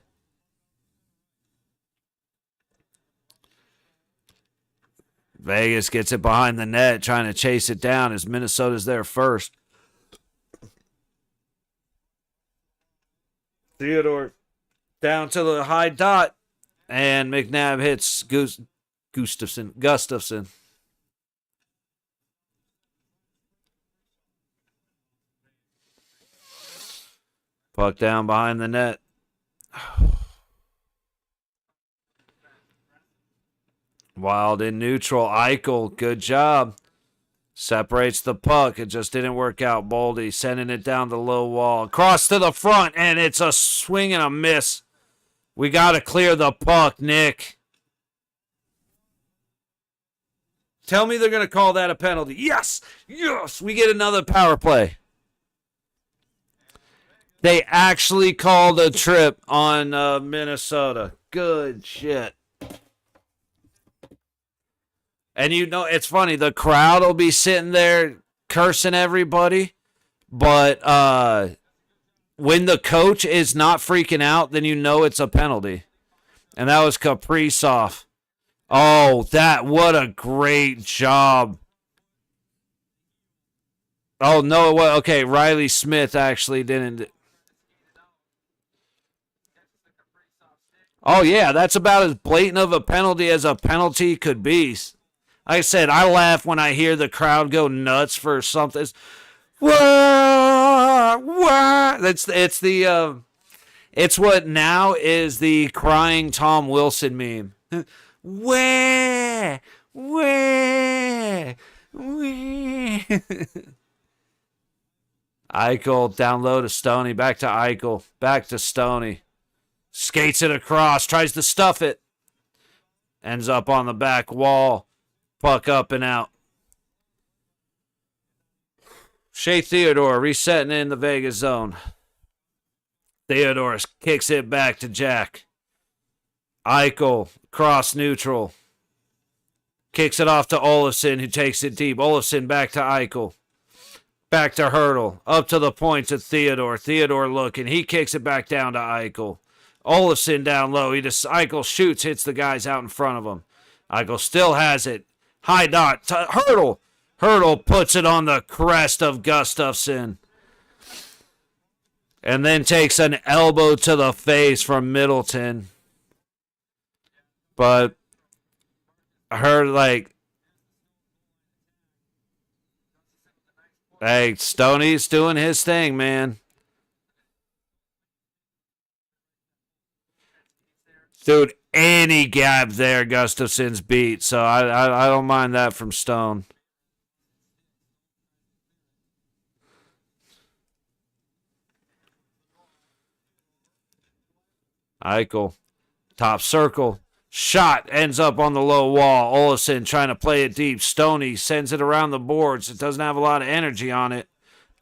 Vegas gets it behind the net, trying to chase it down as Minnesota's there first. Theodore down to the high dot, and McNabb hits Gustafson. Puck down behind the net. Wild in neutral. Eichel, good job. Separates the puck. It just didn't work out. Boldy sending it down the low wall. Across to the front, and it's a swing and a miss. We got to clear the puck, Nick. Tell me they're going to call that a penalty. Yes! Yes! We get another power play. They actually called a trip on Minnesota. Good shit. And it's funny, the crowd will be sitting there cursing everybody, but when the coach is not freaking out, then it's a penalty. And that was Kaprizov. Oh, what a great job. Oh, no, okay, Riley Smith actually didn't. Oh, yeah, that's about as blatant of a penalty as a penalty could be. Like I said, I laugh when I hear the crowd go nuts for something. Wah, wah. It's what now is the crying Tom Wilson meme. Wah, wah, wah. Eichel down low to Stoney. Back to Eichel. Back to Stoney. Skates it across. Tries to stuff it. Ends up on the back wall. Puck up and out. Shea Theodore resetting in the Vegas zone. Theodore kicks it back to Jack. Eichel, cross neutral. Kicks it off to Olofsson, who takes it deep. Olofsson back to Eichel. Back to Hurdle. Up to the point to Theodore. Theodore looking. He kicks it back down to Eichel. Olofsson down low. Eichel shoots, hits the guys out in front of him. Eichel still has it. High dot. Hurdle. Hurdle puts it on the crest of Gustafsson. And then takes an elbow to the face from Middleton. But hey, Stoney's doing his thing, man. Dude, any gap there, Gustafsson's beat. So I don't mind that from Stone. Eichel, top circle. Shot ends up on the low wall. Olofsson trying to play it deep. Stoney sends it around the boards. It doesn't have a lot of energy on it.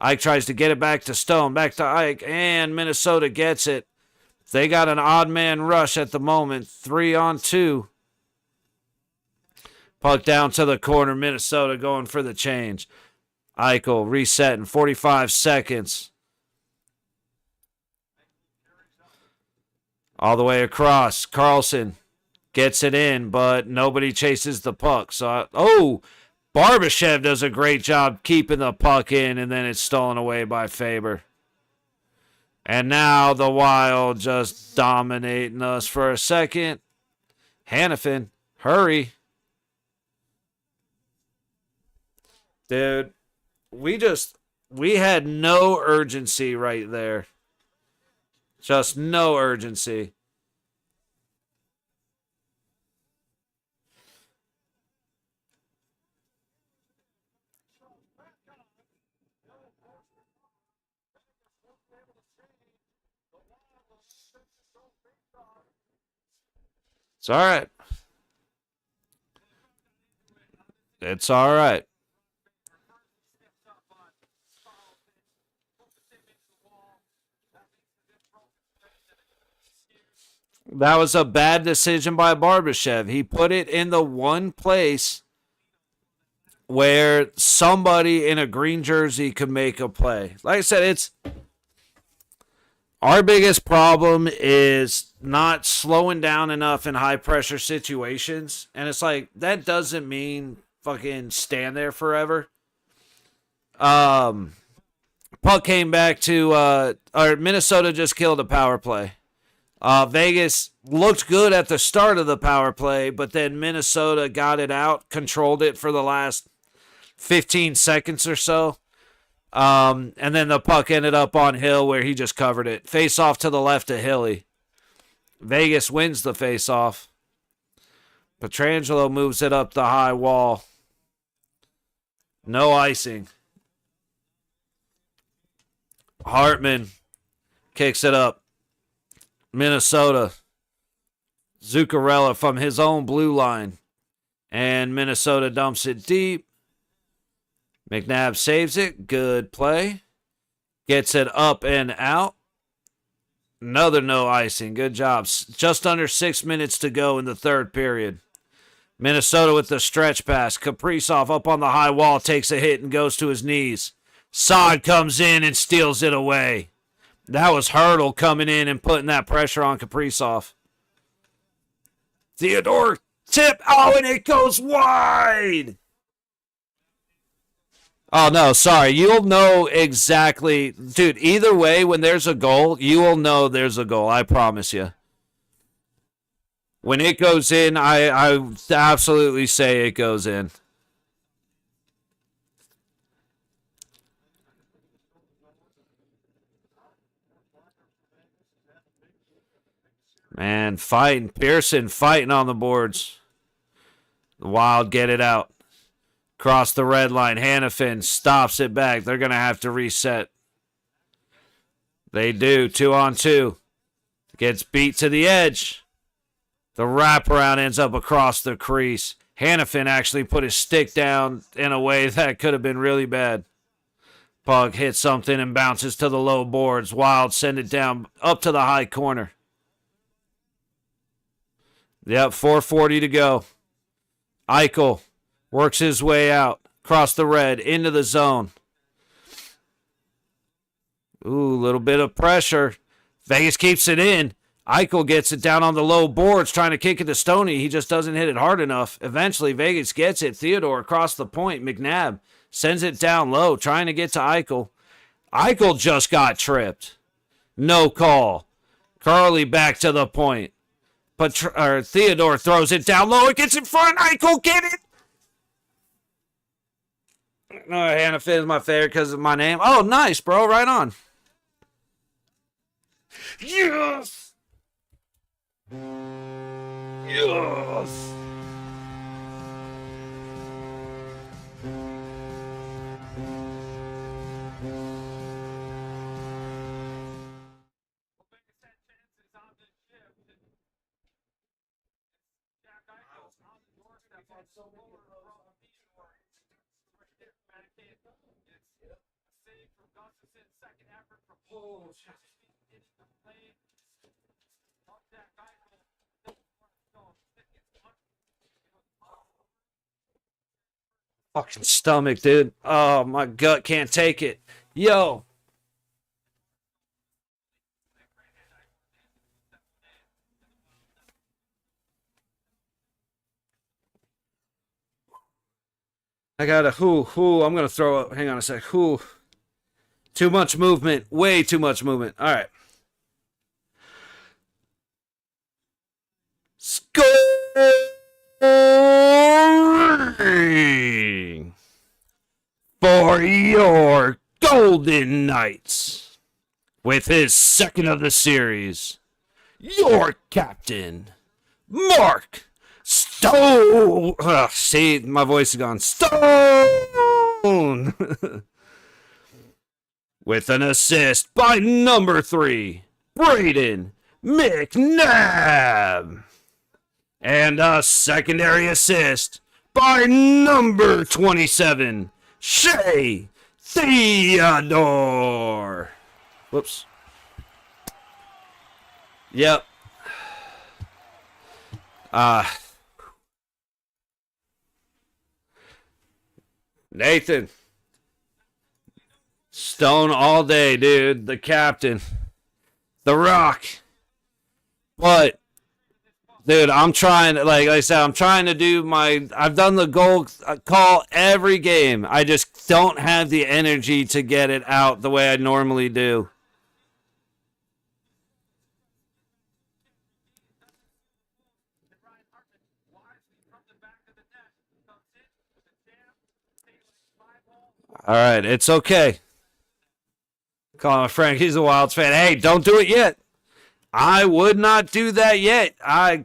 Ike tries to get it back to Stone. Back to Ike. And Minnesota gets it. They got an odd man rush at the moment. 3-on-2. Puck down to the corner. Minnesota going for the change. Eichel resetting. 45 seconds. All the way across. Carlson gets it in, but nobody chases the puck. Barbashev does a great job keeping the puck in, and then it's stolen away by Faber. And now the Wild just dominating us for a second. Hannafin, hurry. Dude, we had no urgency right there. Just no urgency. It's all right. It's all right. That was a bad decision by Barbashev. He put it in the one place where somebody in a green jersey could make a play. Like I said, our biggest problem is not slowing down enough in high pressure situations. And it's like, that doesn't mean fucking stand there forever. Puck came back to, Minnesota just killed a power play. Vegas looked good at the start of the power play, but then Minnesota got it out, controlled it for the last 15 seconds or so. And then the puck ended up on Hill where he just covered it. Face off to the left of Hilly. Vegas wins the face off. Pietrangelo moves it up the high wall. No icing. Hartman kicks it up. Minnesota. Zuccarello from his own blue line. And Minnesota dumps it deep. McNabb saves it. Good play. Gets it up and out. Another no icing. Good job. Just under 6 minutes to go in the third period. Minnesota with the stretch pass. Kaprizov up on the high wall, takes a hit and goes to his knees. Saad comes in and steals it away. That was Hurdle coming in and putting that pressure on Kaprizov. Theodore, tip. Oh, and it goes wide. Oh, no, sorry. You'll know exactly. Dude, either way, when there's a goal, you will know there's a goal. I promise you. When it goes in, I absolutely say it goes in. Man, fighting. Pearson fighting on the boards. The Wild get it out. Cross the red line. Hannafin stops it back. They're going to have to reset. They do. 2-on-2. Gets beat to the edge. The wraparound ends up across the crease. Hannafin actually put his stick down in a way that could have been really bad. Puck hits something and bounces to the low boards. Wild send it down up to the high corner. Yep, 4:40 to go. Eichel works his way out. Across the red, into the zone. Ooh, a little bit of pressure. Vegas keeps it in. Eichel gets it down on the low boards, trying to kick it to Stoney. He just doesn't hit it hard enough. Eventually, Vegas gets it. Theodore across the point. McNabb sends it down low, trying to get to Eichel. Eichel just got tripped. No call. Carly back to the point. Theodore throws it down low. It gets in front. Eichel, get it. No, Hannafin is my favorite because of my name. Oh, nice, bro. Right on. Yes. Yes. Fucking stomach, dude. Oh, my gut can't take it. Yo. I got a I'm going to throw up. Hang on a sec. Too much movement. Way too much movement. All right. Scoring for your Golden Knights with his second of the series. Your captain, Mark Stone. See, my voice is gone. Stone. With an assist by number 3, Braden McNabb. And a secondary assist by number 27, Shea Theodore. Whoops. Yep. Nathan. Stone all day, dude. The captain. The Rock. But, dude, I'm trying, like I said, I'm trying to do I've done the goal call every game. I just don't have the energy to get it out the way I normally do. All right, it's okay. Calling my friend, he's a Wilds fan. Hey, don't do it yet. I would not do that yet. Yeah.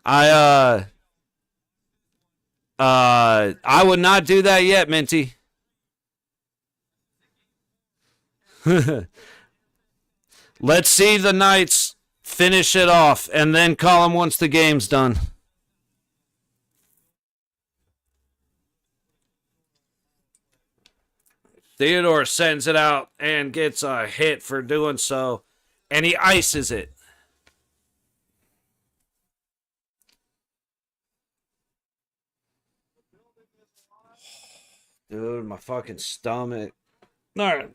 I would not do that yet, Minty. Let's see the Knights finish it off, and then call them once the game's done. Theodore sends it out and gets a hit for doing so, and he ices it. Dude, my fucking stomach. All right.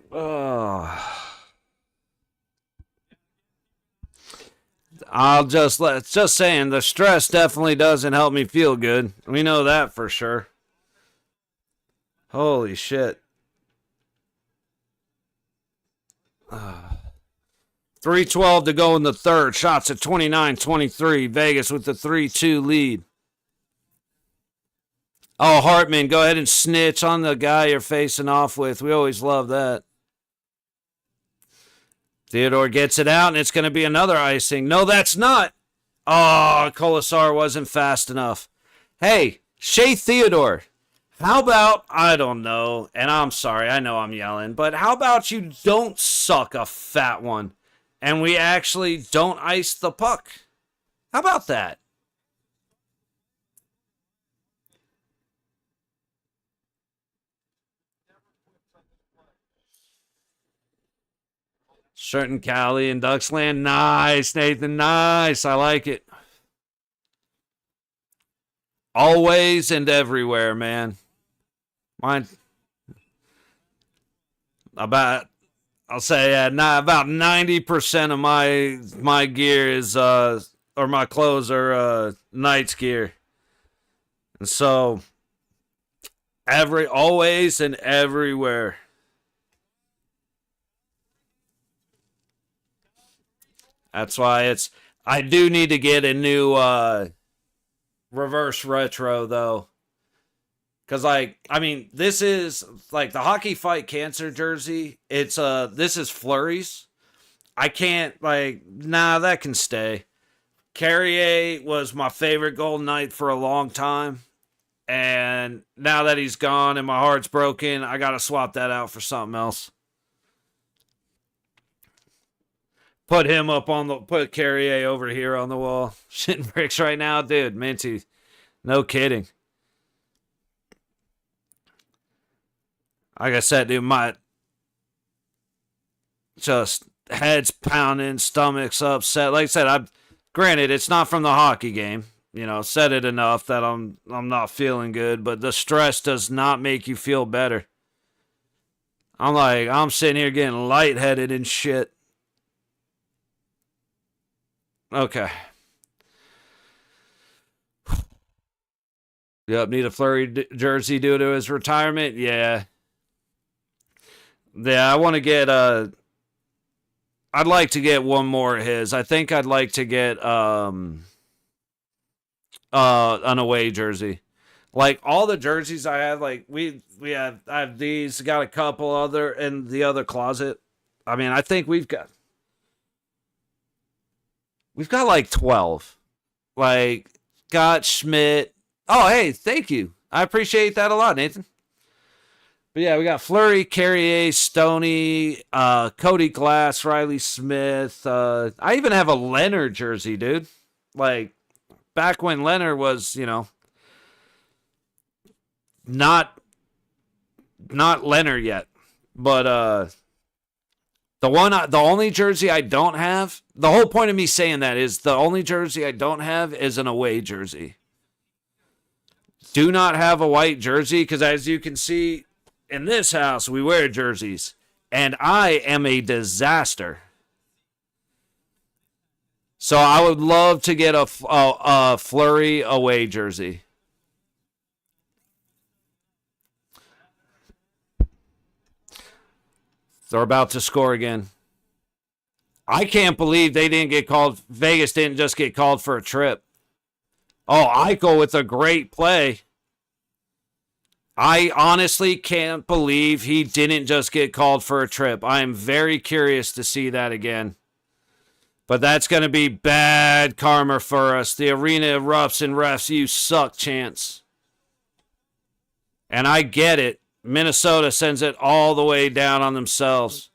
Just saying, the stress definitely doesn't help me feel good. We know that for sure. Holy shit. 3:12 to go in the third. Shots at 29-23. Vegas with the 3-2 lead. Oh, Hartman, go ahead and snitch on the guy you're facing off with. We always love that. Theodore gets it out, and it's going to be another icing. No, that's not. Oh, Colasar wasn't fast enough. Hey, Shea Theodore, how about, I don't know, and I'm sorry, I know I'm yelling, but how about you don't suck a fat one, and we actually don't ice the puck? How about that? Certain Cali and Ducksland. Nice, Nathan. Nice. I like it. Always and everywhere, man. Mine. I'll say about 90% of my gear is or my clothes are Knights gear. And so always and everywhere. That's why I do need to get a new reverse retro though. Cause this is like the Hockey Fight Cancer jersey. This is Flurries. I can't that can stay. Carrier was my favorite Golden Knight for a long time. And now that he's gone and my heart's broken, I gotta swap that out for something else. Put him up put Carrier over here on the wall. Shitting bricks right now, dude. Minty. No kidding. Like I said, dude, my just heads pounding, stomachs upset. Like I said, granted it's not from the hockey game. Said it enough that I'm not feeling good, but the stress does not make you feel better. I'm sitting here getting lightheaded and shit. Okay. Yep, need a Flurry jersey due to his retirement. Yeah. Yeah, I want to get I'd like to get one more of his. I think I'd like to get an away jersey. Like all the jerseys I have, like I have these, got a couple other in the other closet. I think we've got like 12. Like got Schmidt. Oh, hey, thank you. I appreciate that a lot, Nathan. But yeah, we got Fleury, Carrier, Stoney, Cody Glass, Riley Smith. I even have a Leonard jersey, dude. Like back when Leonard was, not Leonard yet. But the only jersey I don't have, the whole point of me saying that is the only jersey I don't have is an away jersey. Do not have a white jersey because as you can see, in this house, we wear jerseys, and I am a disaster. So I would love to get a Fleury away jersey. They're about to score again. I can't believe they didn't get called. Vegas didn't just get called for a trip. Oh, Eichel with a great play. I honestly can't believe he didn't just get called for a trip. I am very curious to see that again. But that's going to be bad karma for us. The arena erupts and refs, you suck, chance. And I get it. Minnesota sends it all the way down on themselves.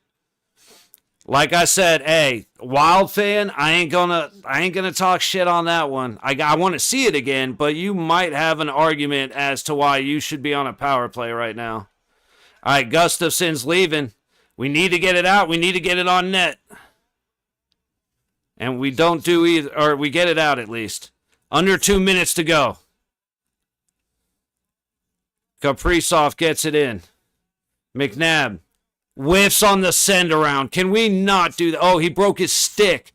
Like I said, hey, Wild fan, I ain't gonna talk shit on that one. I want to see it again, but you might have an argument as to why you should be on a power play right now. All right, Gustafson's leaving. We need to get it out. We need to get it on net. And we don't do either, or we get it out at least. Under 2 minutes to go. Kaprizov gets it in. McNabb whiffs on the send around. Can we not do that? Oh, he broke his stick.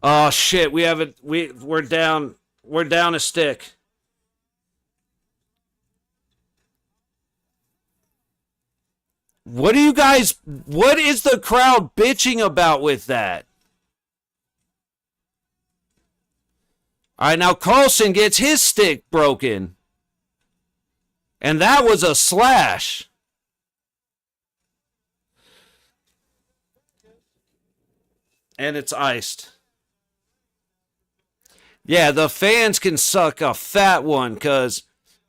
Oh shit, we're down a stick. What is the crowd bitching about with that? All right, now Carlson gets his stick broken. And that was a slash. And it's iced. Yeah, the fans can suck a fat one because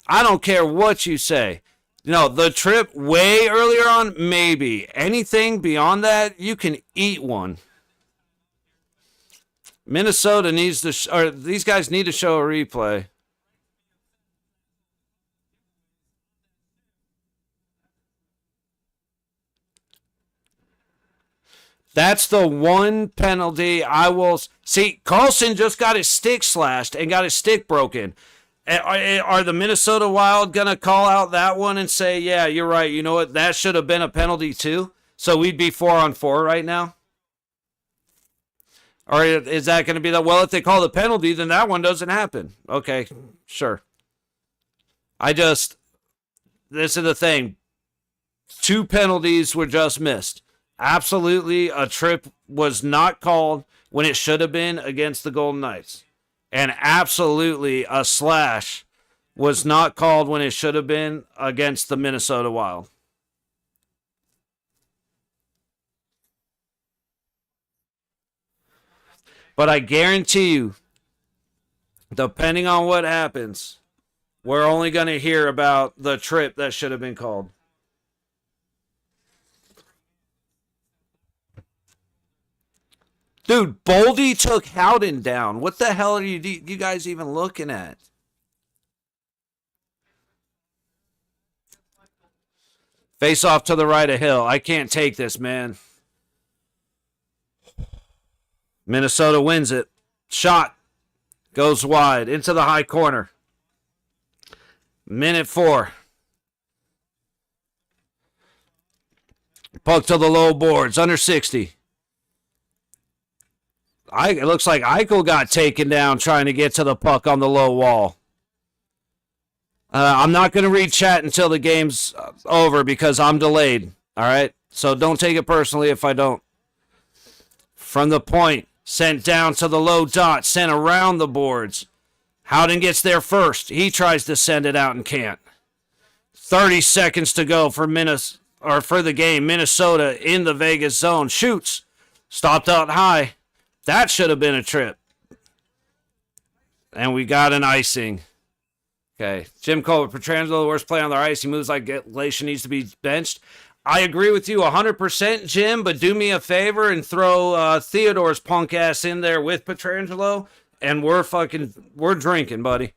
I don't care what you say. The trip way earlier on, maybe. Anything beyond that, you can eat one. Minnesota needs to, or these guys need to show a replay. That's the one penalty I will see. Carlson just got his stick slashed and got his stick broken. Are the Minnesota Wild going to call out that one and say, yeah, you're right. You know what? That should have been a penalty too. So we'd be 4-on-4 right now. Or is that going to be well, if they call the penalty, then that one doesn't happen. Okay, sure. This is the thing. 2 penalties were just missed. Absolutely, a trip was not called when it should have been against the Golden Knights. And absolutely, a slash was not called when it should have been against the Minnesota Wild. But I guarantee you, depending on what happens, we're only going to hear about the trip that should have been called. Dude, Boldy took Howden down. What the hell are you guys even looking at? Face off to the right of Hill. I can't take this, man. Minnesota wins it. Shot. Goes wide. Into the high corner. Minute 4. Puck to the low boards. Under 60. It looks like Eichel got taken down trying to get to the puck on the low wall. I'm not going to read chat until the game's over because I'm delayed. All right? So don't take it personally if I don't. From the point, sent down to the low dot, sent around the boards. Howden gets there first. He tries to send it out and can't. 30 seconds to go for the game. Minnesota in the Vegas zone. Shoots. Stopped out high. That should have been a trip. And we got an icing. Okay. Jim Colbert, Pietrangelo, the worst play on their ice. He moves like Glacier needs to be benched. I agree with you 100%, Jim, but do me a favor and throw Theodore's punk ass in there with Pietrangelo, and we're drinking, buddy.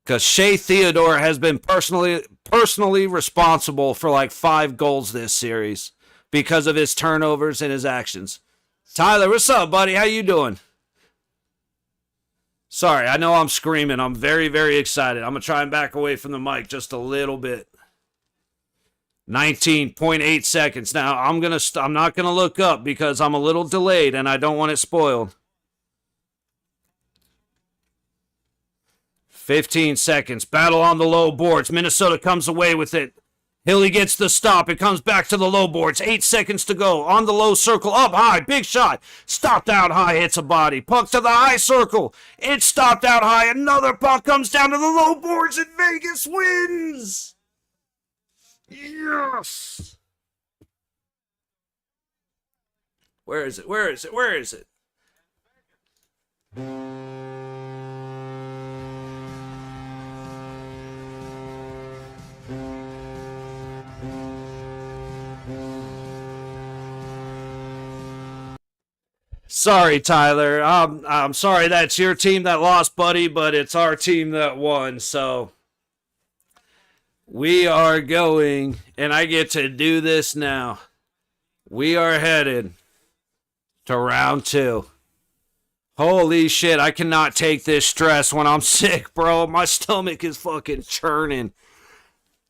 Because Shea Theodore has been personally responsible for like 5 goals this series because of his turnovers and his actions. Tyler, what's up, buddy? How you doing? Sorry, I know I'm screaming. I'm very, very excited. I'm going to try and back away from the mic just a little bit. 19.8 seconds. Now, I'm not going to look up because I'm a little delayed and I don't want it spoiled. 15 seconds. Battle on the low boards. Minnesota comes away with it. Hilly gets the stop. It comes back to the low boards. 8 seconds to go. On the low circle. Up high. Big shot. Stopped out high. Hits a body. Puck to the high circle. It's stopped out high. Another puck comes down to the low boards and Vegas wins. Yes. Where is it? Where is it? Where is it? Sorry, Tyler. I'm sorry that's your team that lost, buddy, but it's our team that won. So we are going, and I get to do this now. We are headed to round 2. Holy shit, I cannot take this stress when I'm sick, bro. My stomach is fucking churning.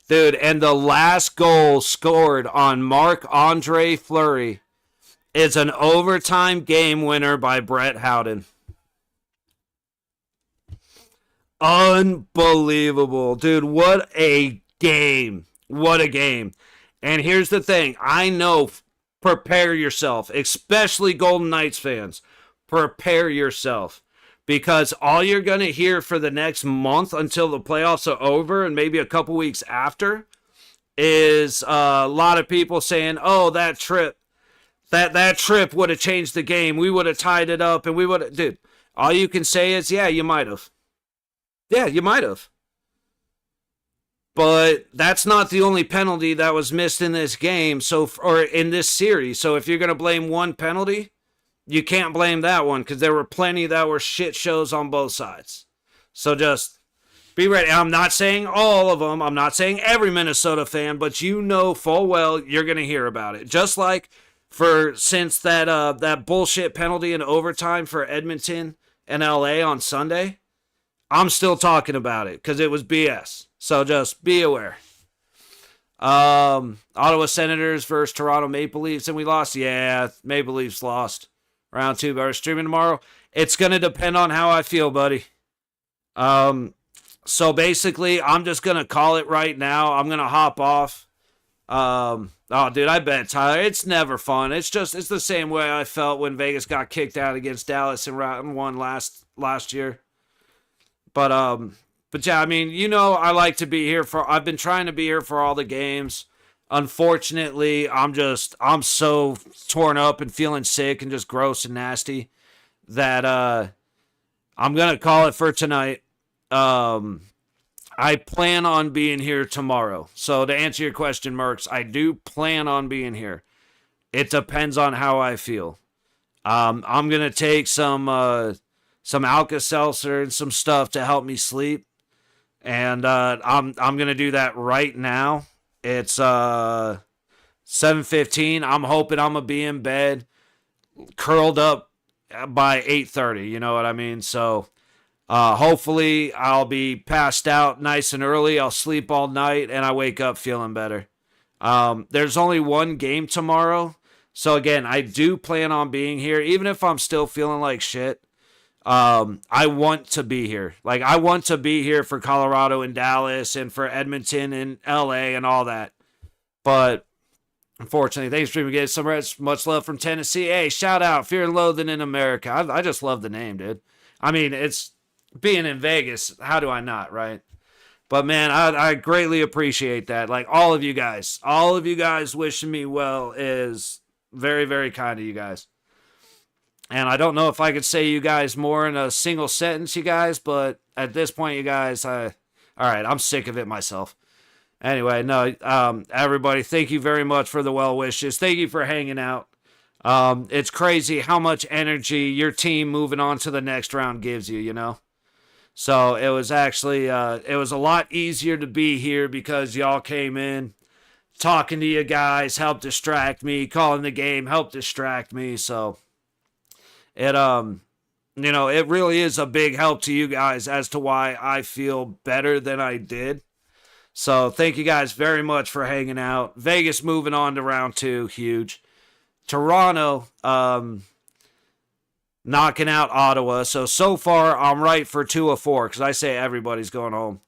Dude, and the last goal scored on Marc-Andre Fleury is an overtime game winner by Brett Howden. Unbelievable. Dude, what a game. What a game. And here's the thing. I know, prepare yourself, especially Golden Knights fans. Prepare yourself. Because all you're going to hear for the next month until the playoffs are over and maybe a couple weeks after is a lot of people saying, oh, that trip would have changed the game. We would have tied it up and we would have. Dude, all you can say is, yeah, you might have. Yeah, you might have. But that's not the only penalty that was missed in this game, or in this series. So if you're going to blame one penalty, you can't blame that one because there were plenty that were shit shows on both sides. So just be ready. I'm not saying all of them. I'm not saying every Minnesota fan, but you know full well you're going to hear about it. Just like since that bullshit penalty in overtime for Edmonton and LA on Sunday, I'm still talking about it because it was BS. So just be aware. Ottawa Senators versus Toronto Maple Leafs, and we lost. Yeah, Maple Leafs lost. Round 2, but we're streaming tomorrow. It's going to depend on how I feel, buddy. So basically, I'm just going to call it right now. I'm going to hop off. Oh, dude, I bet, Tyler. It's never fun. It's the same way I felt when Vegas got kicked out against Dallas in round 1 last year. But yeah, I mean, I like to be here I've been trying to be here for all the games. Unfortunately, I'm so torn up and feeling sick and just gross and nasty that I'm going to call it for tonight. I plan on being here tomorrow. So to answer your question, Mercs, I do plan on being here. It depends on how I feel. I'm going to take some Alka-Seltzer and some stuff to help me sleep. And I'm going to do that right now. It's 7:15. I'm hoping I'm going to be in bed, curled up by 8:30. You know what I mean? So hopefully I'll be passed out nice and early. I'll sleep all night, and I wake up feeling better. There's only one game tomorrow. So, again, I do plan on being here, even if I'm still feeling like shit. I want to be here. Like, I want to be here for Colorado and Dallas and for Edmonton and LA and all that. But unfortunately, thanks for getting some rest. Much love from Tennessee. Hey, shout out Fear and Loathing in America. I just love the name, dude. I mean, it's being in Vegas. How do I not, right? But man, I greatly appreciate that. Like all of you guys wishing me well is very, very kind of you guys. And I don't know if I could say you guys more in a single sentence, you guys, but at this point, you guys, all right, I'm sick of it myself. Anyway, no, everybody, thank you very much for the well wishes. Thank you for hanging out. It's crazy how much energy your team moving on to the next round gives you, you know? So it was actually, it was a lot easier to be here because y'all came in, talking to you guys, helped distract me, calling the game, helped distract me, so... It it really is a big help to you guys as to why I feel better than I did. So thank you guys very much for hanging out. Vegas moving on to round 2, huge. Toronto knocking out Ottawa. So far I'm right for 2 of 4 because I say everybody's going home.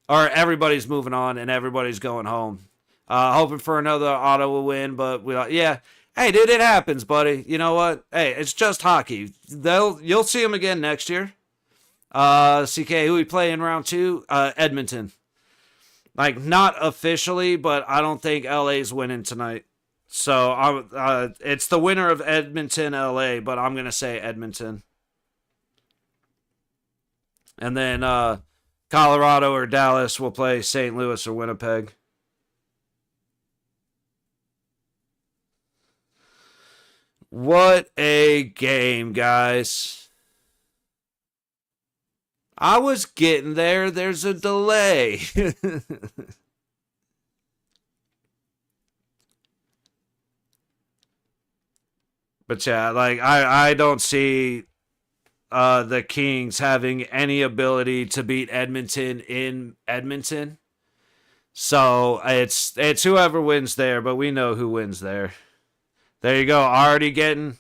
Or everybody's moving on and everybody's going home. Hoping for another Ottawa win, but yeah. Hey, dude, it happens, buddy. You know what? Hey, it's just hockey. You'll see them again next year. CK, who we play in round 2? Edmonton. Like, not officially, but I don't think LA's winning tonight. So, it's the winner of Edmonton-LA, but I'm going to say Edmonton. And then Colorado or Dallas will play St. Louis or Winnipeg. What a game, guys. I was getting there. There's a delay. But yeah, like I don't see the Kings having any ability to beat Edmonton in Edmonton. So it's whoever wins there, but we know who wins there. There you go. Already getting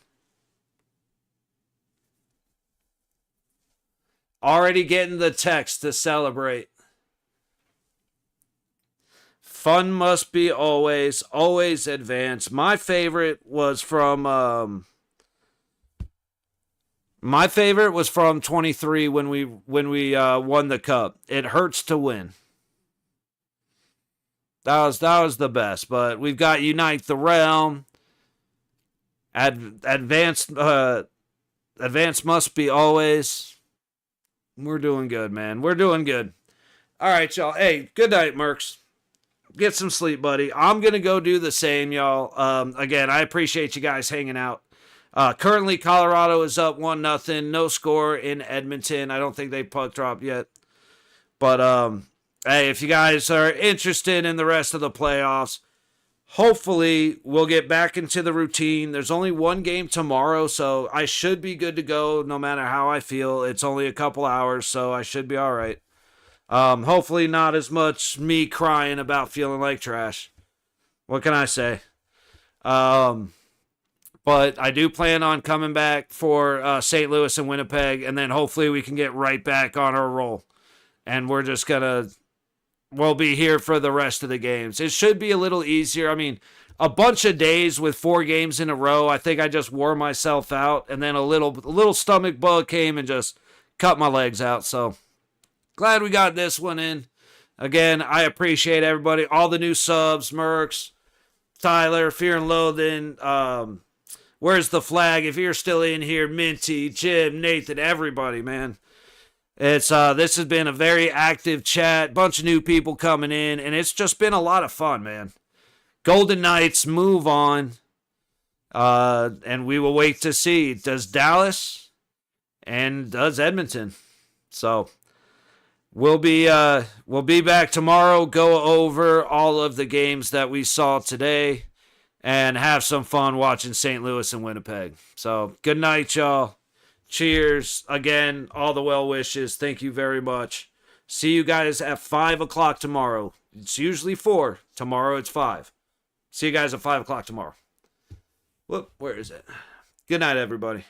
the text to celebrate. Fun must be always advance. My favorite was from 23 when we won the cup. It hurts to win. That was the best. But we've got Unite the Realm. Advance must be always. We're doing good, man. We're doing good. All right, y'all. Hey, good night, Mercs. Get some sleep, buddy. I'm going to go do the same, y'all. Again, I appreciate you guys hanging out. Currently, Colorado is up 1-0. No score in Edmonton. I don't think they puck dropped yet. But, hey, if you guys are interested in the rest of the playoffs, hopefully we'll get back into the routine. There's only one game tomorrow, so I should be good to go no matter how I feel. It's only a couple hours, so I should be all right. Hopefully not as much me crying about feeling like trash. What can I say? But I do plan on coming back for St. Louis and Winnipeg, and then hopefully we can get right back on our roll. And we'll be here for the rest of the games. It should be a little easier. I mean, a bunch of days with 4 games in a row, I think I just wore myself out, and then a little stomach bug came and just cut my legs out, so glad we got this one in. Again, I appreciate everybody. All the new subs, Mercs, Tyler, Fear and Loathing, Where's the Flag? If you're still in here, Minty, Jim, Nathan, everybody, man. This has been a very active chat. Bunch of new people coming in, and it's just been a lot of fun, man. Golden Knights move on. And we will wait to see. Does Dallas and does Edmonton? So We'll be back tomorrow, go over all of the games that we saw today, and have some fun watching St. Louis and Winnipeg. So, good night, y'all. Cheers. Again, all the well wishes. Thank you very much. See you guys at 5 o'clock tomorrow. It's usually 4. Tomorrow it's 5. See you guys at 5 o'clock tomorrow. Whoop, where is it? Good night, everybody.